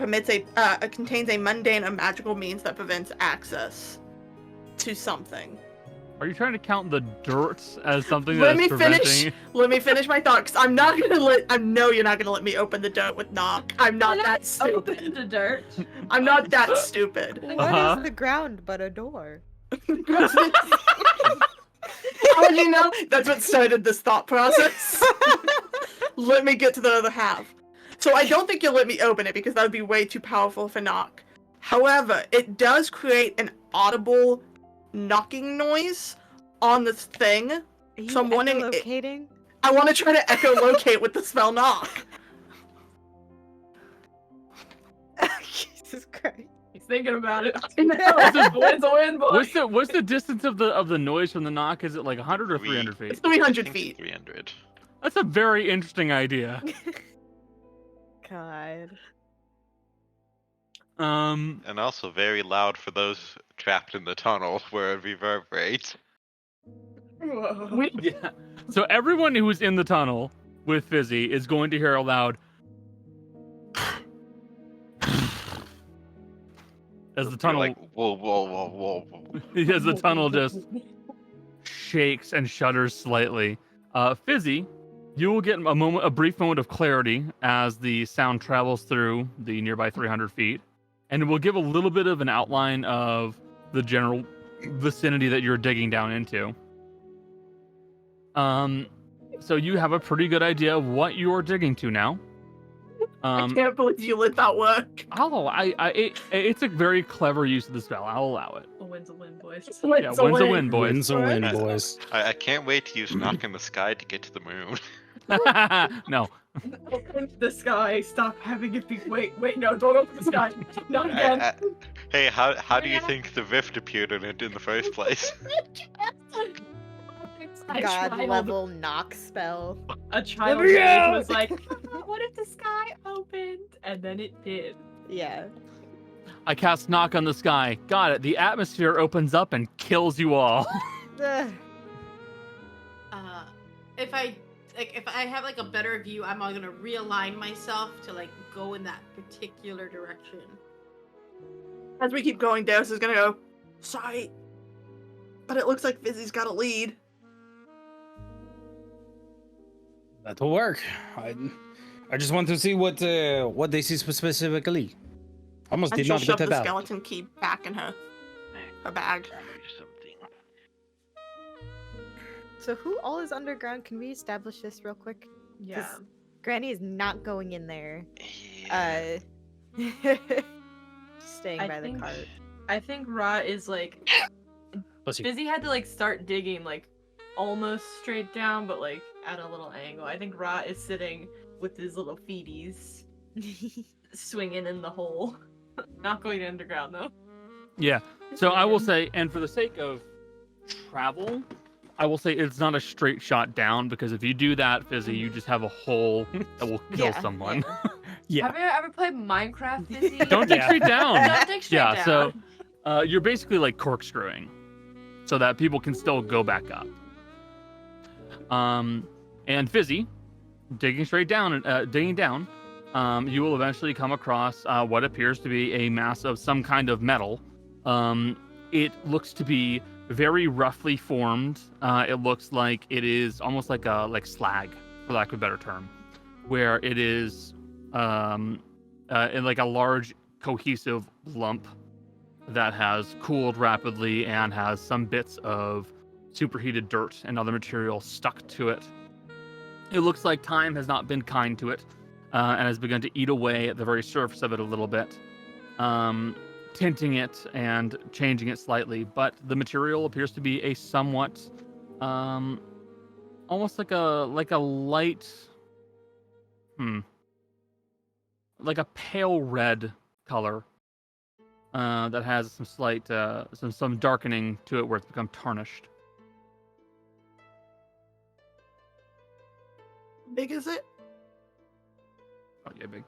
contains a mundane or magical means that prevents access to something. Are you trying to count the dirt as something Let that's me preventing... Let me finish my thought, because I'm not gonna I know you're not gonna let me open the dirt with Knock. I'm not that stupid. Open the dirt. I'm not that stupid. What is the ground but a door? How would you know? That's what started this thought process. Let me get to the other half. So I don't think you'll let me open it because that would be way too powerful of a knock. However, it does create an audible knocking noise on this thing. Are you So I'm wondering. echolocating? I want to try to echolocate with the spell knock. Jesus Christ. He's thinking about it. What's Win's a win, boy. what's the distance of the noise from the knock? Is it like 100 or 300 feet? It's 300 I think feet. 300. That's a very interesting idea. God. And also very loud for those trapped in the tunnel where it reverberates. Yeah. So everyone who's in the tunnel with Fizzy is going to hear a loud as the You're tunnel like, whoa, whoa, whoa, whoa, whoa. as the tunnel just shakes and shudders slightly. Fizzy, you will get a brief moment of clarity as the sound travels through the nearby 300 feet, and it will give a little bit of an outline of the general vicinity that you're digging down into. So you have a pretty good idea of what you're digging to now. I can't believe you let that work. It's a very clever use of the spell. I'll allow it. A win's a win, boys. Yeah, win's a win, boys. Wins a win, boys. I can't wait to use Knock in the Sky to get to the moon. No. Open the sky. Stop having it be. Wait, no, don't open the sky. Not again. Hey, how do you think the rift appeared in it in the first place? God level knock spell. A child was like, what if the sky opened? And then it did. Yeah. I cast Knock on the Sky. Got it. The atmosphere opens up and kills you all. If I have like a better view, I'm all gonna realign myself to like go in that particular direction. As we keep going, Deus is gonna go, sorry, but it looks like Fizzy's got a lead. That'll work. I just want to see what they see specifically. Almost And did she'll not shove get the it out. skeleton key back in her bag. So who all is underground? Can we establish this real quick? Yeah. Granny is not going in there. Yeah. Staying I by the think- cart. I think Ra is like. Bless you. Fizzy had to like start digging like almost straight down, but like at a little angle. I think Ra is sitting with his little feeties swinging in the hole. Not going underground though. Yeah. So I will say, and for the sake of travel, I will say it's not a straight shot down, because if you do that, Fizzy, you just have a hole that will kill Yeah, someone. Yeah. Have you ever played Minecraft, Fizzy? Don't dig Yeah. straight down. Don't dig straight Yeah, down. so you're basically like corkscrewing so that people can still go back up. And Fizzy, digging down, you will eventually come across what appears to be a mass of some kind of metal. It looks to be very roughly formed. It looks like it is almost like slag, for lack of a better term, where it is in like a large cohesive lump that has cooled rapidly and has some bits of superheated dirt and other material stuck to it. It looks like time has not been kind to it and has begun to eat away at the very surface of it a little bit, tinting it and changing it slightly. But the material appears to be a somewhat, almost like a light, like a pale red color that has some slight, some darkening to it where it's become tarnished. Big is it? Oh yeah, big.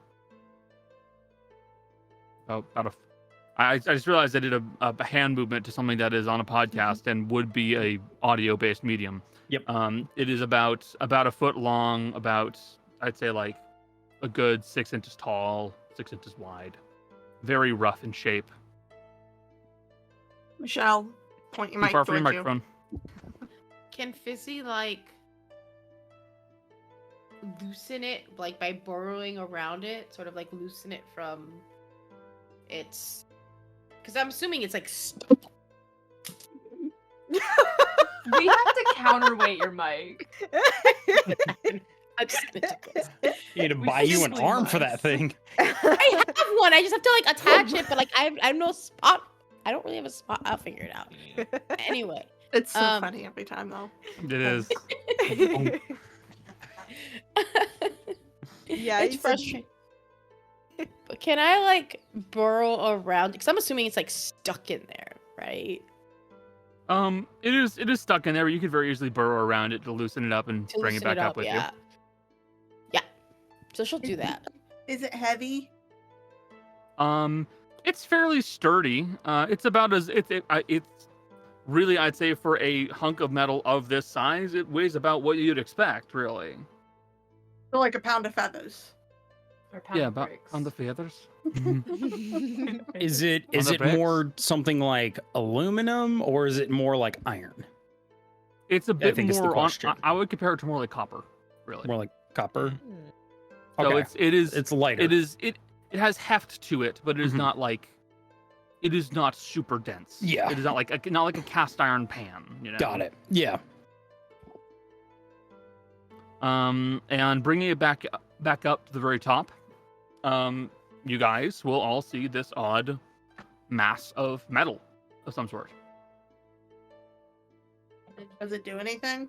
I just realized I did a hand movement to something that is on a podcast and would be a audio-based medium. Yep. It is about a foot long, about, I'd say, like a good 6 inches tall, 6 inches wide. Very rough in shape. Michelle, point your Too mic far from your towards you. microphone. Can Fizzy like loosen it like by burrowing around it, sort of like loosen it from its? Because I'm assuming it's like We have to counterweight your mic. I'm just gonna do this. You need to We buy you an seriously arm for that must. thing. I have one. I just have to like attach it, but like I have no spot. I don't really have a spot. I'll figure it out. Anyway, It's so Um, funny every time though. It is. Yeah, it's you said- frustrating. But can I like burrow around? Because I'm assuming it's like stuck in there, right? It is stuck in there. But you could very easily burrow around it to loosen it up and To bring it loosen back up with yeah. Yeah. So she'll do that. Is it heavy? you. It's fairly sturdy. It's about as it's really, I'd say, for a hunk of metal of this size, it weighs about what you'd expect, really. So like a pound of feathers. Or pound Yeah, of about bricks. on the feathers. Is it On the bricks? more something like aluminum or is it more like iron? It's a I bit think it's the more on. question. I would compare it to more like copper, really. More like copper? So Okay. it's lighter. it has heft to it, but it is Mhm. not like it is not super dense. Yeah. It is not like a cast iron pan, you know. Got it. Yeah. And bringing it back up to the very top, you guys will all see this odd mass of metal of some sort. Does it do anything?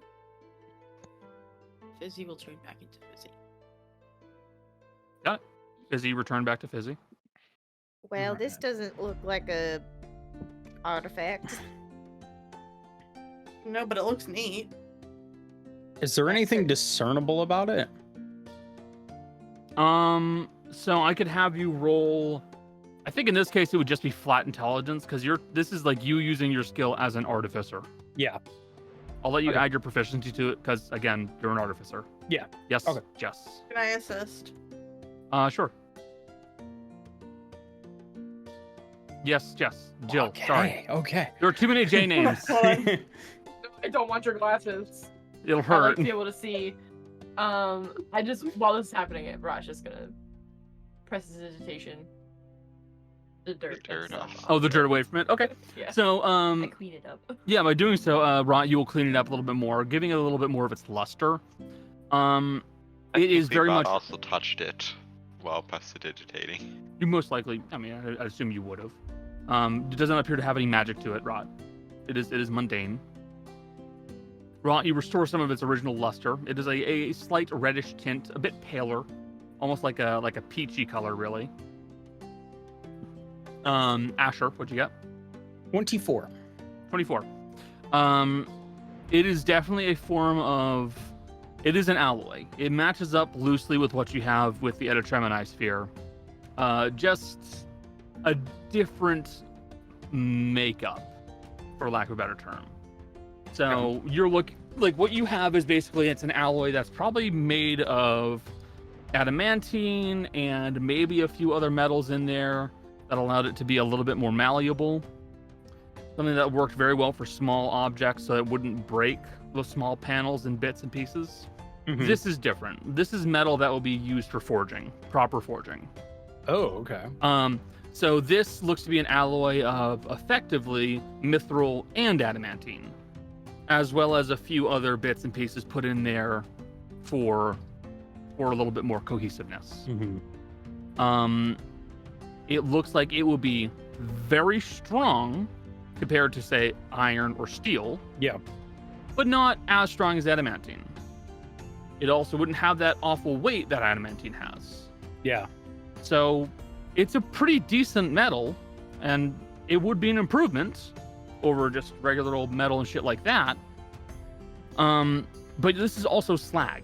Fizzy will turn back into Fizzy. Fizzy returned back to Fizzy. Well, this doesn't look like a artifact. No, but it looks neat. Is there anything discernible about it? So I could have you roll. I think in this case it would just be flat intelligence because this is like you using your skill as an artificer. Yeah. I'll let you Okay. add your proficiency to it because again, you're an artificer. Yeah. Yes. Okay. Jess. Can I assist? Sure. Yes, Jess. Jill. Okay. Sorry. Okay. There are too many J names. I don't want your glasses. It'll I like hurt. to be able to see. I just while this is happening, Raj is gonna press his digitation. The dirt. and dirt stuff off. Oh, the dirt away from it. Okay. Yeah. So, I clean it up. yeah, by doing so, Ron, you will clean it up a little bit more, giving it a little bit more of its luster. It is very Rod much. also touched it while prestidigitating. You most likely. I mean, I assume you would have. It doesn't appear to have any magic to it, Rod. It is mundane. Rod, you restore some of its original luster. It is a slight reddish tint, a bit paler, almost like a peachy color, really. Asher, what'd you get? 24. 24. It is definitely a form of. It is an alloy. It matches up loosely with what you have with the Etetremini sphere. Just a different makeup, for lack of a better term. So you're like what you have is basically it's an alloy that's probably made of adamantine and maybe a few other metals in there that allowed it to be a little bit more malleable. Something that worked very well for small objects so it wouldn't break those small panels in bits and pieces. Mhm. This is different. This is metal that will be used for forging, proper forging. Oh, okay. So this looks to be an alloy of effectively mithril and adamantine, as well as a few other bits and pieces put in there for a little bit more cohesiveness. Mm-hmm. It looks like it will be very strong compared to, say, iron or steel. Yeah. But not as strong as adamantine. It also wouldn't have that awful weight that adamantine has. Yeah. So it's a pretty decent metal, and it would be an improvement over just regular old metal and shit like that. But this is also slag.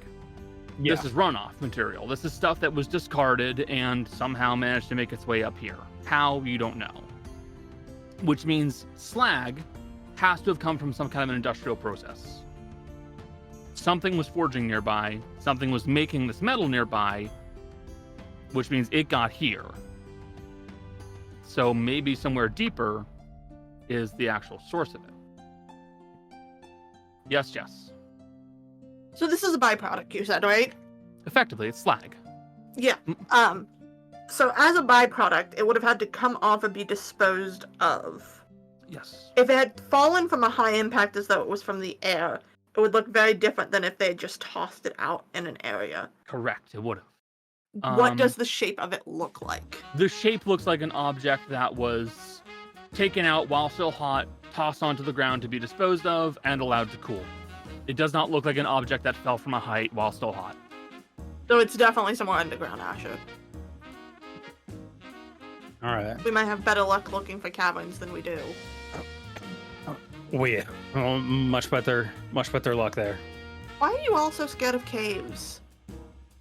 Yeah. This is runoff material. This is stuff that was discarded and somehow managed to make its way up here. How, you don't know. Which means slag has to have come from some kind of an industrial process. Something was forging nearby, something was making this metal nearby, which means it got here. So maybe somewhere deeper is the actual source of it. Yes, Jess. So this is a byproduct, you said, right? Effectively, it's slag. Yeah. So as a byproduct, it would have had to come off and be disposed of. Yes. If it had fallen from a high impact as though it was from the air, it would look very different than if they had just tossed it out in an area. Correct. It would have. What does the shape of it look like? The shape looks like an object that was taken out while still hot, tossed onto the ground to be disposed of, and allowed to cool. It does not look like an object that fell from a height while still hot. So it's definitely somewhere underground, Asher. All right. We might have better luck looking for caverns than we do. Oh yeah. Oh, much better luck there. Why are you all so scared of caves?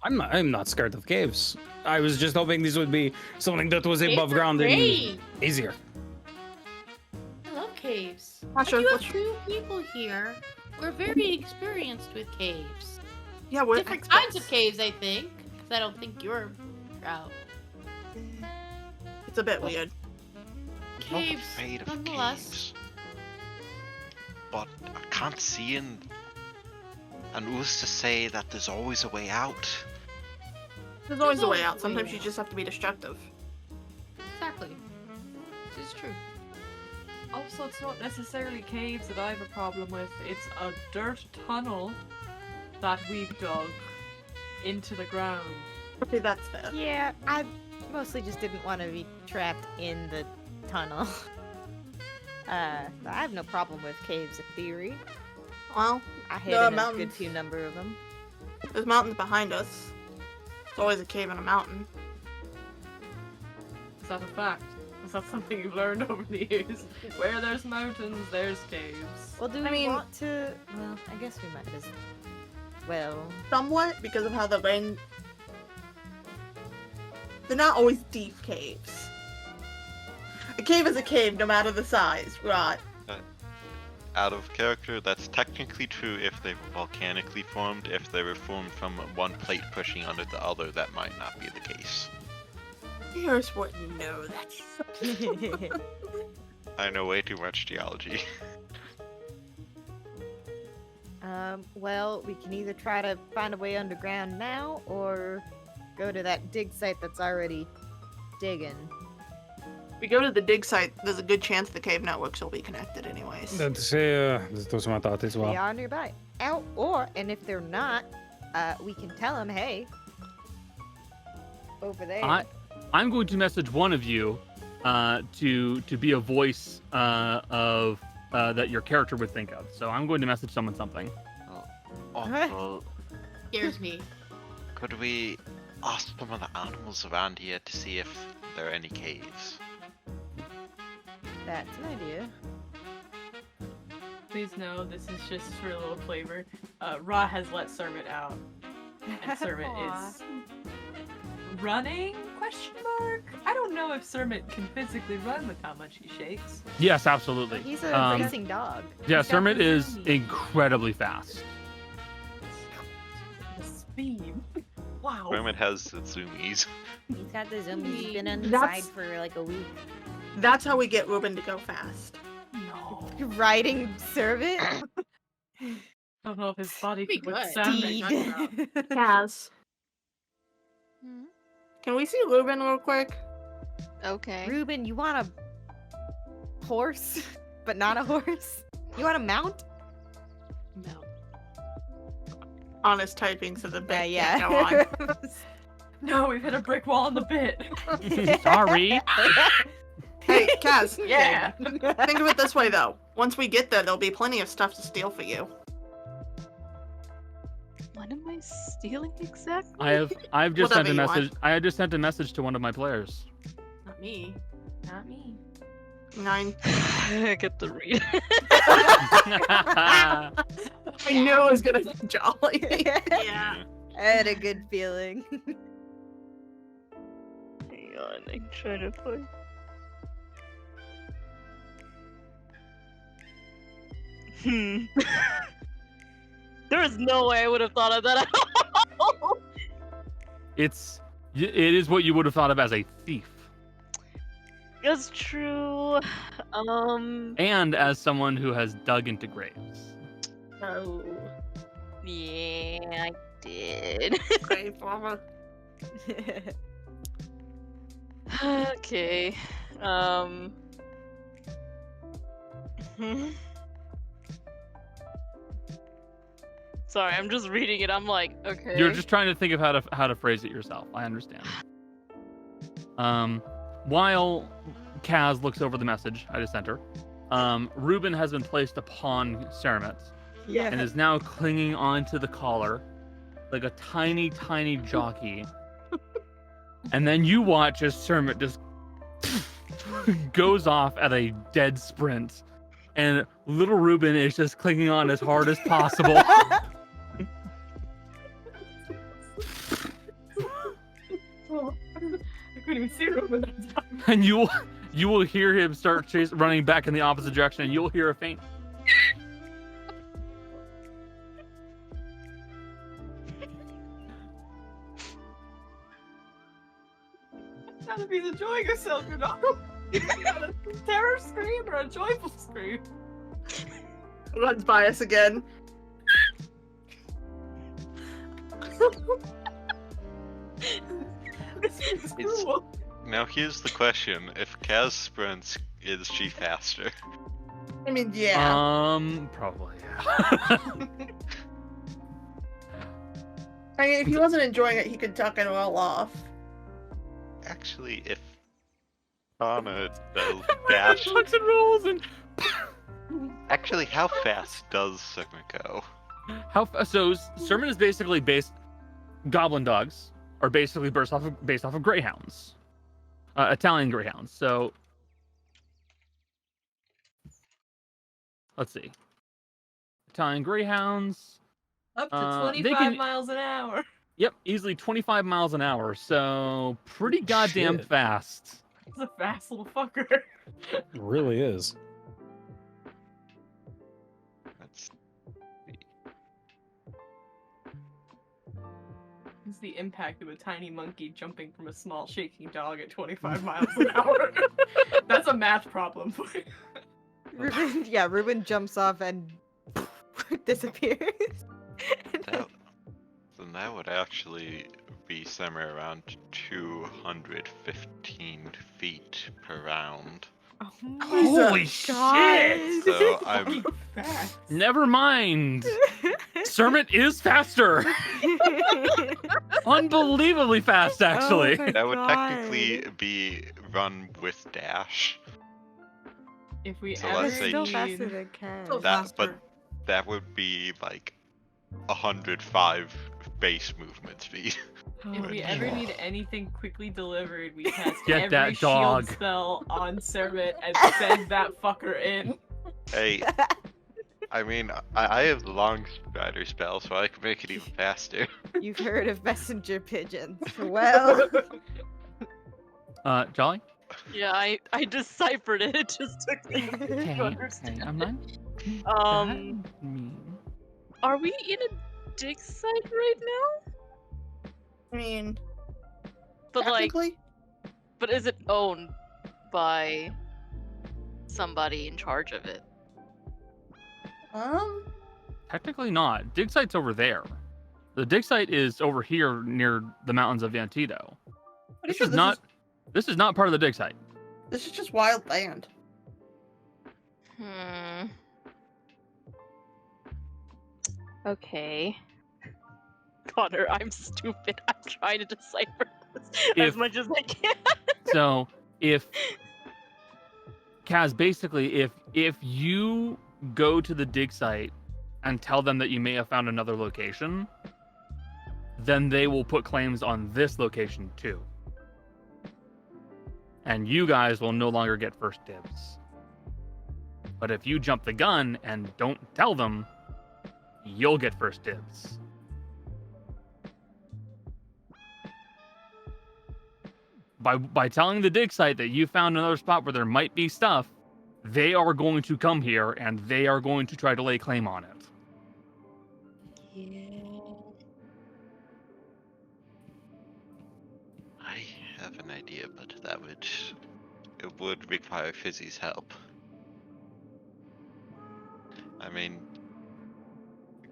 I'm not scared of caves. I was just hoping this would be something that was Caves above are ground and great. easier. I love caves. Asher, You have what's- two people here. We're very experienced with caves. Yeah, we're Different experts. kinds of caves, I think. 'Cause I don't think you're out. It's a bit weird. I'm not Caves, afraid of nonetheless. caves. But I can't see and who's to say that there's always a way out? There's always a way always out. a way Sometimes you out. just have to be destructive. Exactly. This is true. Also, it's not necessarily caves that I have a problem with. It's a dirt tunnel that we've dug into the ground. Okay, that's fair. Yeah, I mostly just didn't want to be trapped in the tunnel. I have no problem with caves in theory. Well, I hid There are in a good mountains. few number of them. there's mountains behind us. There's always a cave in a mountain. Is that a fact? Is that something you've learned over the years? Where there's mountains, there's caves. Well, do I we mean- want to? Well, I guess we might as well. Somewhat, because of how the rain... They're not always deep caves. A cave is a cave, no matter the size, right? Out of character, that's technically true if they were volcanically formed. If they were formed from one plate pushing under the other, that might not be the case. Here's what you know. That's... I know way too much geology. Well, we can either try to find a way underground now, or go to that dig site that's already digging. If we go to the dig site, there's a good chance the cave networks will be connected anyways. That's my thought as They well. are nearby. Out, or, and if they're not, we can tell them, hey, over there. I'm going to message one of you to be a voice of that your character would think of. So I'm going to message someone something. Also, Scares me. could we ask some of the animals around here to see if there are any caves? That's an idea. Please know this is just for a little flavor. Ra has let Sermit out. And Sermit Aw. is running? Question mark? I don't know if Sermit can physically run with how much he shakes. Yes, absolutely. But he's a racing dog. Yeah, He's got Sermit the is speed. incredibly fast. The speed. Wow. Kermit has the zoomies. He's got the zoomies. He's been inside That's- for like a week. That's how we get Ruben to go fast. No. Riding servant? I don't know if his body Be could good. withstand Steed. it. Kaz, Hmm? can we see Ruben real quick? Okay. Ruben, you want a horse, but not a horse? You want a mount? No. Honest typing so the bit Yeah, can't go on. No, we've hit a brick wall in the bit. Sorry. Hey, Kaz, Yeah. think of it this way though. Once we get there, there'll be plenty of stuff to steal for you. What am I stealing exactly? I've just sent Whatever a you want. message. I just sent a message to one of my players. Not me. Not me. 9. I get to read. I knew it was gonna be jolly. Yeah. I had a good feeling. Hang on, I'm trying to find. There is no way I would have thought of that at all. it is what you would have thought of as a thief, That's true. and as someone who has dug into graves. Oh. Yeah, I did. Grave robber. Okay. Sorry, I'm just reading it. I'm like, okay. You're just trying to think of how to phrase it yourself. I understand. While Kaz looks over the message I just sent her, Reuben has been placed upon Ceremet Yeah. and is now clinging onto the collar like a tiny, tiny jockey. And then you watch as Ceremet just goes off at a dead sprint, and little Reuben is just clinging on as hard as possible. I couldn't even see Ruben that time. And you will hear him start running back in the opposite direction, and you'll hear a faint. Gotta be enjoying yourself, you know? A terror scream or a joyful scream? Runs by us again. It's cruel. Now here's the question: if Kaz sprints, is she faster? I mean, yeah. Probably, yeah. I mean, if he wasn't enjoying it, he could tuck it all off. Actually, if Anna does dash, Tucks and rolls and actually, how fast does Sigma go? so Sermon is basically based. Goblin dogs are basically based off of greyhounds, Italian greyhounds. So let's see, Italian greyhounds. Up to they 25 can- miles an hour. Yep, easily 25 miles an hour. So pretty goddamn Shit. fast. It's a fast little fucker. It really is. That's It's the impact of a tiny monkey jumping from a small shaking dog at 25 miles an hour. That's a math problem for you. Ruben jumps off and disappears. then that would actually be somewhere around 215 feet per round. Oh Holy shit! So I'm Fast. Never mind. Sermon is faster. Unbelievably fast, actually. Oh my that would God. technically be run with dash. If we So ever let's say Still you- faster than Ken. Still That, but faster. that would be like 105 base movement speed. If we ever need anything quickly delivered, we cast Get every that dog. shield spell on Sermon and send that fucker in. Hey, I mean, I have the long strider spell, so I can make it even faster. You've heard of messenger pigeons. Well, Jolly? Yeah, I deciphered it. It just took me a minute to understand. I'm not. Are we in a dig site right now? I mean, But like, technically, but is it owned by somebody in charge of it? Technically not. Dig site's over there. The dig site is over here near the mountains of Antieto. pretty This sure is not. This is not part of the dig site. This is just wild land. Okay. Connor, I'm stupid. I'm trying to decipher this If- as much as I can. So if Kaz, basically, if you go to the dig site and tell them that you may have found another location, then they will put claims on this location too. And you guys will no longer get first dibs. But if you jump the gun and don't tell them, you'll get first dibs. By telling the dig site that you found another spot where there might be stuff, they are going to come here and they are going to try to lay claim on it. I have an idea, but it would require Fizzy's help. I mean,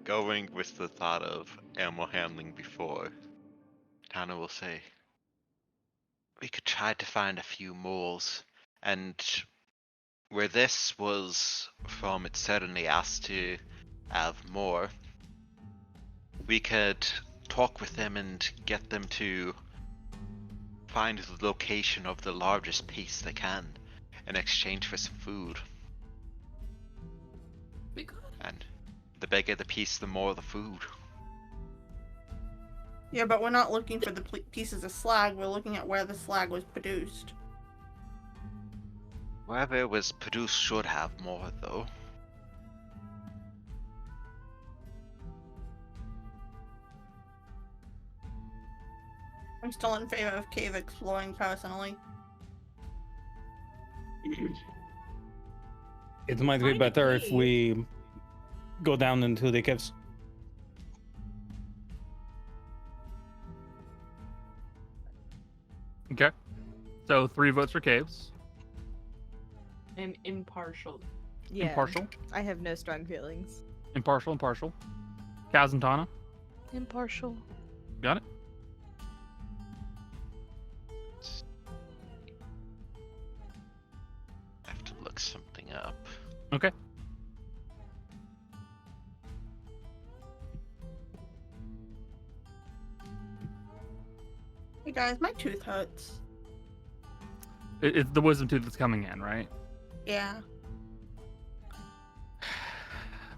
going with the thought of animal handling before, Tana will say, we could try to find a few moles and where this was from, it certainly asked to have more. We could talk with them and get them to find the location of the largest piece they can in exchange for some food. We could. And the bigger the piece, the more the food. Yeah, but we're not looking for the pieces of slag. We're looking at where the slag was produced. Wherever it was produced should have more, though. I'm still in favor of cave exploring, personally. It might be Find a better if cave. we go down into the caves. Okay. So 3 votes for caves. And impartial. Yeah. Impartial. I have no strong feelings. Impartial. Kaz and Tana. Impartial. Got it? I have to look something up. Okay. Hey guys, my tooth hurts. It's the wisdom tooth that's coming in, right? Yeah.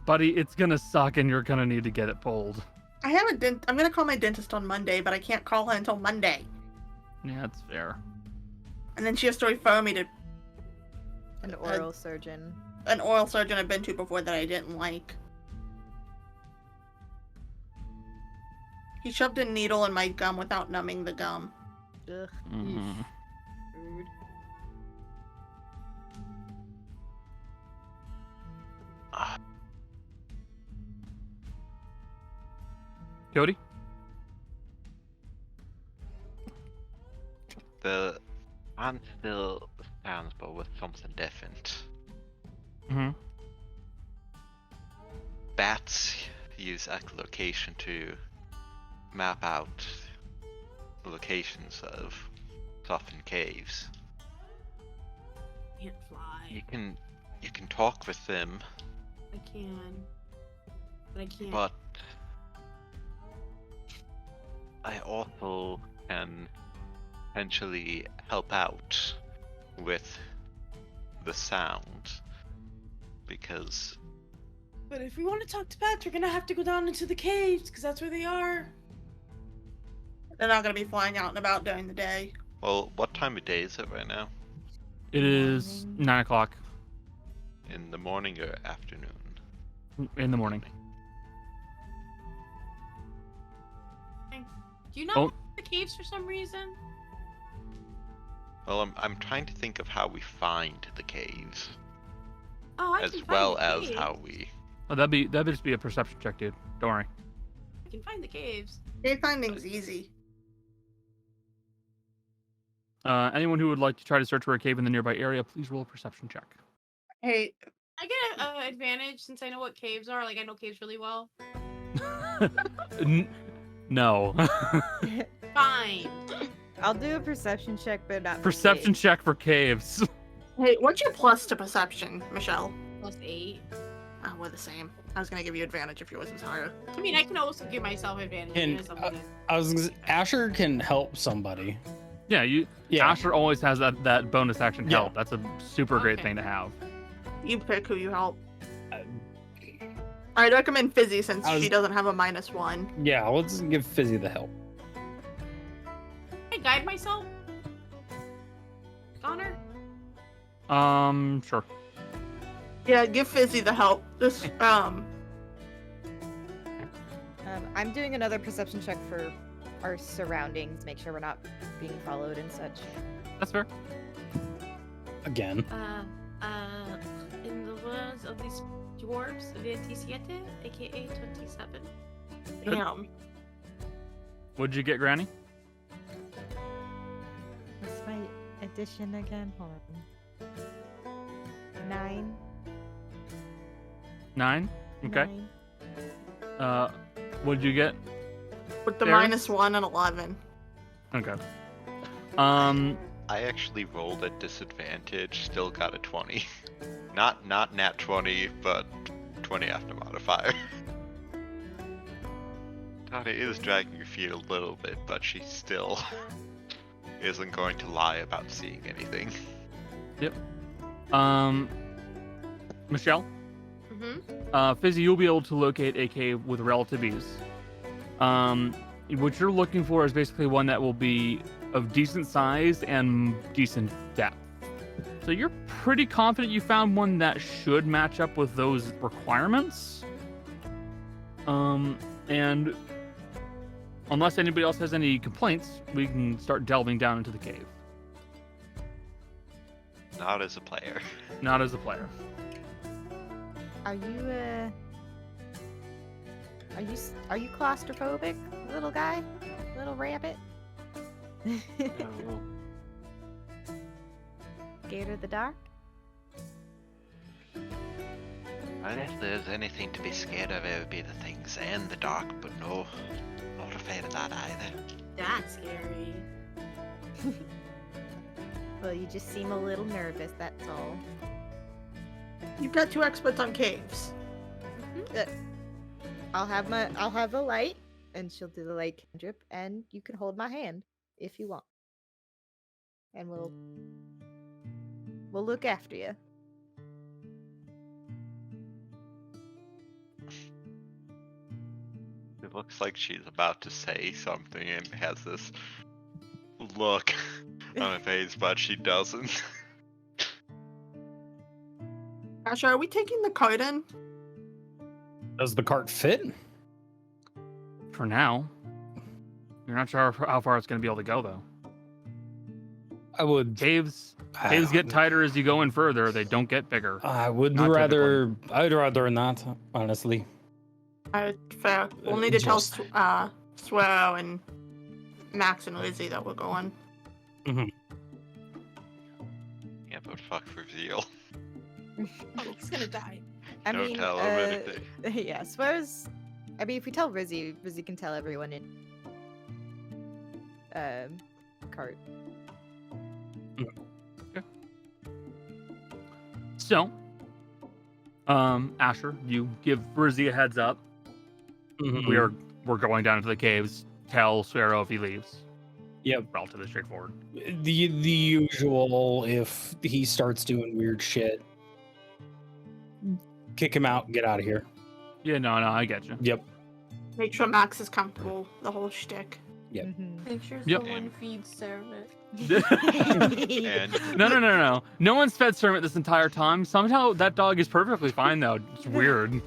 Buddy, it's gonna suck and you're gonna need to get it pulled. I have a I'm gonna call my dentist on Monday, but I can't call her until Monday. Yeah, that's fair. And then she has to refer me to An oral surgeon. an oral surgeon I've been to before that I didn't like. He shoved a needle in my gum without numbing the gum. Ugh. Mhm. Rude. Cody? The man still stands, but with something different. Mm-hmm. Bats use echolocation to map out the locations of softened caves. Can't fly. You can talk with them, I can. But I can't. but I also can potentially help out with the sound, because But if we want to talk to bats, we're gonna have to go down into the caves, because that's where they are. They're not gonna be flying out and about during the day. well, what time of day is it right now? It is 9 o'clock In the morning or afternoon? in the morning. Do you not Oh. want the caves for some reason? Well, I'm trying to think of how we find the caves, Oh, I as can find well the as caves. how we. Oh, that'd just be a perception check, dude. Don't worry. I can find the caves. Cave finding's easy. Anyone who would like to try to search for a cave in the nearby area, please roll a perception check. Hey, I get an advantage since I know what caves are. Like, I know caves really well. No. Fine. I'll do a perception check, but not for Perception caves. check for caves. hey, what's your plus to perception, Michelle? +8. Oh, we're the same. I was gonna give you advantage if yours was higher. I mean, I can also give myself advantage. Can- because I'm gonna- Asher can help somebody. Yeah, Yeah. Asher always has that bonus action Yeah. help. That's a super great Okay. thing to have. You pick who you help. Uh, I'd recommend Fizzy since I was- she doesn't have a -1. Yeah, let's give Fizzy the help. Can I guide myself? Connor? Sure. Yeah, give Fizzy the help. This I'm doing another perception check for our surroundings, make sure we're not being followed and such. That's fair. Again. In the words of these dwarves, 27, aka 27. damn. What'd you get, Granny? What's my addition again? Hold on. 9. 9? Okay. 9. What'd you get? With the There. -1 and 11. Okay. I actually rolled at disadvantage, still got a 20. Not nat 20, but 20 after modifier. Tanya is dragging her feet a little bit, but she still isn't going to lie about seeing anything. Yep. Michelle? Mm-hmm. Fizzy, you'll be able to locate a cave with relative ease. What you're looking for is basically one that will be of decent size and decent depth. So you're pretty confident you found one that should match up with those requirements. And unless anybody else has any complaints, we can start delving down into the cave. Not as a player. Not as a player. Are you claustrophobic, little guy? Little rabbit? Scared of the dark? Well, if there's anything to be scared of, it would be the things and the dark, but no, not afraid of that either. That's scary. Well, you just seem a little nervous, that's all. You've got 2 experts on caves. I'll have the light, and she'll do the light cantrip, and you can hold my hand if you want. And we'll look after you. It looks like she's about to say something and has this look on her face, but she doesn't. Asher, are we taking the cart in? Does the cart fit? For now. You're not sure how far it's going to be able to go, though. I would. Caves get tighter as you go in further. They don't get bigger. I would Not rather. I'd rather not, honestly. Fair. We'll need to tell Just- Suero and Max and Lizzie that we're going. Yeah, but fuck Vurzeale. Oh, he's gonna die. I Don't mean, tell him anything. yeah, Suero's... I mean, if we tell Rizzy can tell everyone in... cart. So, Asher, you give Vurzeale a heads up. Mhm. We're going down into the caves. Tell Suero if he leaves. Yep. Relatively straightforward. The usual. If he starts doing weird shit, kick him out. Get out of here. Yeah, no, I get you. Yep. Make sure Max is comfortable. The whole shtick. Yep. Mhm. Make sure Yep. someone feeds Servant. And No. No one's fed Sermon this entire time. Somehow that dog is perfectly fine, though. It's weird.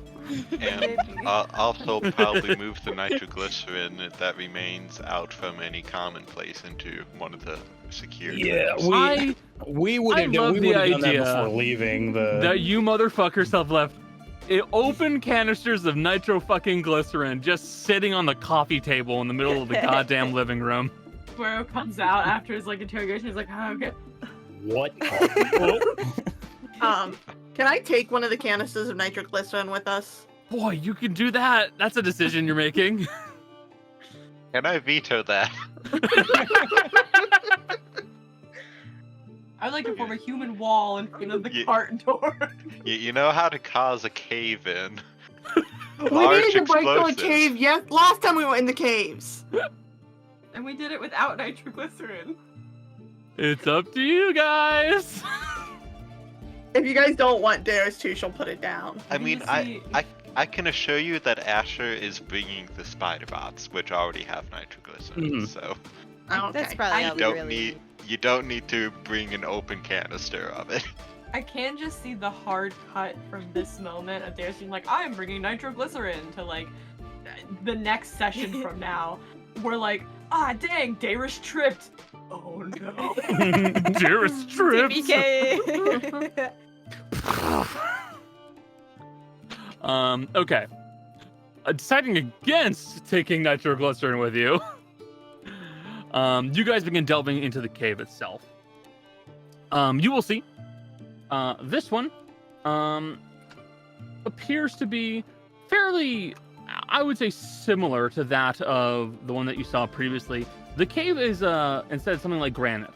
and also probably move the nitroglycerin that remains out from any common place into one of the secure Yeah, rooms. we would have love done the that idea before leaving. That you motherfuckers have left open canisters of nitro fucking glycerin just sitting on the coffee table in the middle of the goddamn living room. Suero comes out after his interrogation. He's like, oh, okay. What? Can I take one of the canisters of nitroglycerin with us? Boy, you can do that. That's a decision you're making. Can I veto that? I'd like to form a human wall in front of the Yeah. cart door. You know how to cause a cave in. We Large needed to break through a explosives. cave. Yes, last time we were in the caves. And we did it without nitroglycerin. It's up to you guys. If you guys don't want Darius to, she'll put it down. I We mean, can see- I can assure you that Asher is bringing the spider bots, which already have nitroglycerin. Mhm. So Okay. That's probably I all we don't really need you don't need to bring an open canister of it. I can just see the hard cut from this moment of Darius being like, I'm bringing nitroglycerin to like the next session from now. We're like, ah, dang, Darius tripped. Oh no. Dearest trips. TPK. Okay. Deciding against taking nitroglycerin with you. You guys begin delving into the cave itself. You will see. This one appears to be fairly, I would say, similar to that of the one that you saw previously. The cave is instead something like granite.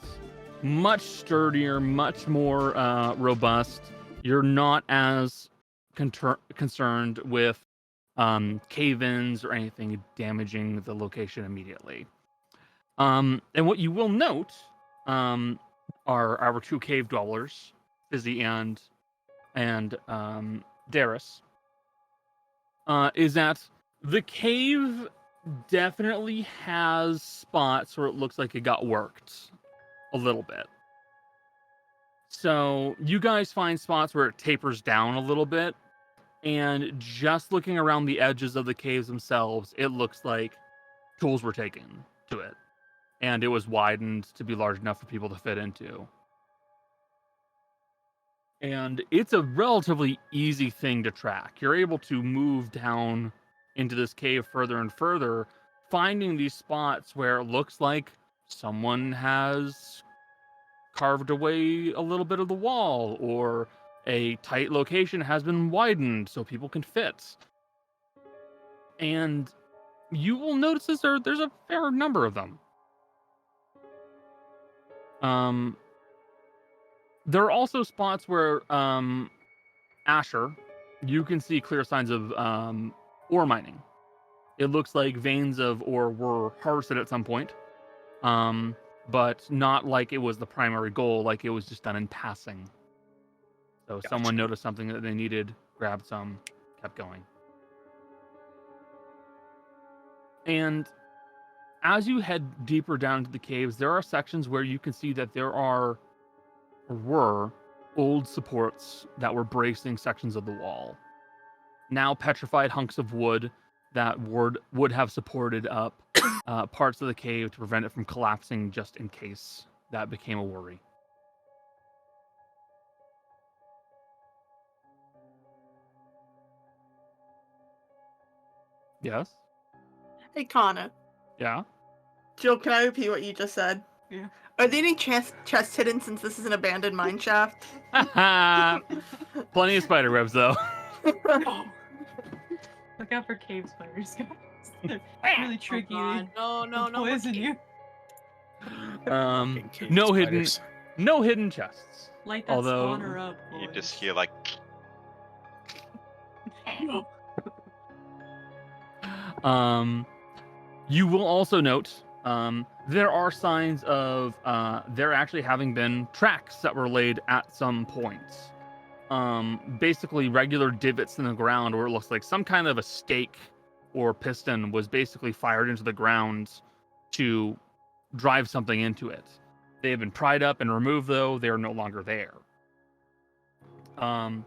much sturdier, much more robust. You're not as concerned with cave-ins or anything damaging the location immediately. And what you will note are our two cave dwellers, Fizzy and Darius, is that the cave definitely has spots where it looks like it got worked a little bit. So you guys find spots where it tapers down a little bit, and just looking around the edges of the caves themselves, it looks like tools were taken to it, and it was widened to be large enough for people to fit into. And it's a relatively easy thing to track. You're able to move down into this cave further and further, finding these spots where it looks like someone has carved away a little bit of the wall, or a tight location has been widened so people can fit. And you will notice there's a fair number of them. There are also spots where Asher, you can see clear signs of ore mining. It looks like veins of ore were harvested at some point, but not like it was the primary goal, like it was just done in passing. So Gotcha. Someone noticed something that they needed, grabbed some, kept going. And as you head deeper down into the caves, there are sections where you can see that there were old supports that were bracing sections of the wall. Now petrified hunks of wood that would have supported up parts of the cave to prevent it from collapsing, just in case that became a worry. Yes? Hey, Connor. Yeah? Jill, can I repeat what you just said? Yeah. Are there any chests hidden since this is an abandoned mine shaft? Plenty of spider webs, though. Look out for cave spiders, guys. They're really tricky. God. No, They'll no, poison you. No hidden chests. Light that Although- spawner up. You boys. just hear like You will also note there are signs of there actually having been tracks that were laid at some points. Basically regular divots in the ground where it looks like some kind of a stake or piston was basically fired into the ground to drive something into it. They have been pried up and removed, though. They are no longer there. And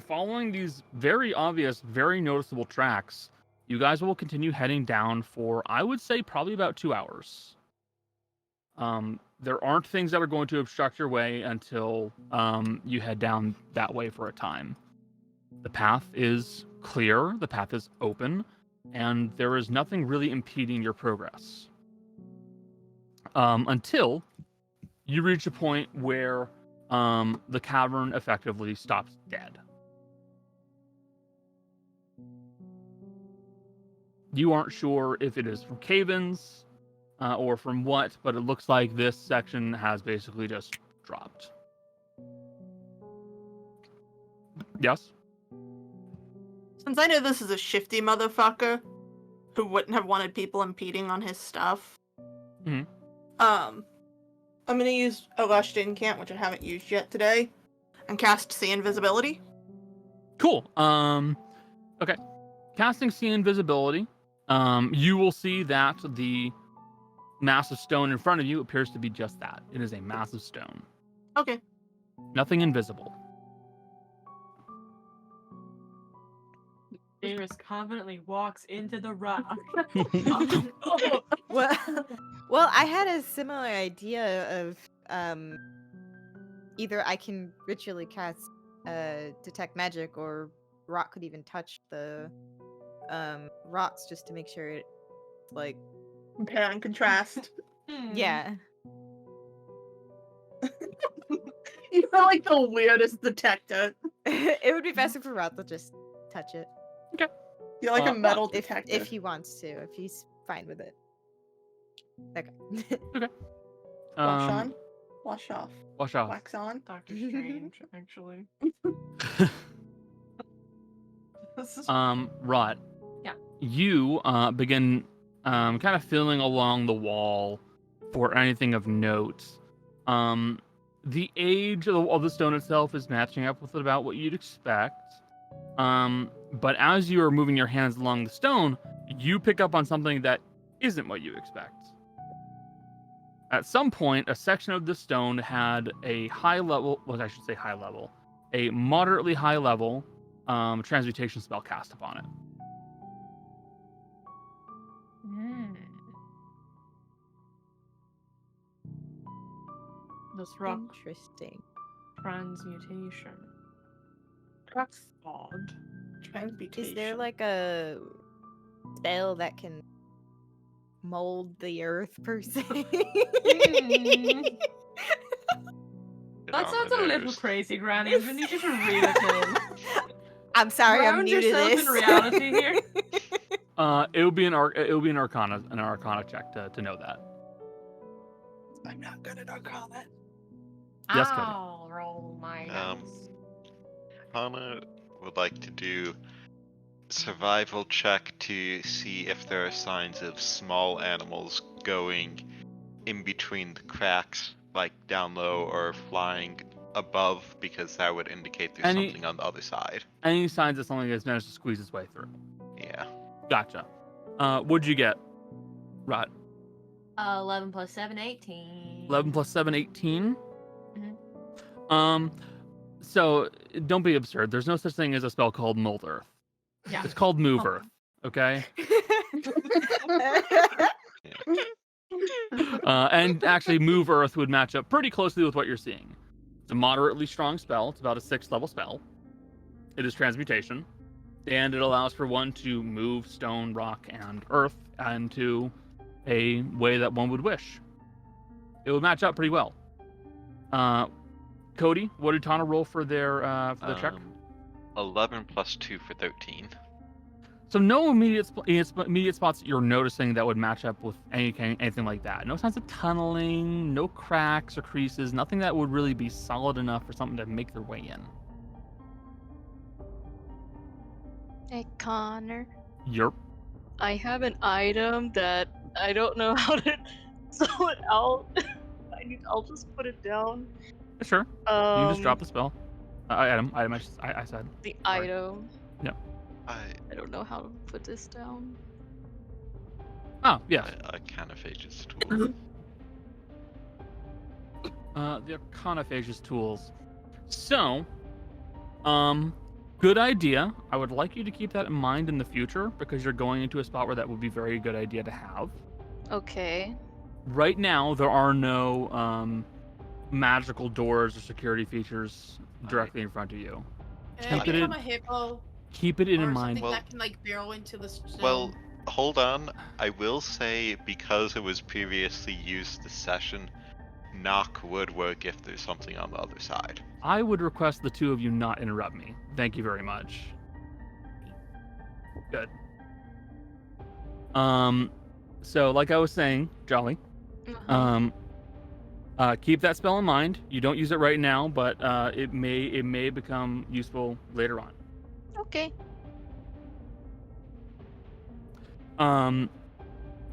following these very obvious, very noticeable tracks, you guys will continue heading down for, I would say, probably about 2 hours. There aren't things that are going to obstruct your way until you head down that way for a time. The path is clear, the path is open, and there is nothing really impeding your progress. Until you reach a point where the cavern effectively stops dead. You aren't sure if it is from cave-ins or from what, but it looks like this section has basically just dropped. Yes? Since I know this is a shifty motherfucker who wouldn't have wanted people impeding on his stuff, Mhm. I'm gonna use a Lush Incant, which I haven't used yet today, and cast See Invisibility. Cool. Okay. Casting See Invisibility. You will see that the massive stone in front of you appears to be just that. It is a massive stone. Okay. Nothing invisible. Davis confidently walks into the rock. Well, I had a similar idea of either I can ritually cast detect magic, or Rock could even touch the rocks just to make sure it like Compare and contrast. yeah. You are like the weirdest detector. It would be faster for Rock to just touch it You're like a metal if detector. he wants to, if he's fine with it. Okay. Sean? Wash off. Wash off. Wax on. Doctor Strange, actually. This is Rot. Yeah. You begin kind of feeling along the wall for anything of note. The age of the stone itself is matching up with about what you'd expect. But as you are moving your hands along the stone, you pick up on something that isn't what you expect. At some point, a section of the stone had a high level, well, I should say high level, a moderately high level transmutation spell cast upon it. This rock Interesting. transmutation. That's odd. Is there like a spell that can mold the earth per se? That sounds a little crazy, Granny. I'm gonna need you to reel it in. I'm sorry, I'm Ground new to yourself this. in reality here. It would be an arcana check to know that. I'm not good at Arcana. Yes, Cody. I'll roll my dice. Hana would like to do survival check to see if there are signs of small animals going in between the cracks, like down low or flying above, because that would indicate there's something on the other side. Any signs that something has managed to squeeze its way through. Yeah. Gotcha. What'd you get? Right. 11 plus 7, 18. 11 plus 7, 18? Mhm. So don't be absurd. There's no such thing as a spell called Mold Earth. Yeah. It's called Move Earth, okay? And actually, Move Earth would match up pretty closely with what you're seeing. It's a moderately strong spell. It's about a 6th level spell. It is transmutation, and it allows for one to move stone, rock, and earth into a way that one would wish. It would match up pretty well. Cody, what did Tana roll for their check? 11 plus 2 for 13. So no immediate spots that you're noticing that would match up with anything like that. No signs of tunneling, no cracks or creases, nothing that would really be solid enough for something to make their way in. Hey, Connor. Yerp. I have an item that I don't know how to sell it out. I'll just put it down. Sure. You can just drop the spell. Item. I said. The Sorry. item. Yep. I don't know how to put this down. Oh, yeah. Arcanophage's tool. The Arcanophage's tools. So, good idea. I would like you to keep that in mind in the future, because you're going into a spot where that would be a very good idea to have. Okay. Right now, there are no magical doors or security features directly in front of you. Can I become a hippo? Keep it in or mind. something that can like barrel into the stone? Well, hold on. I will say, because it was previously used this session, knock would work if there's something on the other side. I would request the two of you not interrupt me. Thank you very much. Good. So like I was saying, Jolly, keep that spell in mind. You don't use it right now, but it may become useful later on. Okay.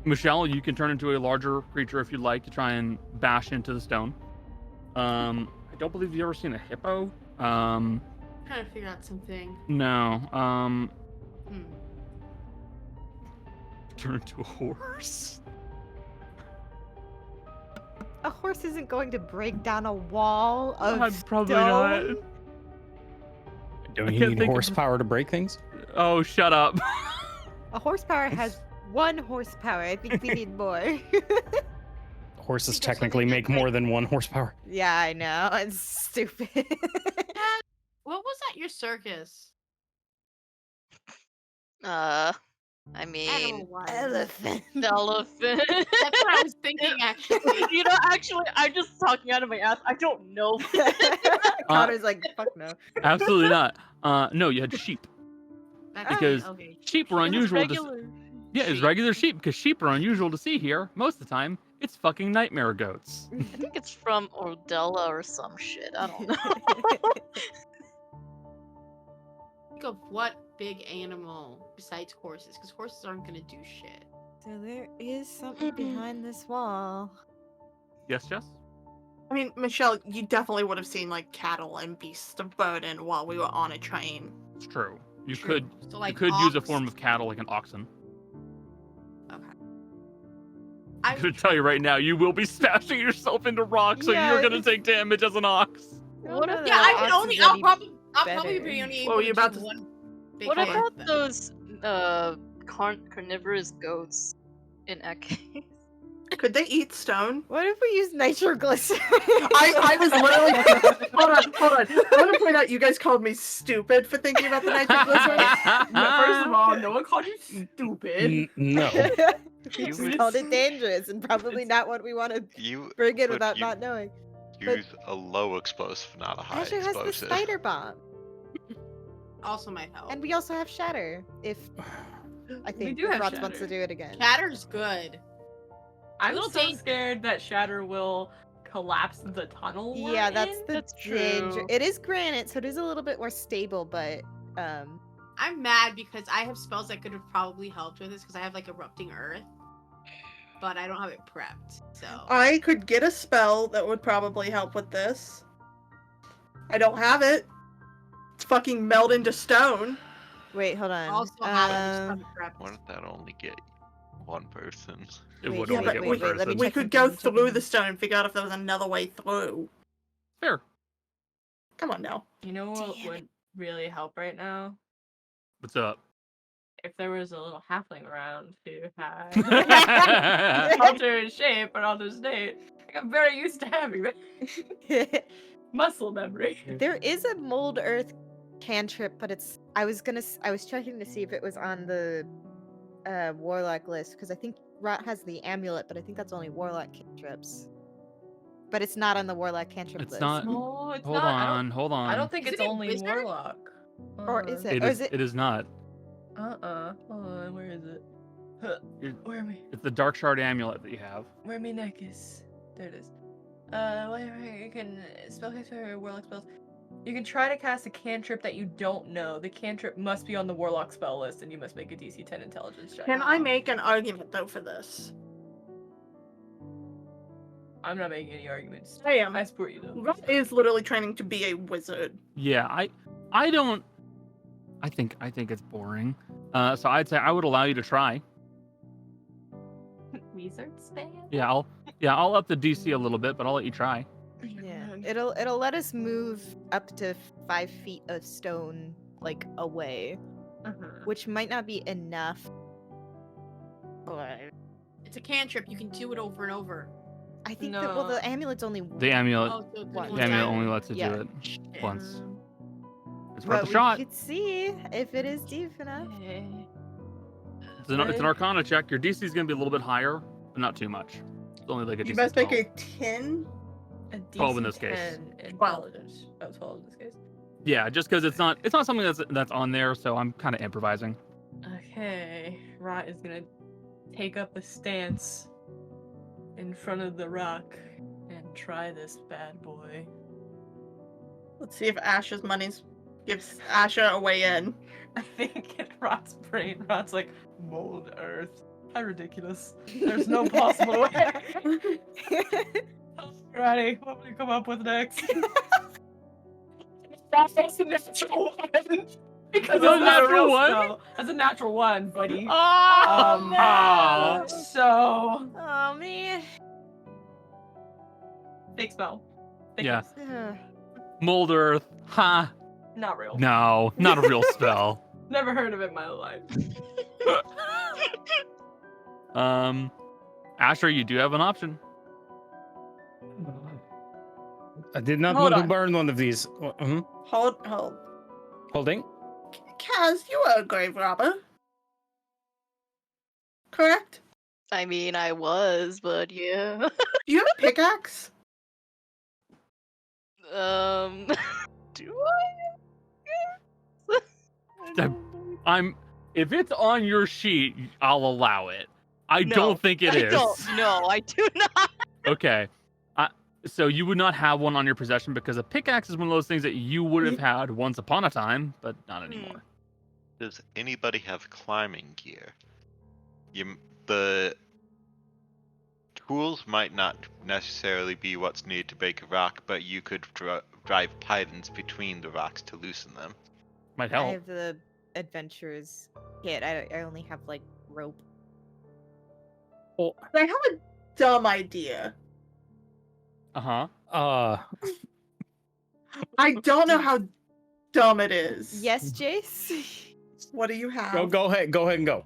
Michelle, you can turn into a larger creature if you'd like to try and bash into the stone. I don't believe you've ever seen a hippo. Trying to figure out something. No. Hmm. Turn into a horse. A horse isn't going to break down a wall of Probably stone. not. Don't I you can't need think of- horsepower to break things? Oh, shut up. A horsepower has 1 horsepower. I think we need more. Horses technically make more than 1 horsepower. Yeah, I know. It's stupid. What was at your circus? I mean, Elephant. elephant. That's what I was thinking, actually. You know, actually, I'm just talking out of my ass. I don't know. Connor's like, fuck no. Absolutely not. No, you had sheep. That's Because okay. sheep were It was unusual. regular. Yeah, it's regular sheep because sheep are unusual to see here. Most of the time, it's fucking nightmare goats. I think it's from Ordella or some shit. I don't know. Think of what big animal besides horses, because horses aren't gonna do shit. So there is something behind this wall. Yes, Jess? I mean, Michelle, you definitely would have seen like cattle and beasts of burden while we were on a train. It's true. You True. could So, like, you could use a ox? form of cattle like an oxen. Okay. I'm gonna tell you right now, you will be smashing yourself into rocks, so Yeah, you're gonna it's- take damage as an ox. What No, if- Yeah, I the can ox only. is gonna I'll probably better. be only What able were to you about do to- one. Big What hit, about though. those carnivorous goats in that case? Could they eat stone? What if we use nitroglycerin? I was literally. Hold on. I want to point out you guys called me stupid for thinking about the nitroglycerin. No, first of all, no one called you stupid. No. We just called it dangerous and probably not what we want to You bring in but without you not knowing. use a low explosive, not a high Asher has the explosive. spider bomb. Also might help. And we also have shatter. If I think do have Roth wants to shatter. do it again. Catter's good. I'm Little so dang- scared that Shatter will collapse the tunnel. we're Yeah, that's in. the That's danger. true. It is granite, so it is a little bit more stable, but I'm mad because I have spells that could have probably helped with this because I have like erupting earth, but I don't have it prepped. So I could get a spell that would probably help with this. I don't have it. It's fucking melt into stone. wait, hold on. I also have it, I just haven't prepped. Why don't that only get one person? It Wait, would yeah, only but get wait, one wait, let me person. We check could something, go check through something. the stone and figure out if there was another way through. Fair. Come on now. You know what Damn would really help right now? What's up? If there was a little halfling around who had altered shape and altered state. Like, I'm very used to having that muscle memory. There is a mold earth cantrip, but it's I was checking to see if it was on the warlock list because I think Rot has the amulet, but I think that's only warlock cantrips. But it's not on the warlock cantrip It's list. not. No, it's Hold not. on, hold on. I don't think Is it's it a only wizard? warlock. Or is it? It Or is. is it? It is not. Hold on, where is it? Huh, You're- Where me? It's the dark shard amulet that you have. Where me neck is? There it is. Whatever you can spellcast for warlock spells. You can try to cast a cantrip that you don't know. The cantrip must be on the warlock spell list, and you must make a DC 10 intelligence check. Can I make an argument though for this? I'm not making any arguments. I am. I support you though. Rut is literally training to be a wizard. Yeah, I don't. I think it's boring. So I'd say I would allow you to try. Wizard stand? Yeah, I'll up the DC a little bit, but I'll let you try. Yeah, it'll let us move up to 5 feet of stone like away, which might not be enough. But It's a cantrip. You can do it over and over. I think that well, the No. amulet's only The amulet, Oh, so it's What? one the amulet time. only lets you Yeah. do it once. It's But worth a we shot. could see if it is deep enough. It's an Arcana check. Your DC is gonna be a little bit higher, but not too much. It's only like a You DC must make 12. a 10. A 12 in DC this case. 10 intelligence. Oh, 12 in this case. Yeah, just because it's not something that's on there, so I'm kind of improvising. Okay, Rot is gonna take up a stance in front of the rock and try this bad boy. Let's see if Ash's money's gives Asha a way in. I think in Rot's brain, Rot's like, mold earth. How ridiculous. There's no possible way. Alrighty, what will you come up with next? That's a natural one. Because That's a it's not a natural real one? spell. That's a natural one, buddy. Oh, no. So, Oh man. fake spell. Fake Yeah. spell. Ugh. Mold Earth. Ha. Not real. No, not a real spell. Never heard of it in my life. Asher, you do have an option. I did not Hold want on. to burn one of these. Hold. Holding. Kaz, you are a grave robber. Correct? I mean, I was, but yeah. Do you have a pickaxe? Do I? I'm. If it's on your sheet, I'll allow it. I No, don't think it is. No, I do not. Okay. So you would not have one on your possession because a pickaxe is one of those things that you would have had once upon a time, but not anymore. Does anybody have climbing gear? The tools might not necessarily be what's needed to break a rock, but you could drive pythons between the rocks to loosen them. Might I help. have the adventurer's kit. I only have like rope. I have a dumb idea. Uh-huh. I don't know how dumb it is. Yes, Jace. What do you have? Go ahead and go.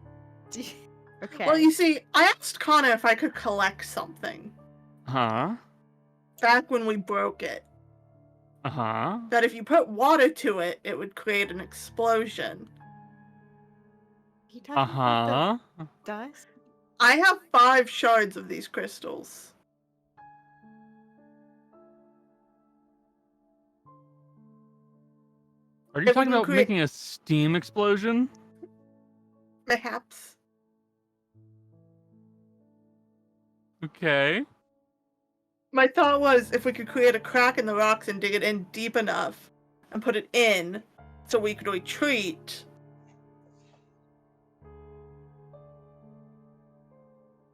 Okay. Well, you see, I asked Connor if I could collect something Huh? back when we broke it. Uh-huh. That if you put water to it, it would create an explosion. You talking about Uh-huh. the dust? I have 5 shards of these crystals. Are you If we talking can about create- making a steam explosion? Perhaps. Okay. My thought was if we could create a crack in the rocks and dig it in deep enough and put it in so we could retreat.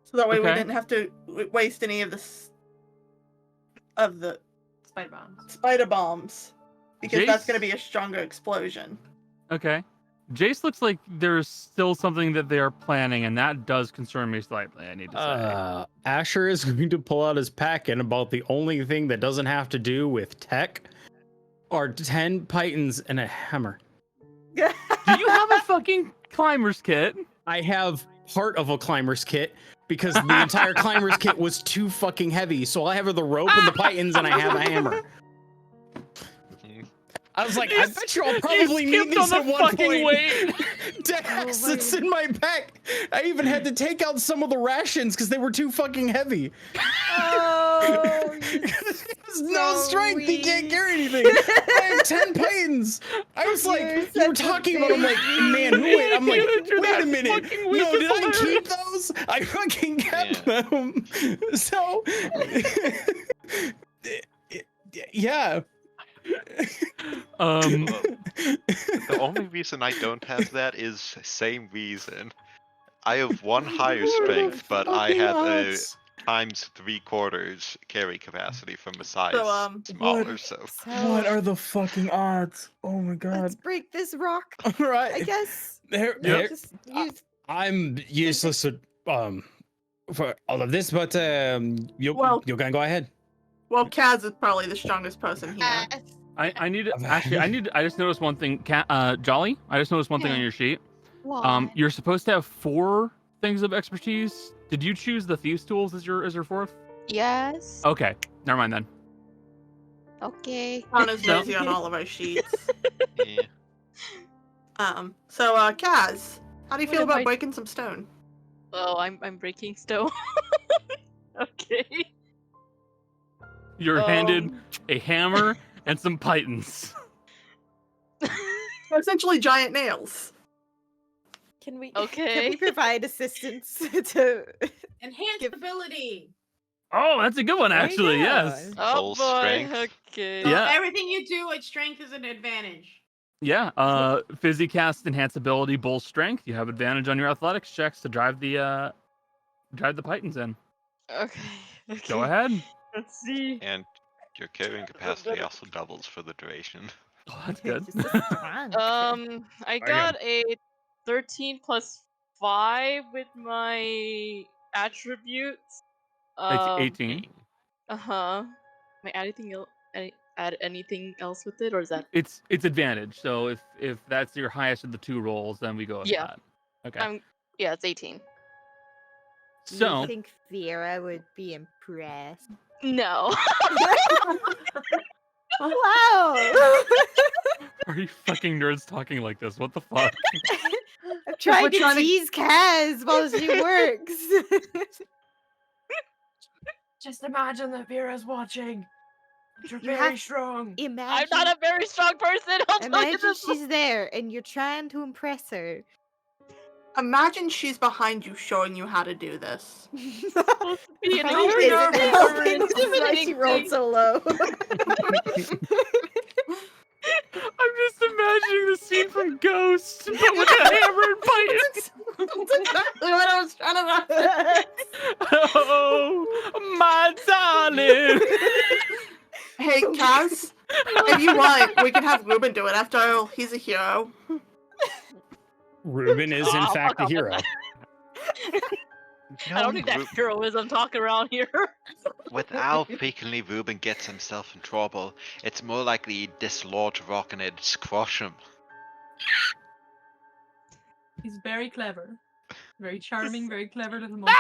So that way we Okay. didn't have to waste any of the Spider bombs. spider bombs. Because that's Jace? going to be a stronger explosion. Okay. Jace looks like there's still something that they are planning, and that does concern me slightly, I need to say. Asher is going to pull out his packet about the only thing that doesn't have to do with tech are 10 pythons and a hammer. Do you have a fucking climber's kit? I have part of a climber's kit because the entire climber's kit was too fucking heavy. So I have the rope and the pythons and I have a hammer. I was like, I bet you I'll probably need these at one point. Weight. Dex, it's in my pack. I even had to take out some of the rations because they were too fucking heavy. Oh, There's no strength. He can't carry anything. I have 10 pythons. I was like, you were talking about. I'm like, man, wait. I'm like, wait a minute. No, did I keep those? I fucking kept them. So, yeah. The only reason I don't have that is same reason. I have 1 higher strength, but I have a times 3/4 carry capacity from a size smaller. So what are the fucking odds? Oh my god! Let's break this rock. All right, I guess. Just I'm useless for all of this, but you can go ahead. Well, Kaz is probably the strongest person here. I need actually I just noticed one thing, Jolly. I just noticed one thing on your sheet. Why? You're supposed to have 4 things of expertise. Did you choose the thieves tools as your 4th? Yes. Okay, never mind then. Okay. Connor's busy on all of our sheets. yeah. So Kaz, how do you What feel am about I- breaking some stone? Oh, I'm breaking stone. Okay. You're handed a hammer and some pythons. They're essentially giant nails. Can we Okay. provide assistance to Enhanced ability. Oh, that's a good one, There you actually. go. Yes. Oh Full boy. strength. Okay. So Yeah. everything you do at strength is an advantage. Yeah. Fizzy cast enhance ability, bull strength. You have advantage on your athletics checks to drive the pythons in. Okay. Go ahead. Let's see. And your carrying capacity also doubles for the duration. Oh, that's good. Just a strong. I got a 13 plus 5 with my attributes. It's 18. Uh-huh. Am I add anything else with it, or is that? It's advantage. So if that's your highest of the 2 rolls, then we go with Yeah. that. Okay. Yeah, it's 18. So You think Vera would be impressed? No. Wow! are you fucking nerds talking like this? What the fuck? I'm trying we're to trying to- tease Kaz while she works. Just imagine that Vera's watching. You're You very have- strong. Imagine, I'm not a very strong person. I'll tell you imagine this. she's there and you're trying to impress her. Imagine she's behind you showing you how to do this. Supposed to be an How intruder, is it we're helping? This is why she rolled intimidating. so low. I'm just imagining the scene from Ghost, but with a hammer and Pythons. That's exactly what I was trying to reference. Oh, my darling. Hey, Kaz, if you want, we can have Ruben do it. After all, he's a hero. Ruben is in Oh, fact fuck a off with hero. I don't need that heroism talking around here. Without frequently Ruben gets himself in trouble, it's more likely this Lord Rockin'd squash him. He's very clever. Very charming, very clever little monkey.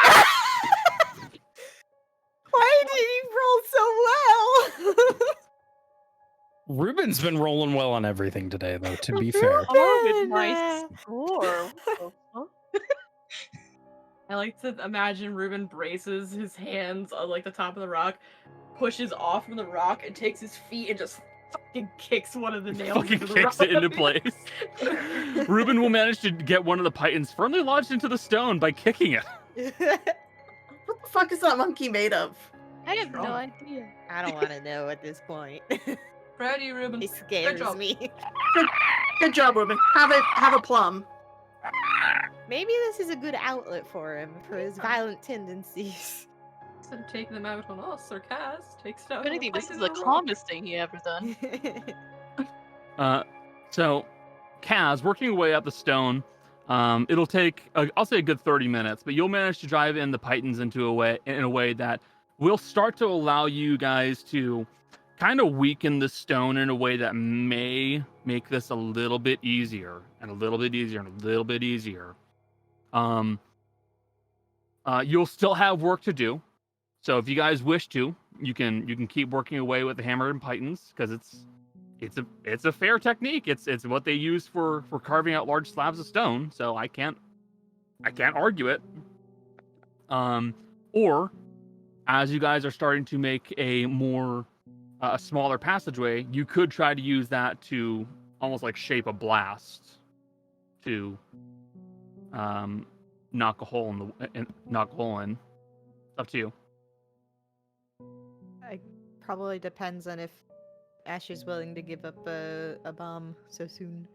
Why did he roll so well? Ruben's been rolling well on everything today, though, to be fair. Oh, with my score. What the fuck? I like to imagine Ruben braces his hands on like the top of the rock, pushes off from the rock, and takes his feet and just fucking kicks one of the nails Fucking into the kicks rock. it into place. Ruben will manage to get one of the Pythons firmly lodged into the stone by kicking it. What the fuck is that monkey made of? I have no Strong. idea. I don't want to know at this point. Proud of you, Ruben. He scares job. me. Good job, Ruben. Have a plum. Maybe this is a good outlet for him, for his violent tendencies. Instead of taking them out on us or Kaz, take stuff. If anything, this is the calmest thing he ever done. So, Kaz, working your way up the stone, it'll take, I'll say a good 30 minutes, but you'll manage to drive in the Pythons in a way that will start to allow you guys to kind of weaken the stone in a way that may make this a little bit easier, and a little bit easier, and a little bit easier. You'll still have work to do. So if you guys wish to, you can keep working away with the hammer and Pythons, because it's a fair technique. It's what they use for carving out large slabs of stone. So I can't argue it. Or as you guys are starting to make a smaller passageway, you could try to use that to almost like shape a blast to knock a hole in. It's up to you. It probably depends on if Ash is willing to give up a bomb so soon.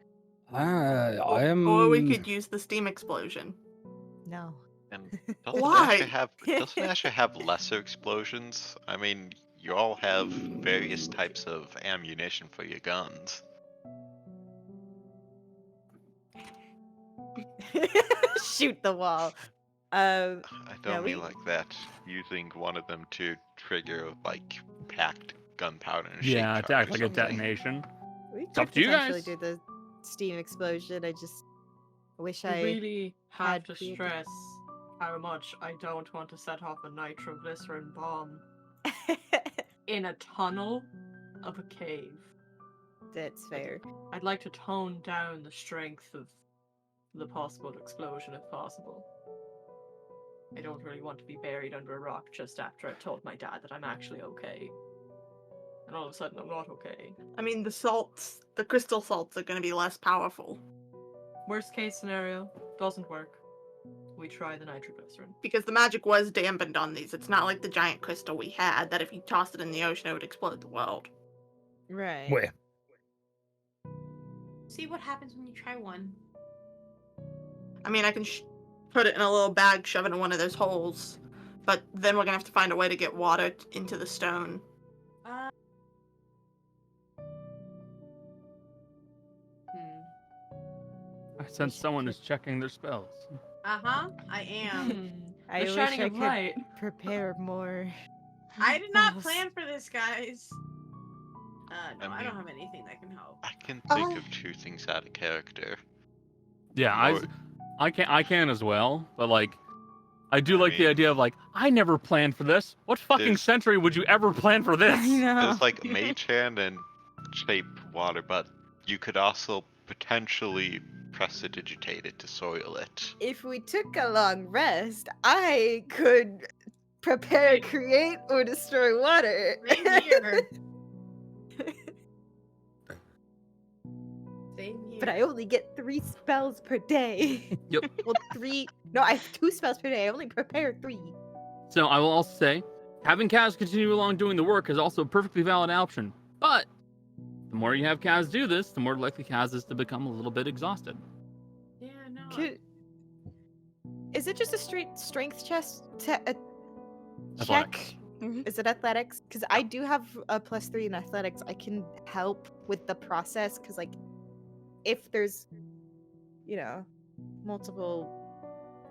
I am. Or we could use the steam explosion. No. And Why? doesn't Asher have lesser explosions? I mean, you all have various types of ammunition for your guns. Shoot the wall. I don't No, mean like that. Using one of them to trigger like packed gunpowder and Yeah, shape to act charge like or a something. detonation. We It's up could to you potentially guys. do the steam explosion. I just wish I I really have had to created- stress how much I don't want to set off a nitroglycerin bomb in a tunnel of a cave. That's fair. I'd like to tone down the strength of the possible explosion if possible. I don't really want to be buried under a rock just after I've told my dad that I'm actually okay. And all of a sudden I'm not okay. I mean, the crystal salts are going to be less powerful. Worst case scenario, doesn't work. We try the nitroglycerin. Because the magic was dampened on these. It's not like the giant crystal we had that if you tossed it in the ocean, it would explode the world. Right. Where? See what happens when you try one. I mean, I can put it in a little bag, shove it in one of those holes. But then we're going to have to find a way to get water into the stone. I sense someone is checking their spells. Uh-huh, I am. I The wish shining I of could light. prepare more. I did not spells. plan for this, guys. No, I I don't mean- have anything that can help. I can think of two things out of character. Yeah, More- I can as well, but like, I do I like the mean- idea of like, I never planned for this. What fucking There's- century would you ever plan for this? I know. There's like Mage Hand and Shape Water, but you could also potentially prestidigitate it to soil it. If we took a long rest, I could prepare, create, or destroy water. Same here. Same but I only get 3 spells per day. Yep. Well, 3. No, I have 2 spells per day. I only prepare 3. So I will also say, having Kaz continue along doing the work is also a perfectly valid option. But the more you have Kaz do this, the more likely Kaz is to become a little bit exhausted. Yeah, no. Is it just a straight strength check? Athletics. Is it athletics? Because I do have a +3 in athletics. I can help with the process. Because like, if there's, multiple.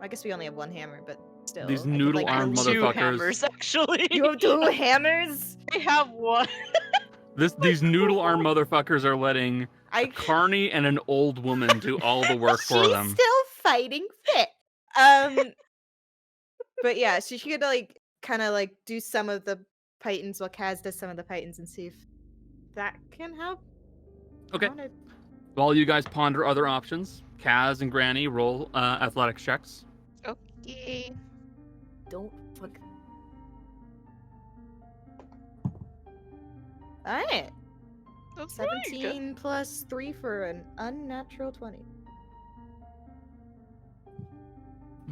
I guess we only have 1 hammer, but still. These I could, noodle-armed like, 2 motherfuckers. hammers, actually. You have 2 hammers? I have 1. These noodle-armed motherfuckers are letting a carny and an old woman do all the work for them. She's still fighting fit. But yeah, so she could kind of do some of the Pythons while Kaz does some of the Pythons and see if that can help. Okay. While you guys ponder other options, Kaz and Granny roll athletics checks. Okay. Don't fuck. Alright. That's really good. 17 plus 3 for an unnatural 20.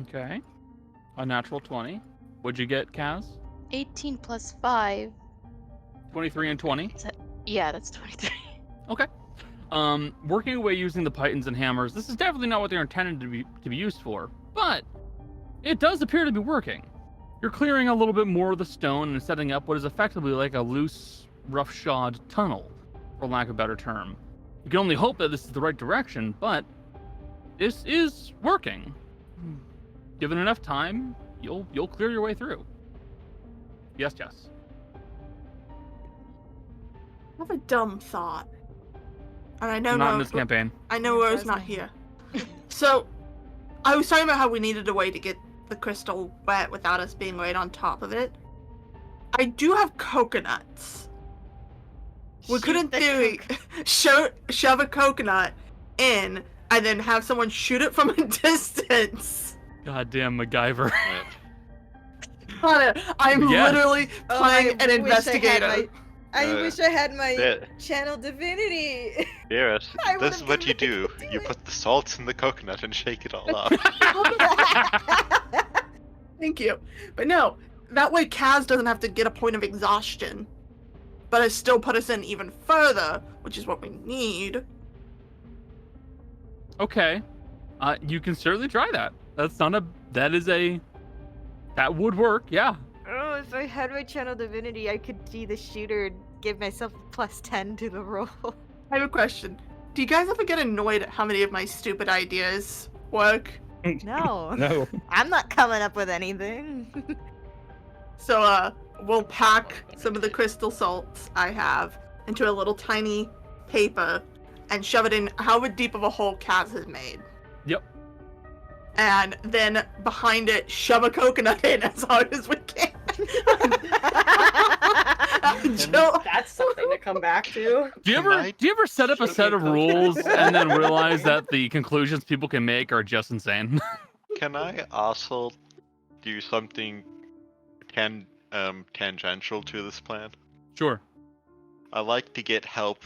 Okay. A natural 20. What'd you get, Kaz? 18 plus 5. 23 and 20. Yeah, that's 23. Okay. Working away using the Pythons and hammers, this is definitely not what they're intended to be used for, but it does appear to be working. You're clearing a little bit more of the stone and setting up what is effectively like a loose, roughshod tunnel, for lack of a better term. You can only hope that this is the right direction, but this is working. Given enough time, you'll clear your way through. Yes, Jess. I have a dumb thought. And I know Not in this campaign. I know Ro's not here. So, I was talking about how we needed a way to get the crystal wet without us being right on top of it. I do have coconuts. We could, in theory, shove a coconut in and then have someone shoot it from a distance. Goddamn MacGyver. I'm literally playing an I wish investigator. I wish I had my channel divinity. Garrett, I this is would've what you been do. able to do You it. put the salt in the coconut and shake it all up. Thank you. But no, that way Kaz doesn't have to get a point of exhaustion. But it still put us in even further, which is what we need. Okay. You can certainly try that. That would work, yeah. Oh, if I had my channel divinity, I could be the shooter and give myself +10 to the roll. I have a question. Do you guys ever get annoyed at how many of my stupid ideas work? No. No. I'm not coming up with anything. So, we'll pack some of the crystal salts I have into a little tiny paper and shove it in however deep of a hole Kaz has made. Yep. And then behind it, shove a coconut in as hard as we can. That's something to come back to. Do you ever set up a set of rules and then realize that the conclusions people can make are just insane? Can I also do something tangential to this plan? Sure. I like to get help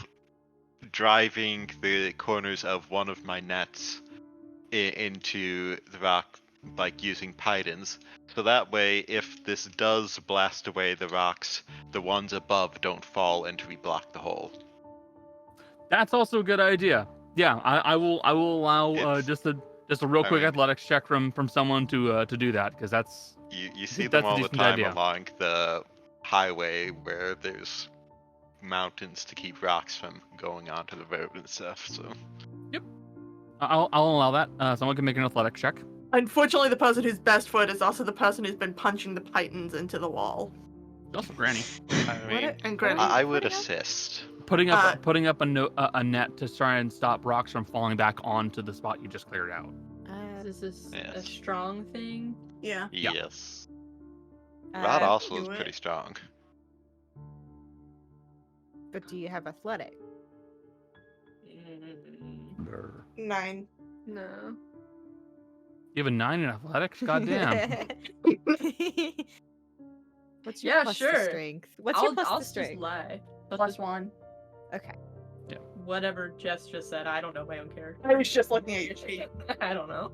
driving the corners of one of my nets into the rock, like using pythons. So that way, if this does blast away the rocks, the ones above don't fall and we block the hole. That's also a good idea. Yeah, I will allow just a real quick athletics check from someone to do that, because that's you see that's them all a the decent time idea. along the highway where there's mountains to keep rocks from going onto the road and stuff. So I'll allow that. Someone can make an athletics check. Unfortunately, the person who's best foot is also the person who's been punching the pythons into the wall. Also, Granny. I mean, And Granny. I would assist. Putting up a net to try and stop rocks from falling back onto the spot you just cleared out. Is this a Yes. strong thing? Yeah. Yeah. Yes. Rod also is do it. pretty strong. But do you have athletic? 9. No. You have a 9 in athletics? Goddamn. What's your Yeah, plus sure. to strength? What's your plus I'll to strength? just lie. +1. Okay. whatever Jess just said. I don't know my own character. I was just looking at your sheet. I don't know.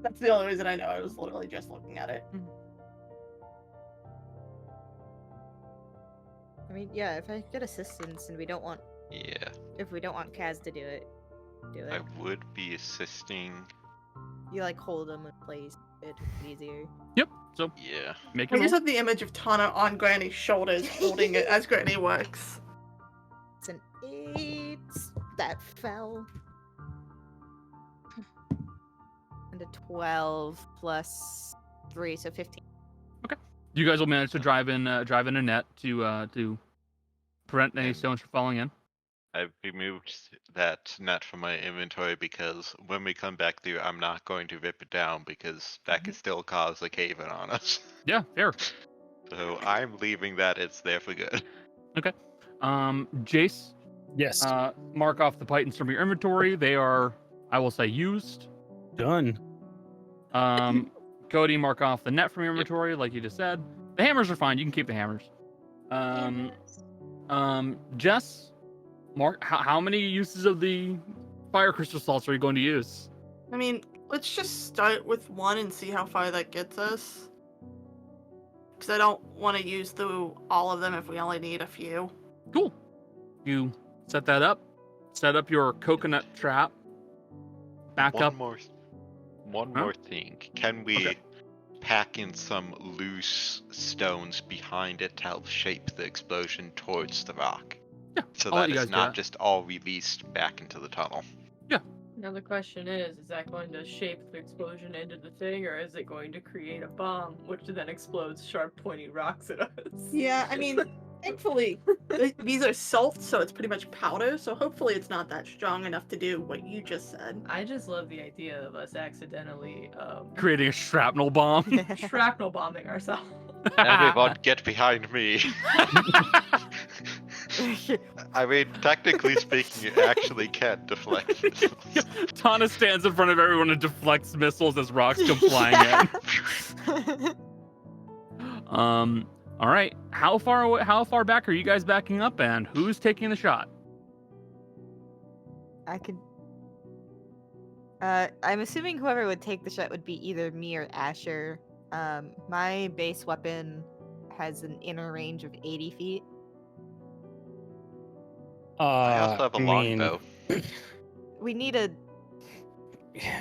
That's the only reason I know. I was literally just looking at it. I mean, yeah, if I get assistance and we don't want, Yeah, if we don't want Kaz to do it, do I it. would be assisting. You like hold them in place, it's easier. Yep. So Yeah. make I it. just roll. have the image of Tana on Granny's shoulders holding it as Granny works. It's an 8 that fell. And a 12 plus 3, so 15. You guys will manage to drive in a net to prevent any stones from falling in. I've removed that net from my inventory because when we come back through, I'm not going to rip it down because that could still cause a cave-in on us. Yeah, fair. So I'm leaving that. It's there for good. Jace, Yes. mark off the pythons from your inventory. They are, I will say, used. Done. Cody, mark off the net from your inventory, like you just said. The hammers are fine. You can keep the hammers. Jess, mark how many uses of the fire crystal salts are you going to use? I mean, let's just start with one and see how far that gets us. Because I don't want to use through all of them if we only need a few. Cool. You set that up. Set up your coconut trap. Back up. One Huh? more thing. Can we Okay. pack in some loose stones behind it to help shape the explosion towards the rock? Yeah, So I'll let that you guys it's do not that. just all released back into the tunnel. Now the question is that going to shape the explosion into the thing, or is it going to create a bomb, which then explodes sharp, pointy rocks at us? Yeah, I mean, thankfully, these are salt, so it's pretty much powder, so hopefully it's not that strong enough to do what you just said. I just love the idea of us accidentally Creating a shrapnel bomb. shrapnel bombing ourselves. Everyone, get behind me. I mean, technically speaking, you actually can't deflect missiles. Tana stands in front of everyone and deflects missiles as rocks come flying in. All right. How far back are you guys backing up, and who's taking the shot? I could. I'm assuming whoever would take the shot would be either me or Asher. My base weapon has an inner range of 80 feet. I also have a longbow. We need a.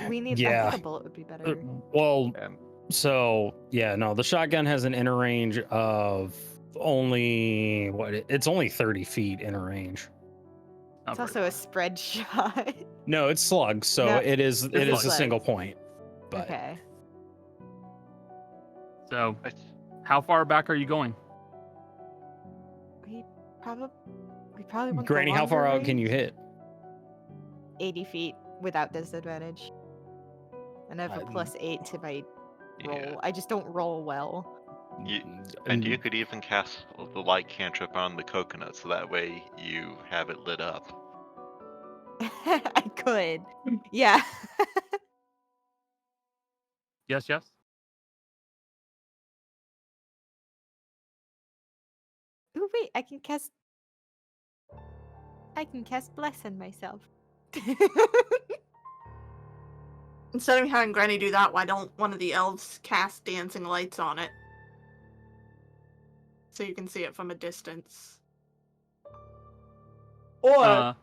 We need. I Yeah. think a bullet would be better. Well, Um, so yeah, no, the shotgun has an inner range of only it's only 30 feet inner range. It's also a spread shot. No, it's slugs, so No, it is it's a slugs. single point. But Okay. So, how far back are you going? We probably want the Granny, how far longer out can you range. hit? 80 feet without disadvantage. And I have a Um, +8 to my roll. Yeah. I just don't roll well. And you could even cast the light cantrip on the coconut, so that way you have it lit up. I could. Yeah. Yes. Ooh, wait, I can cast bless on myself. Instead of having Granny do that, why don't one of the elves cast dancing lights on it? So you can see it from a distance. Or,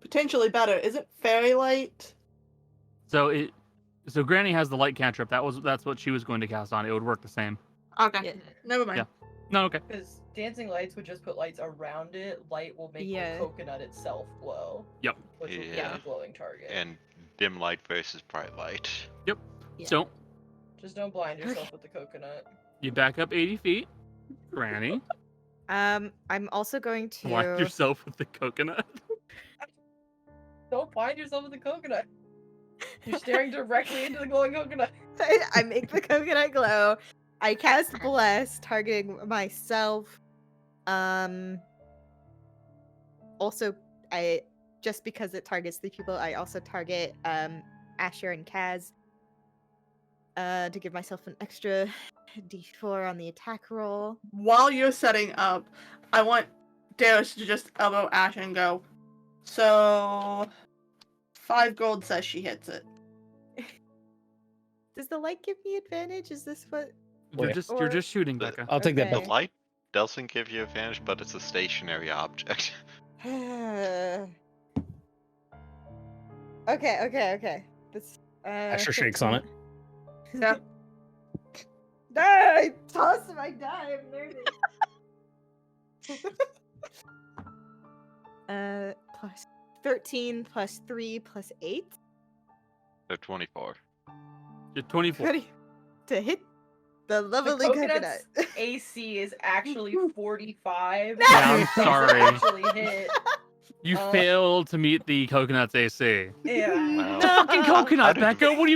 potentially better, isn't fairy light? So Granny has the light cantrip. That's what she was going to cast on. It would work the same. Okay, Yeah. never mind. Yeah. No, okay. Because dancing lights would just put lights around it. Light will make Yeah. the coconut itself glow. Yep. Which will be Yeah. a glowing target. And dim light versus bright light. Yeah. So Just don't blind yourself with the coconut. you back up 80 feet. Granny, I'm also going to blind yourself with the coconut. Don't blind yourself with the coconut. You're staring directly into the glowing coconut. I make the coconut glow. I cast bless, targeting myself. Also, just because it targets the people, I also target Asher and Kaz. To give myself an extra d4 on the attack roll. While you're setting up, I want Darius to just elbow Ash and go, So 5 gold says she hits it. Does the light give me advantage? Is this what? You're Or- just shooting, The- Becca. I'll take that. The Okay. light doesn't give you advantage, but it's a stationary object. Okay. This Extra shakes on it. Yeah. No, I tossed my die. I'm nervous. Plus 13 plus 3 plus 8. They're 24. You're 24. Ready to hit the lovely coconut. coconut's AC is actually 45. No! Yeah, I'm sorry. Actually hit. You failed to meet the coconut's AC. Yeah. Wow. Fucking How coconut, did Becca. we- What do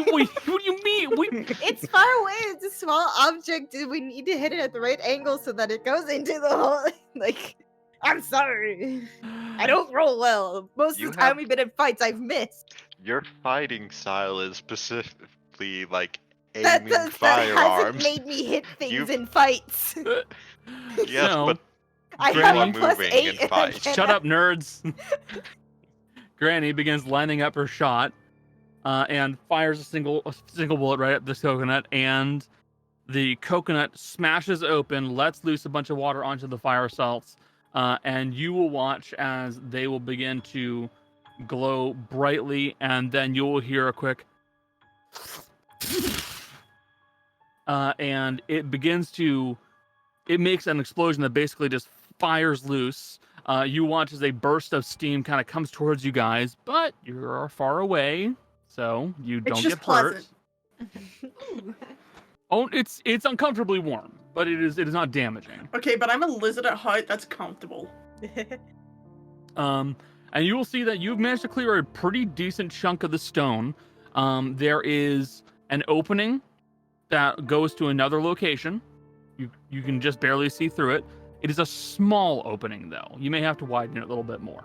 you mean? It's far away. It's a small object. We need to hit it at the right angle so that it goes into the hole. Like, I'm sorry. I don't roll well. Most You of the time have- we've been in fights, I've missed. Your fighting style is specifically like That aiming hasn't firearms. made me hit things You- in fights. Yes, No. but I Granny- have a plus moving 8 in and I fights. cannot- Shut up, nerds. Granny begins lining up her shot, and fires a single bullet right at this coconut, and the coconut smashes open, lets loose a bunch of water onto the fire salts, and you will watch as they will begin to glow brightly, and then you will hear a quick and it makes an explosion that basically just fires loose. You watch as a burst of steam kind of comes towards you guys, but you're far away, so you don't just get hurt. pleasant. Oh, it's uncomfortably warm, but it is not damaging. Okay, but I'm a lizard at heart. That's comfortable. And you will see that you've managed to clear a pretty decent chunk of the stone. There is an opening that goes to another location. You can just barely see through it. It is a small opening, though. You may have to widen it a little bit more.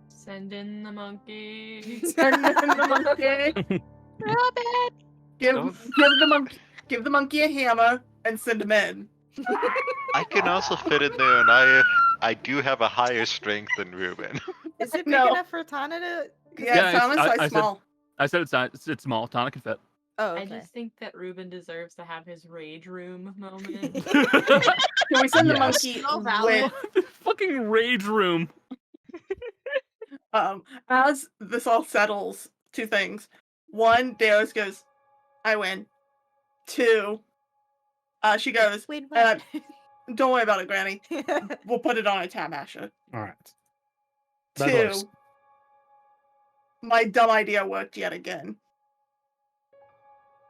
Send in the monkey. Send in the monkey. Robin! Give the monkey a hammer and send him in. I can also fit in there, and I do have a higher strength than Ruben. Is it big No. enough for Tana to? Yeah, it's- Thomas, I size said- small. I said it's small. Tana can fit. Oh, I okay. just think that Ruben deserves to have his rage room moment. Can we send the Yes. monkey So valid. with Fucking rage room. as this all settles? 2 things. 1, Darius goes, I win. 2, she goes, Wait, and what? don't worry about it, Granny. We'll put it on a tab asher. All right. That 2, works. my dumb idea worked yet again.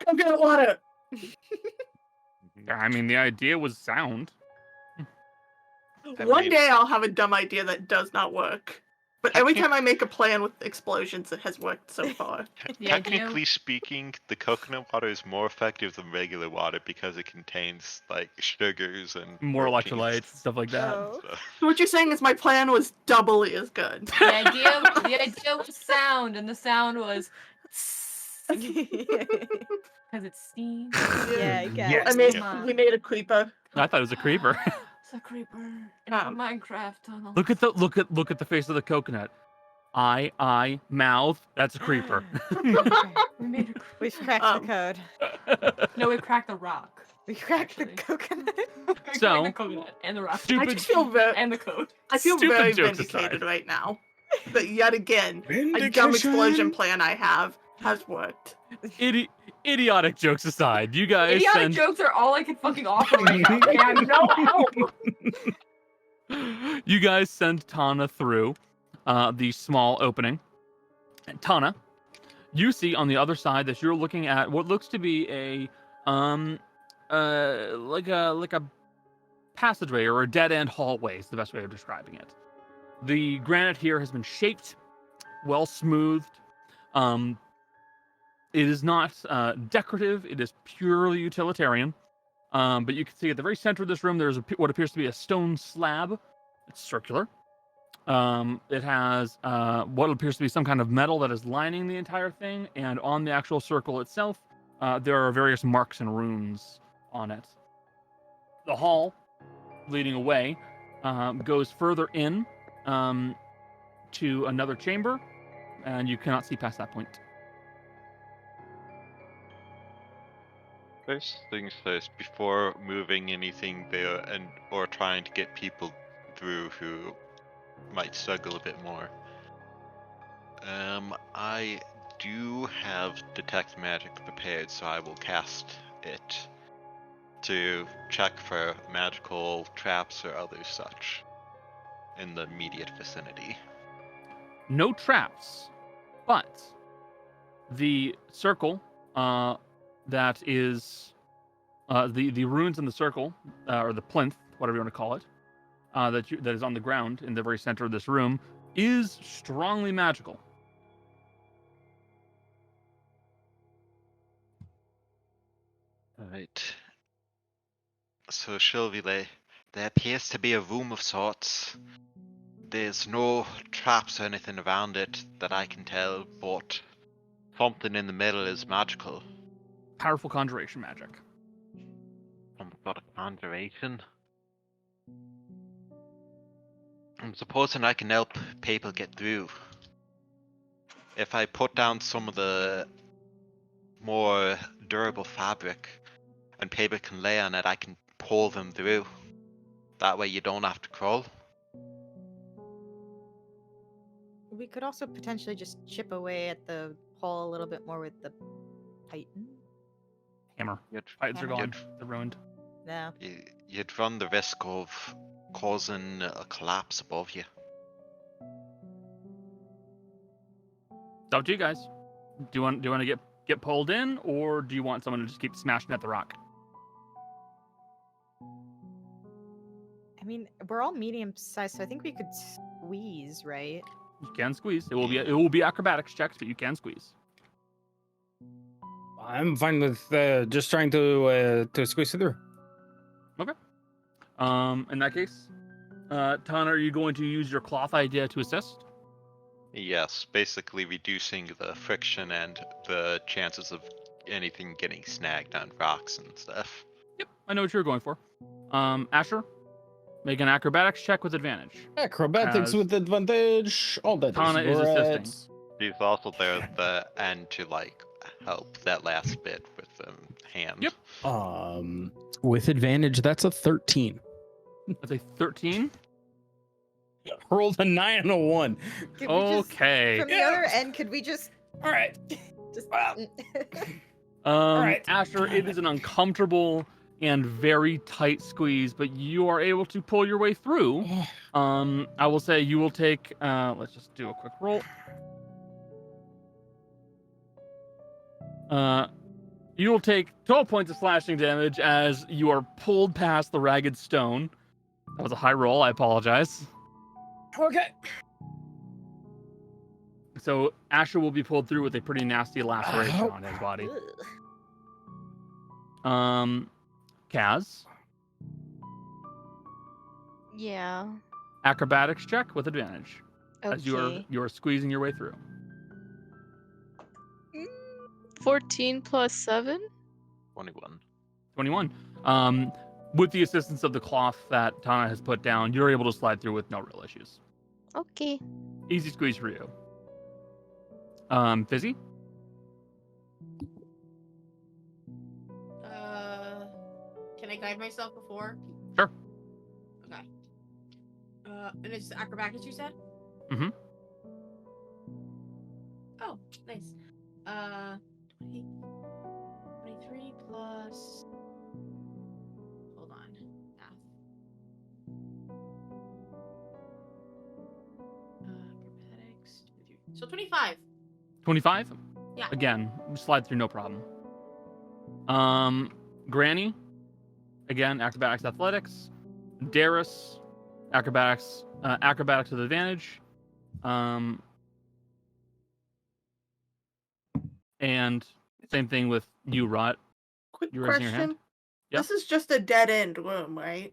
Come get water. I mean, the idea was sound. One day I'll have a dumb idea that does not work. But every Technic- time I make a plan with explosions, it has worked so far. The idea- Technically speaking, the coconut water is more effective than regular water because it contains like sugars and More proteins. electrolytes, stuff like that. Oh. So- So what you're saying is my plan was doubly as good. The idea was sound, and the sound was because it's steam. Yeah, I guess. Yes. I made Come on. we made a creeper. I thought it was a creeper. It's a creeper in a Minecraft tunnel. look at the face of the coconut. Eye, mouth. That's a creeper. We made a creeper. We've cracked Um, the code. No, we cracked the rock. We cracked the actually. coconut. We cracked So- the coconut and the rock. I Stupid- just feel very and the code. I feel Stupid very jokes vindicated aside. right now. That yet again, a dumb Vindication. explosion plan I have has worked. Idiotic jokes aside, you guys Idiotic send jokes are all I can fucking offer right now. They have no help. you guys send Tana through the small opening. And Tana, you see on the other side that you're looking at what looks to be a like a passageway or a dead end hallway is the best way of describing it. The granite here has been shaped, well smoothed. It is not decorative. It is purely utilitarian. But you can see at the very center of this room, there's what appears to be a stone slab. It's circular. It has what appears to be some kind of metal that is lining the entire thing. And on the actual circle itself, there are various marks and runes on it. The hall leading away goes further in. to another chamber, and you cannot see past that point. First things first, before moving anything there or trying to get people through who might struggle a bit more. I do have detect magic prepared, so I will cast it to check for magical traps or other such in the immediate vicinity. No traps, but the circle that is the runes in the circle, or the plinth, whatever you want to call it, that is on the ground in the very center of this room, is strongly magical. Right. So, Shelvile, there appears to be a room of sorts. There's no traps or anything around it that I can tell, but something in the middle is magical. Powerful conjuration magic. Some sort of conjuration. I'm supposing I can help people get through. If I put down some of the more durable fabric and people can lay on it, I can pull them through. That way you don't have to crawl. We could also potentially just chip away at the hole a little bit more with the Titan. Hammer. You'd, Titans are Hammer. gone. They're ruined. No. you'd run the risk of causing a collapse above you. It's up to you guys. Do you want to get pulled in, or do you want someone to just keep smashing at the rock? I mean, we're all medium sized, so I think we could squeeze, right? You can squeeze. It will be acrobatics checks, but you can squeeze. I'm fine with just trying to squeeze it through. Okay. In that case, Tana, are you going to use your cloth idea to assist? Yes, basically reducing the friction and the chances of anything getting snagged on rocks and stuff. Yep, I know what you're going for. Asher, make an acrobatics check with advantage. Acrobatics with advantage. All that Tana is assisting. She's also there at the end to help that last bit with the hand. Yep. With advantage, that's a 13. That's a 13. Rolled a 9 and a 1. Could we just- Okay. from the other end, could we just All right. just right. Asher, it is an uncomfortable and very tight squeeze, but you are able to pull your way through. I will say you will take, let's just do a quick roll. You will take 12 points of slashing damage as you are pulled past the ragged stone. That was a high roll, I apologize. Okay. So Asher will be pulled through with a pretty nasty laceration on his body. Kaz, Yeah. acrobatics check with advantage as Okay. you are squeezing your way through. 14 plus 7? 21. 21. With the assistance of the cloth that Tana has put down, you're able to slide through with no real issues. Okay. Easy squeeze for you. Fizzy? Can I guide myself before? Sure. Okay. And it's acrobatics, you said? Mhm. Oh, nice. 20, 23 plus. Hold on. Math. Acrobatics. So 25. 25? Yeah. Again, slide through no problem. Granny? Again, acrobatics, athletics. Darius? Acrobatics with advantage. And same thing with you, Rot. Quick You raising your hand? question. Yep. This is just a dead end room, right?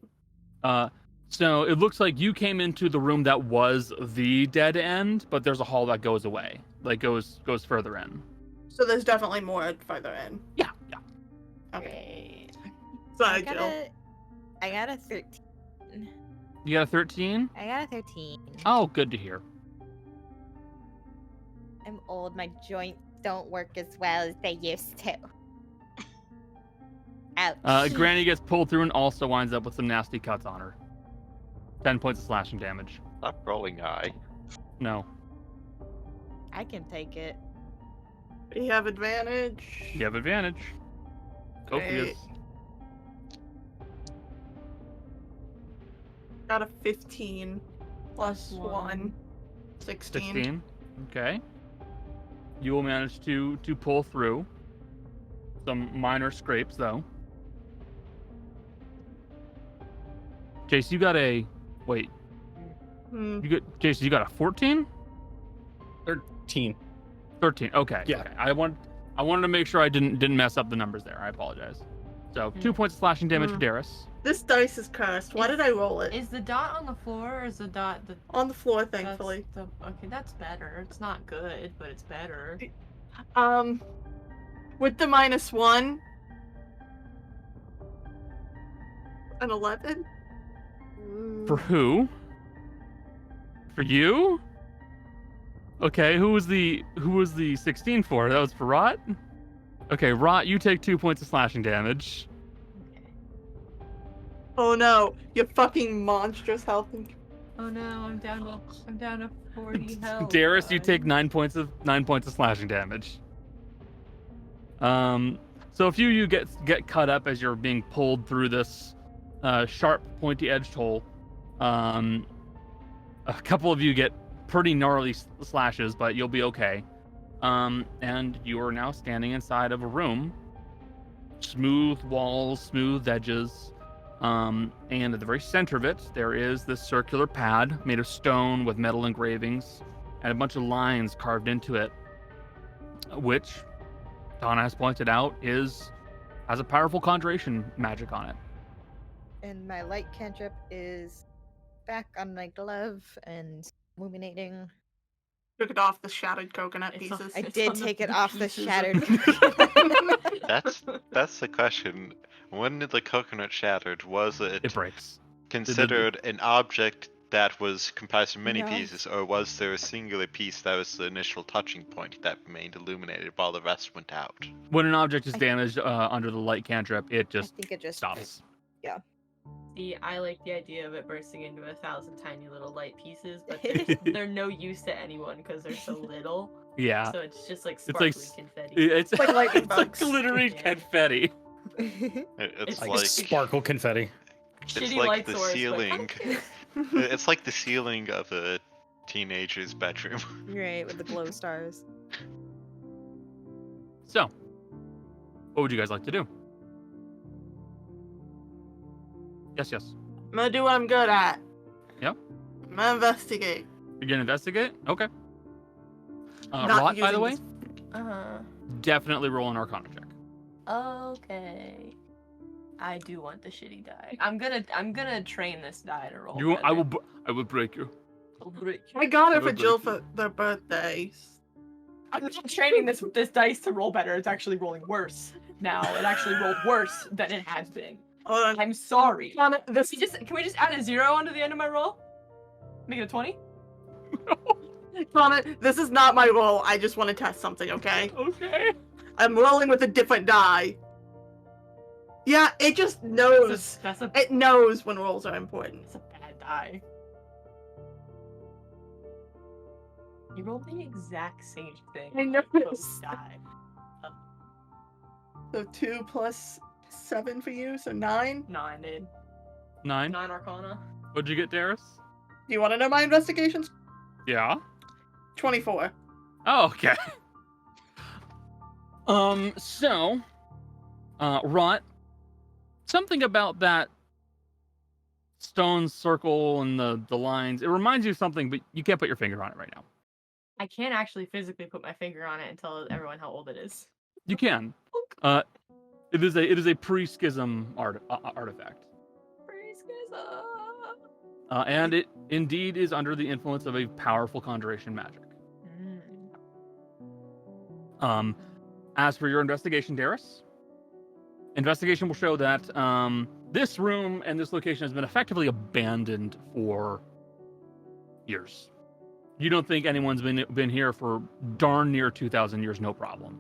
So it looks like you came into the room that was the dead end, but there's a hall that goes away, like goes further in. So there's definitely more further in. Yeah. Okay. I Sorry, got Jill. I got a 13. You got a 13? I got a 13. Oh, good to hear. I'm old. My joints don't work as well as they used to. Ouch. Granny gets pulled through and also winds up with some nasty cuts on her. 10 points of slashing damage. Stop rolling eye. No. I can take it. You have advantage. You have advantage. Copious. Got a 15 plus 1. 16. 16. Okay. You will manage to pull through. Some minor scrapes, though. Jace, you got a... Wait. Jason, you got a 14? 13. 13. Okay. Yeah. Okay. I wanted to make sure I didn't mess up the numbers there. I apologize. So 2 points of slashing damage to Darius. This dice is cursed. Why did I roll it? Is the dot on the floor or is the dot the On the floor, thankfully. okay, that's better. It's not good, but it's better. With the -1, an 11. For who? For you? Okay, who was the 16 for? That was for Rot? Okay, Rot, you take 2 points of slashing damage. Oh no, you fucking monstrous health. Oh no, I'm down to 40 health. Darius, you take 9 points of slashing damage. So a few of you get cut up as you're being pulled through this sharp, pointy-edged hole. A couple of you get pretty gnarly slashes, but you'll be okay. And you are now standing inside of a room. Smooth walls, smooth edges. And at the very center of it, there is this circular pad made of stone with metal engravings and a bunch of lines carved into it, which Donna has pointed out has a powerful conjuration magic on it. And my light cantrip is back on my glove and illuminating. Took it off the shattered coconut It's on- pieces. I It's did on the take it off the pieces of- shattered. That's the question. When the coconut shattered, was It breaks. considered an object that was comprised of many No. pieces, or was there a singular piece that was the initial touching point that remained illuminated while the rest went out? When an object is damaged under the light cantrip, it I just think it just stops. See, I like the idea of it bursting into 1,000 tiny little light pieces, but they're no use to anyone because they're so little. Yeah. So it's just like It's sparkly like confetti. It's like lightning it's like bugs. glittery Yeah. confetti. It's Like like Sparkle confetti. Shitty like light the source, but- ceiling. It's like the ceiling of a teenager's bedroom. Right, with the glow stars. So, what would you guys like to do? Yes. I'm gonna do what I'm good at. Yep. I'm gonna investigate. You're gonna investigate? Okay. Not Rot, by the using way, this- Uh-huh. definitely roll an Arcana check. Okay. I do want the shitty die. I'm gonna train this die to roll. I better. will break you. I'll break you. I got it Never for Jill break for their birthdays. I'm not training this dice to roll better. It's actually rolling worse. Now it actually rolled worse than it has been. Hold on. I'm sorry. Connor, this Can we just add a 0 onto the end of my roll? Make it a 20? Connor, this is not my roll. I just want to test something, okay? Okay. I'm rolling with a different die. Yeah, it just knows. That's a It knows when rolls are important. It's a bad die. You rolled the exact same thing. I know Both this. die. So 2 plus 7 for you, so 9. 9, dude. 9. 9 Arcana. What'd you get, Darius? Do you want to know my investigations? Yeah. 24. Oh, okay. So, Rot, something about that stone circle and the lines, it reminds you of something, but you can't put your finger on it right now. I can't actually physically put my finger on it and tell everyone how old it is. You can. It is a pre-schism artifact. And it indeed is under the influence of a powerful conjuration magic. As for your investigation, Darius, investigation will show that this room and this location has been effectively abandoned for years. You don't think anyone's been here for darn near 2,000 years, no problem.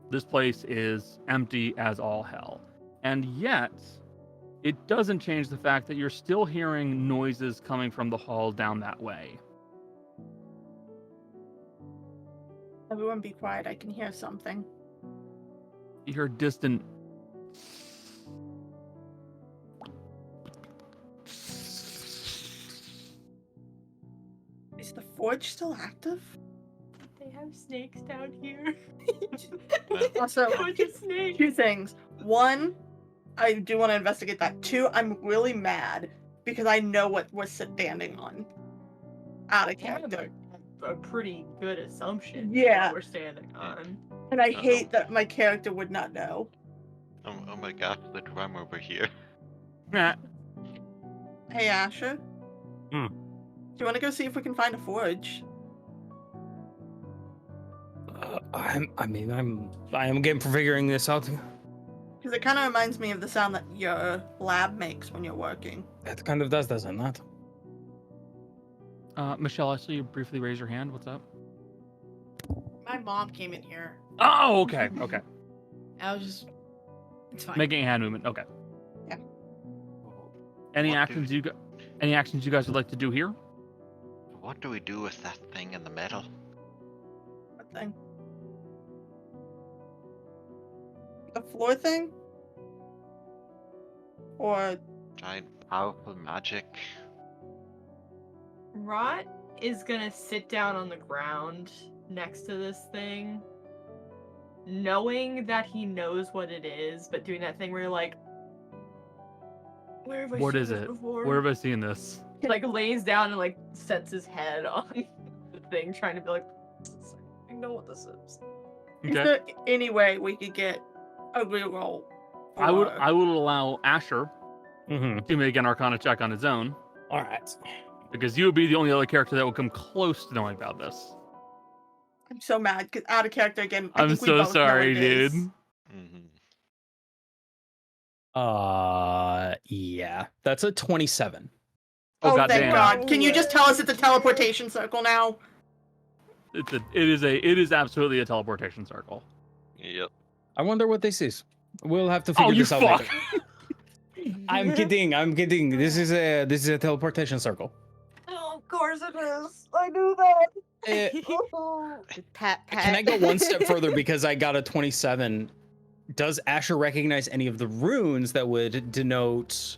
This place is empty as all hell. And yet, it doesn't change the fact that you're still hearing noises coming from the hall down that way. Everyone be quiet. I can hear something. You hear distant... Is the forge still active? They have snakes down here. Also, Bunch of snakes. two things. One, I do want to investigate that. Two, I'm really mad because I know what we're standing on. Out of character. A pretty good assumption. Yeah. What we're standing on. And I hate that my character would not know. Oh my gosh, the drum over here. Nah. Hey, Asher. Hmm. Do you want to go see if we can find a forge? I am game for figuring this out. Because it kind of reminds me of the sound that your lab makes when you're working. It kind of does it not? Michelle, I saw you briefly raise your hand. What's up? My mom came in here. Oh, okay, okay. I was just. It's fine. Making a hand movement. Okay. Yeah. Any What actions you guys would like to do here? What do we do with that thing in the middle? What thing? The floor thing? Or Giant powerful magic. Rot is gonna sit down on the ground next to this thing, knowing that he knows what it is, but doing that thing where you're like, where have I What seen is this it? before? Where have I seen this? He like lays down and like sets his head on the thing, trying to be like, I know what this is. is there any way we could get a reroll? I would allow Asher Mm-hmm. to make an Arcana check on his own, All right. because you would be the only other character that would come close to knowing about this. I'm so mad because out of character again. I I'm think we so both know sorry, what it is. dude. Yeah. That's a 27. Oh, Oh, goddamn. thank God. Can you just tell us it's a teleportation circle now? It is absolutely a teleportation circle. Yep. I wonder what this is. We'll have to figure this out later. I'm kidding. This is a teleportation circle. Oh, of course it is. I knew that. Pat. Can I go one step further because I got a 27? Does Asher recognize any of the runes that would denote,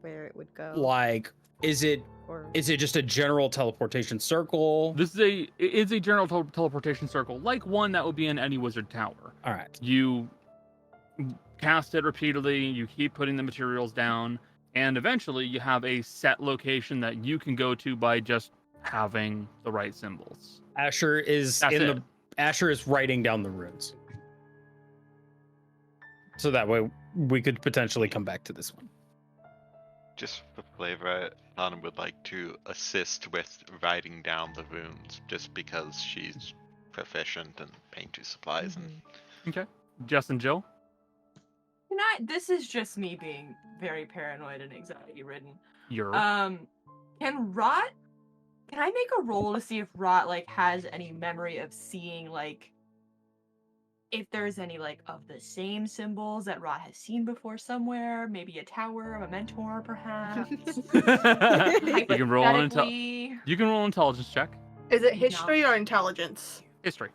Where it would go? like, is it Or just a general teleportation circle? This is a general teleportation circle, like one that would be in any wizard tower. All right. You cast it repeatedly, you keep putting the materials down, and eventually you have a set location that you can go to by just having the right symbols. Asher is That's in it. the Asher is writing down the runes. So that way we could potentially come back to this one. Just for flavor, Anna would like to assist with writing down the runes, just because she's proficient in painter supplies and. Okay. Jess and Jill? This is just me being very paranoid and anxiety ridden. You're Can I make a roll to see if Rot like has any memory of seeing like if there's any like of the same symbols that Rot has seen before somewhere? Maybe a tower, a mentor, perhaps. you can roll an Hypothetically- you can roll an intelligence check. Is it history or intelligence? History.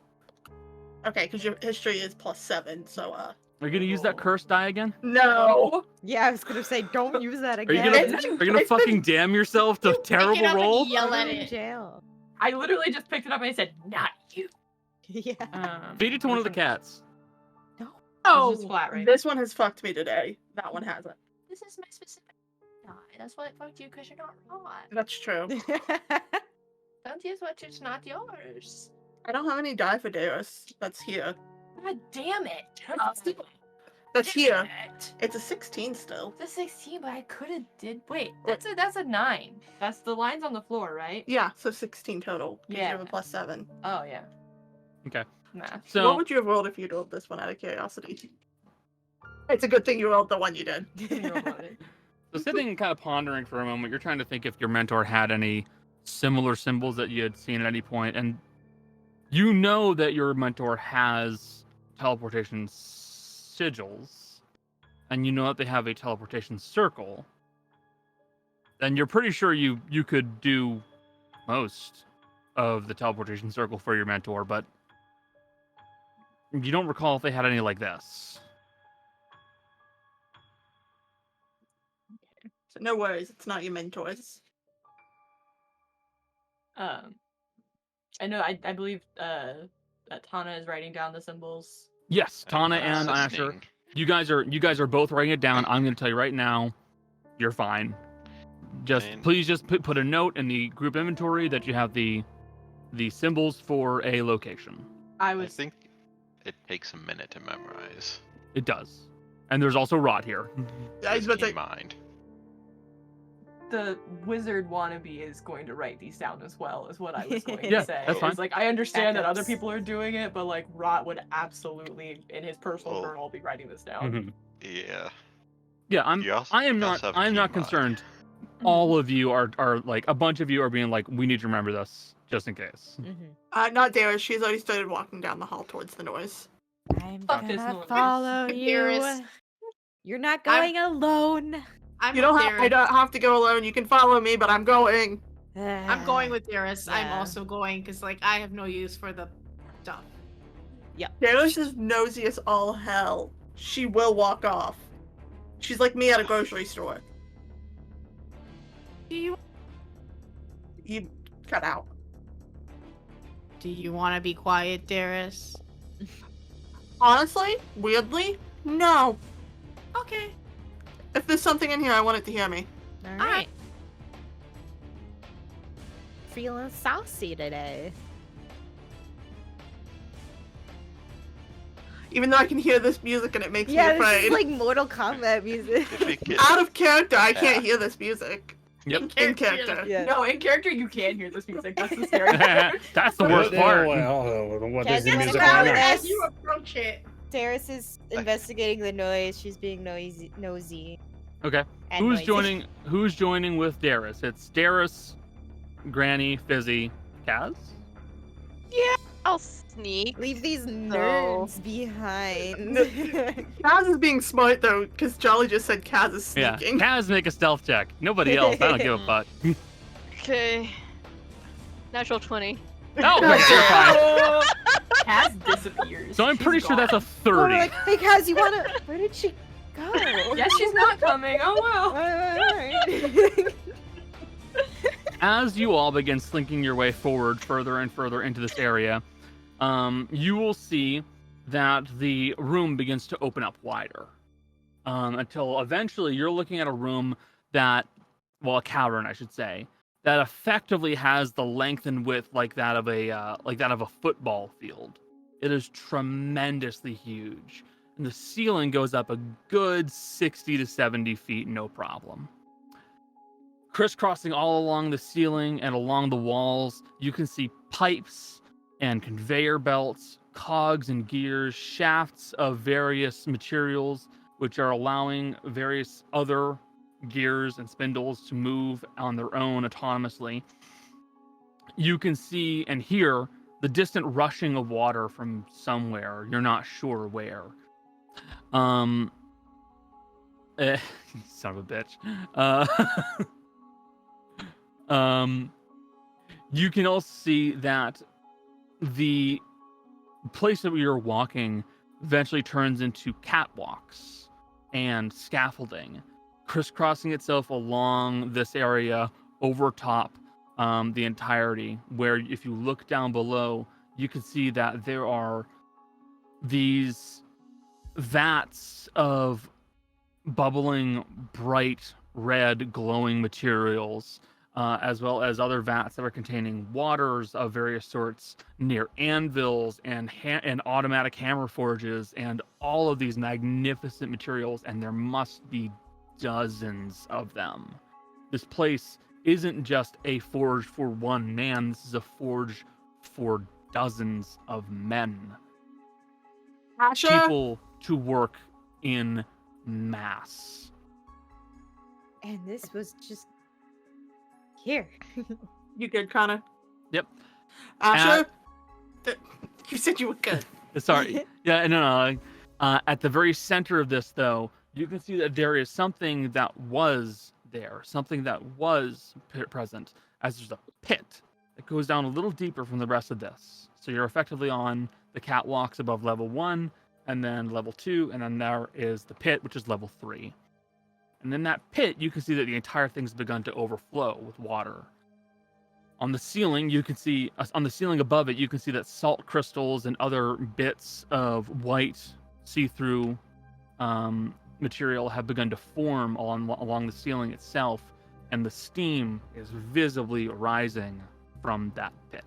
Okay, because your history is +7, so Are you gonna use that curse die again? No. yeah, I was gonna say don't use that Are you again. gonna fucking damn yourself to Pick it terrible up roll? and yell at in it. jail. I literally just picked it up and I said, "Not you." Yeah. Feed it to one of the cats. Oh, This is flat, right? this one has fucked me today. That one hasn't. This is my specific die. That's why it fucked you because you're not Rot. That's true. Don't use what's not yours. I don't have any die for Darius. That's here. God damn it. That's here. It. It's a 16 still. It's a 16, but I could have did. Wait, that's a 9. That's the lines on the floor, right? Yeah, so 16 total. 'cause Yeah. You have a +7. Oh yeah. Okay. Math. So What would you have rolled if you rolled this one out of curiosity? It's a good thing you rolled the one you did. So sitting and kind of pondering for a moment, you're trying to think if your mentor had any similar symbols that you had seen at any point, and you know that your mentor has teleportation sigils, and you know that they have a teleportation circle, then you're pretty sure you could do most of the teleportation circle for your mentor, but you don't recall if they had any like this. So no worries, it's not your mentors. I know. I believe that Tana is writing down the symbols. Yes, Tana and Assisting. Asher, you guys are both writing it down. I'm going to tell you right now, you're fine. Please just put a note in the group inventory that you have the symbols for a location. I think it takes a minute to memorize. It does, and there's also Rot here. I was about to Keep say, in mind. The wizard wannabe is going to write these down as well, is what I was going Yeah, to say. that's fine. It's like, I understand that other Backups. people are doing it, but like Rot would absolutely, in his personal Well, journal, be writing this down. Mhm. Yeah. Yeah, You also- I am you not also have I am key not mod. concerned. All of you are like, a bunch of you are being like, we need to remember this just in case. not Dara, she's already started walking down the hall towards the noise. I'm Fuck this gonna noise. follow you. Dearest. You're not going alone. I'm You don't with have, I Darius. don't have to go alone, you can follow me, but I'm going. I'm going with Darius. I'm Yeah. also going because like I have no use for the stuff. Darius is nosy as all hell. She will walk off. She's like me at a grocery store. Do you cut out. want to be quiet, Darius? Honestly, weirdly, no. Okay. If there's something in here, I want it to hear me. All All right. right. Feeling saucy today. Even though I can hear this music and it makes Yeah, me this afraid. is like Mortal Kombat music. If you get, Out of character, I can't hear this music. Yep. In character. Yeah. No, in character, you can hear this music. That's the scary part. That's the worst part. What Guys, is the you wanna music go on with there? us? As you approach it, Darius is investigating the noise. She's being nosy. Okay. And Who's noisy. joining with Darius? It's Darius, Granny, Fizzy, Kaz? I'll sneak. Leave these nerds behind. Kaz is being smart though, because Jolly just said Kaz is Yeah. sneaking. Kaz, make a stealth check. Nobody else. I don't give a fuck. Okay. Natural 20. Oh, okay, you're fine. Kaz disappears. So I'm She's pretty sure that's a gone. 30. We're like, hey, Kaz, you wanna? Where did she go? Yes, she's not coming. Oh well. Alright. As you all begin slinking your way forward further and further into this area, you will see that the room begins to open up wider. Until eventually you're looking at a room that, well, a cavern, I should say, that effectively has the length and width like that of a football field. It is tremendously huge, and the ceiling goes up a good 60 to 70 feet, no problem. Crisscrossing all along the ceiling and along the walls, you can see pipes and conveyor belts, cogs and gears, shafts of various materials, which are allowing various other gears and spindles to move on their own autonomously. You can see and hear the distant rushing of water from somewhere. You're not sure where. Son of a bitch. You can also see that the place that we are walking eventually turns into catwalks and scaffolding, crisscrossing itself along this area over top the entirety, where if you look down below, you can see that there are these vats of bubbling, bright, red, glowing materials, as well as other vats that are containing waters of various sorts near anvils and automatic hammer forges and all of these magnificent materials, and there must be dozens of them. This place isn't just a forge for one man, this is a forge for dozens of men. Asha? People to work in mass. And this was just here. You good, Connor? Yep. Asher? You said you were good. Sorry. Yeah, no. At the very center of this, though, you can see that there is something that was there, something that was present, as there's a pit that goes down a little deeper from the rest of this. So you're effectively on the catwalks above level 1, and then level 2, and then there is the pit, which is level 3. And in that pit, you can see that the entire thing's begun to overflow with water. On the ceiling, you can see, on the ceiling above it, you can see that salt crystals and other bits of white see-through material have begun to form along the ceiling itself, and the steam is visibly rising from that pit.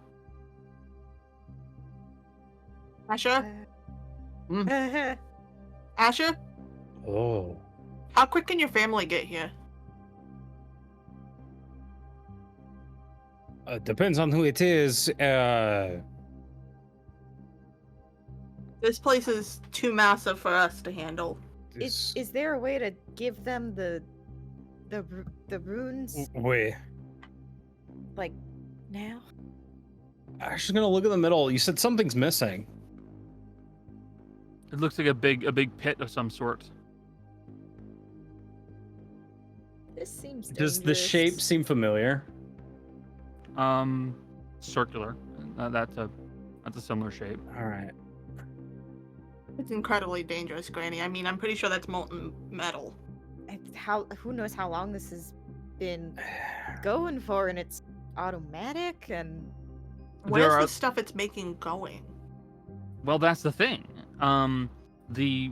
Asher? Asher? Oh. How quick can your family get here? Depends on who it is. This place is too massive for us to handle. Is there a way to give them the runes Wait. like now? I'm just gonna look in the middle. You said something's missing. It looks like a big pit of some sort. This seems Does the shape dangerous. seem familiar? Circular. That's a similar shape. All right. It's incredibly dangerous, Granny. I mean, I'm pretty sure that's molten metal. Who knows how long this has been going for, and it's automatic, and Where's the stuff it's making going? Well, that's the thing. The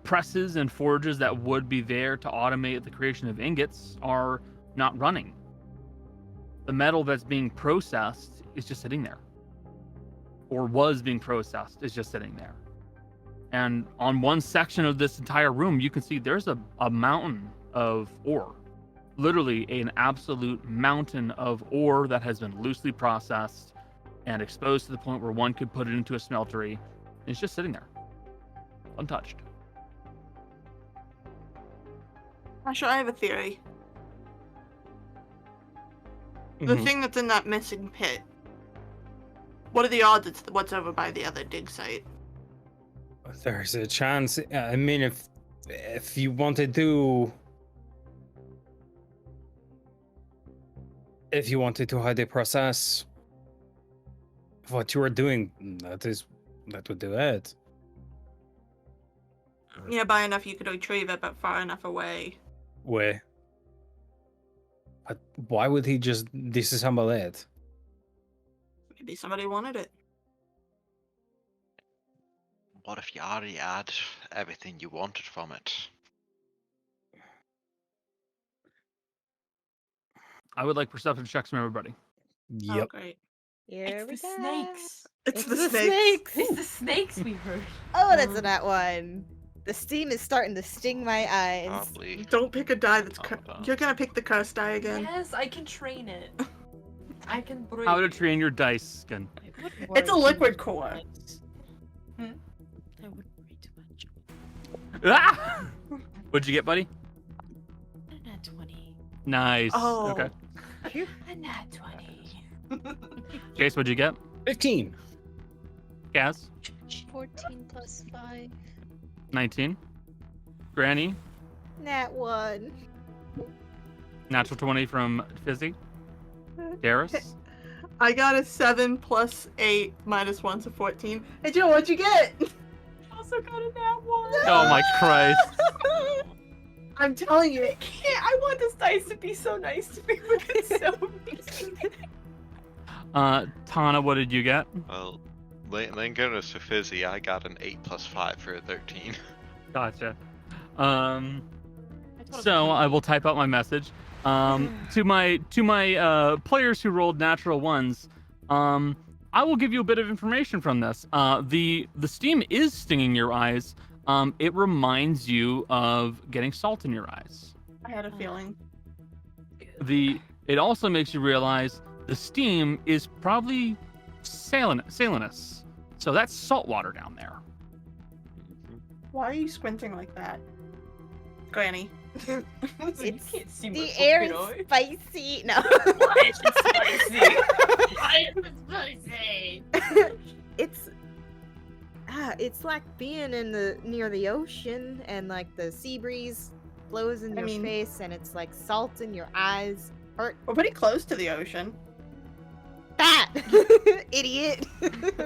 presses and forges that would be there to automate the creation of ingots are not running. The metal that's being processed is just sitting there. Or was being processed is just sitting there. And on one section of this entire room, you can see there's a mountain of ore. Literally an absolute mountain of ore that has been loosely processed and exposed to the point where one could put it into a smeltery. It's just sitting there, untouched. Asher, I have a theory. The thing that's in that missing pit. What are the odds it's what's over by the other dig site? There's a chance. I mean, if you wanted to, hide the process of what you were doing, that would do it. Nearby enough you could retrieve it, but far enough away. Wait. But why would he just disassemble it? Maybe somebody wanted it. What if you already had everything you wanted from it? I would like perception checks from everybody. Oh, Yep. great. Here we It's the go. snakes. It's the the snakes. It's the snakes we heard. Oh, that's a nat one. The steam is starting to sting my eyes. Probably. Don't pick a die that's Oh, no. You're gonna pick the cursed die again. Yes, I can train it. I can break. How to train your dice skin. It's a liquid core. I wouldn't worry too much. Ah! What'd you get, buddy? A nat 20. Nice. Oh. Okay. A nat 20. Chase, what'd you get? 15. Gaz? 14 plus 5. 19. Granny? Nat 1. Natural 20 from Fizzy. Darius? I got a 7 plus 8 minus 1, so 14. Hey Joe, what'd you get? Also got a nat 1. Oh my Christ. I'm telling you. I can't. I want this dice to be so nice to me, but it's so mean. Tana, what did you get? Well, thank goodness for Fizzy, I got an 8 plus 5 for a 13. Gotcha. So I will type out my message. To my players who rolled natural ones, I will give you a bit of information from this. The steam is stinging your eyes. It reminds you of getting salt in your eyes. I had a feeling. It also makes you realize the steam is probably salinous. So that's salt water down there. Why are you squinting like that? Granny. It's can't see the myself, air can I? is spicy. No. Why is it spicy? Why is it spicy? It's like being near the ocean, and like the sea breeze blows in your face, and it's like salt in your eyes. We're pretty close to the ocean. That idiot.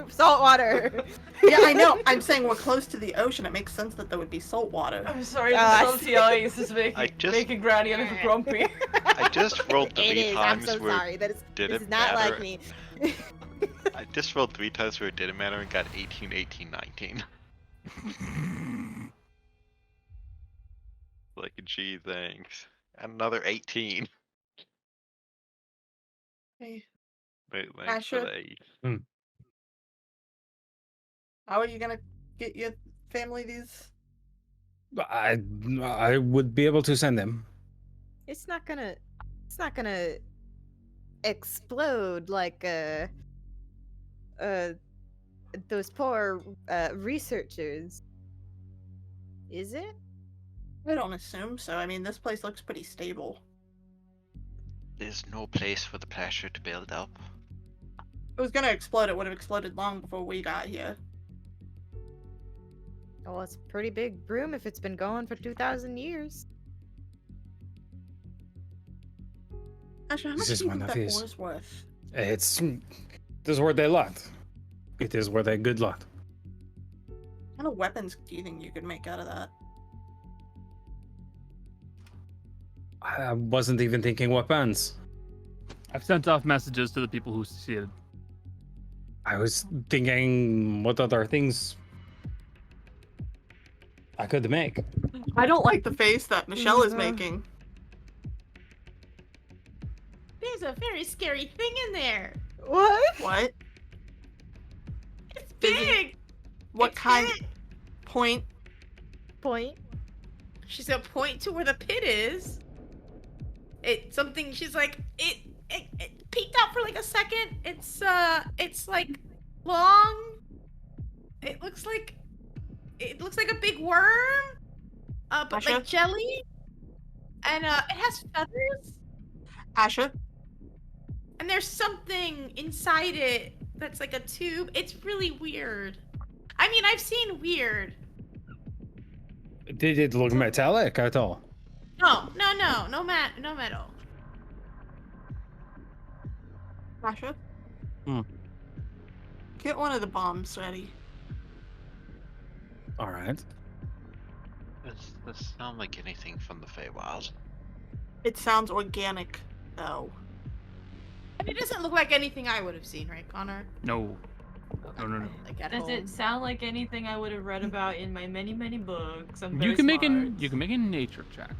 Salt water. Yeah, I know. I'm saying we're close to the ocean. It makes sense that there would be salt water. I'm sorry, I the salty ice is just- making Granny a little grumpy. I just rolled It 3 is. I'm times so where sorry. This didn't is not matter. like me. I just rolled 3 times where it didn't matter and got 18, 18, 19. Like, gee, thanks. And another 18. Hey, Wait, thanks for Asher? the 8. how are you gonna get your family these? I would be able to send them. It's not gonna explode like those poor researchers. Is it? I don't assume so. I mean, this place looks pretty stable. There's no place for the pressure to build up. If it was gonna explode, it would have exploded long before we got here. Well, it's a pretty big room if it's been going for 2,000 years. Asher, how This much is do you one think of that his. ore's worth? This is worth a lot. It is worth a good lot. What kind of weapons do you think you could make out of that? I wasn't even thinking weapons. I've sent off messages to the people who succeeded. I was thinking what other things I could make. I don't like the face that Michelle is Mhm. making. There's a very scary thing in there. What? What? It's Busy. big. What It's kind? big. Point? Point? She's gonna point to where the pit is. She's like, it peeked out for like a second. It's like long. It looks like a big worm. But Asha? like jelly. And it has feathers. Asher? And there's something inside it that's like a tube. It's really weird. I mean, I've seen weird. Did it look metallic at all? No metal. Asher? Hmm. Get one of the bombs ready. All right. This sound like anything from the Feywild. It sounds organic, though. And it doesn't look like anything I would have seen, right, Connor? No. No. Like at Does home. it sound like anything I would have read about in my many, many books? I'm You very can make smart. you can make a nature check.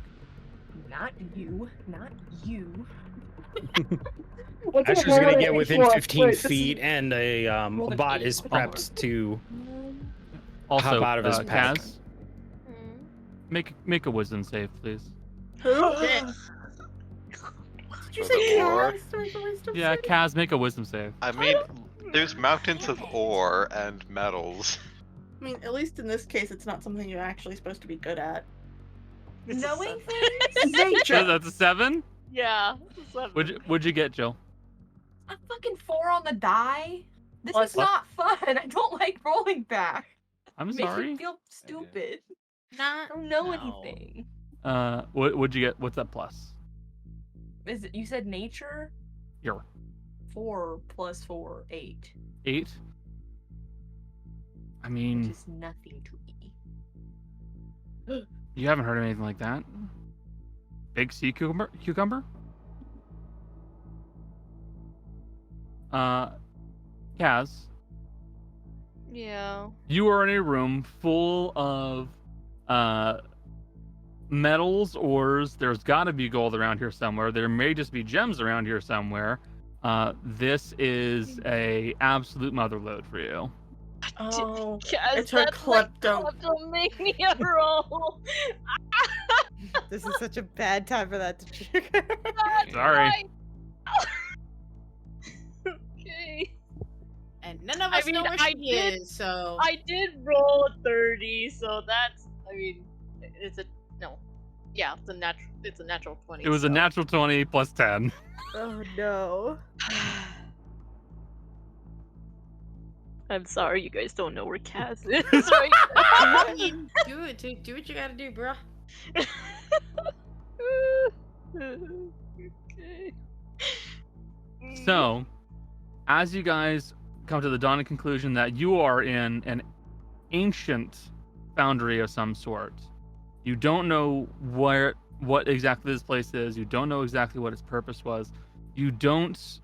Not you. Not you. Asher's gonna get within 15 feet, and a Roll an bot 8. is prepped to Also, hop out of his pack. Kaz, make a wisdom save, please. Who? Shit. Did you For say the ore? Yeah, Kaz, make a wisdom save. I mean, there's mountains of ore and metals. I mean, at least in this case, it's not something you're actually supposed to be good at. Knowing things? Nature! That's a 7. Yeah. What'd you get, Jill? A fucking 4 on the die? This What? is not fun. I don't like rolling back. I'm Makes sorry. me feel stupid. Not. I don't know No. anything. What'd you get? What's that plus? Is it, you said nature? Here. 4 plus 4, 8. 8. I Which mean, is nothing to me. you haven't heard of anything like that. Big sea cucumber? Kaz, Yeah. you are in a room full of metals, ores. There's got to be gold around here somewhere. There may just be gems around here somewhere. This is a absolute motherlode for you. Oh, Yes, it's her that's like klepto. kleptomania roll. This is such a bad time for that to trigger. Sorry. Right. Okay. And none of I us mean, know where I she did- is, so. I did roll a 30, so that's. I mean, it's a no. Yeah, it's a natural 20. It was a so. natural 20 plus 10. Oh no. I'm sorry, you guys don't know where Kaz is right I mean, do it. Do what you gotta do, bro. Okay. So, as you guys come to the dawning conclusion that you are in an ancient foundry of some sort, you don't know what exactly this place is. You don't know exactly what its purpose was. You don't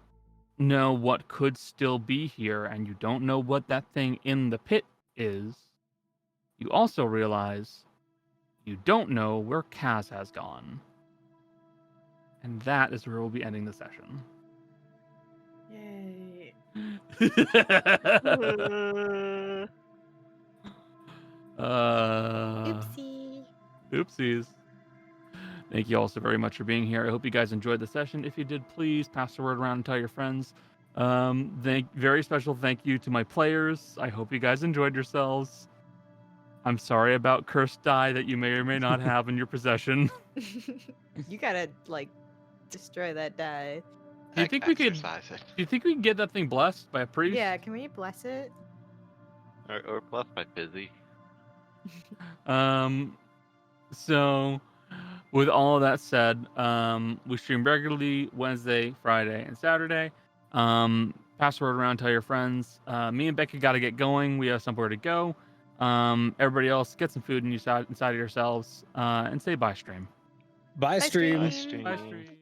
know what could still be here, and you don't know what that thing in the pit is. You also realize you don't know where Kaz has gone. And that is where we'll be ending the session. Yay. Oopsie. Oopsies. Thank you all so very much for being here. I hope you guys enjoyed the session. If you did, please pass the word around and tell your friends. Very special thank you to my players. I hope you guys enjoyed yourselves. I'm sorry about cursed die that you may or may not have in your possession. You gotta like destroy that die. Do you think we could? Exercise it. Do you think we can get that thing blessed by a priest? Yeah, can we bless it? Or blessed by Fizzy. So, with all of that said, we stream regularly Wednesday, Friday, and Saturday. Pass the word around, tell your friends. Me and Becky got to get going. We have somewhere to go. Everybody else, get some food inside of yourselves, and say bye, stream. Bye, stream. Bye, stream. Bye, stream.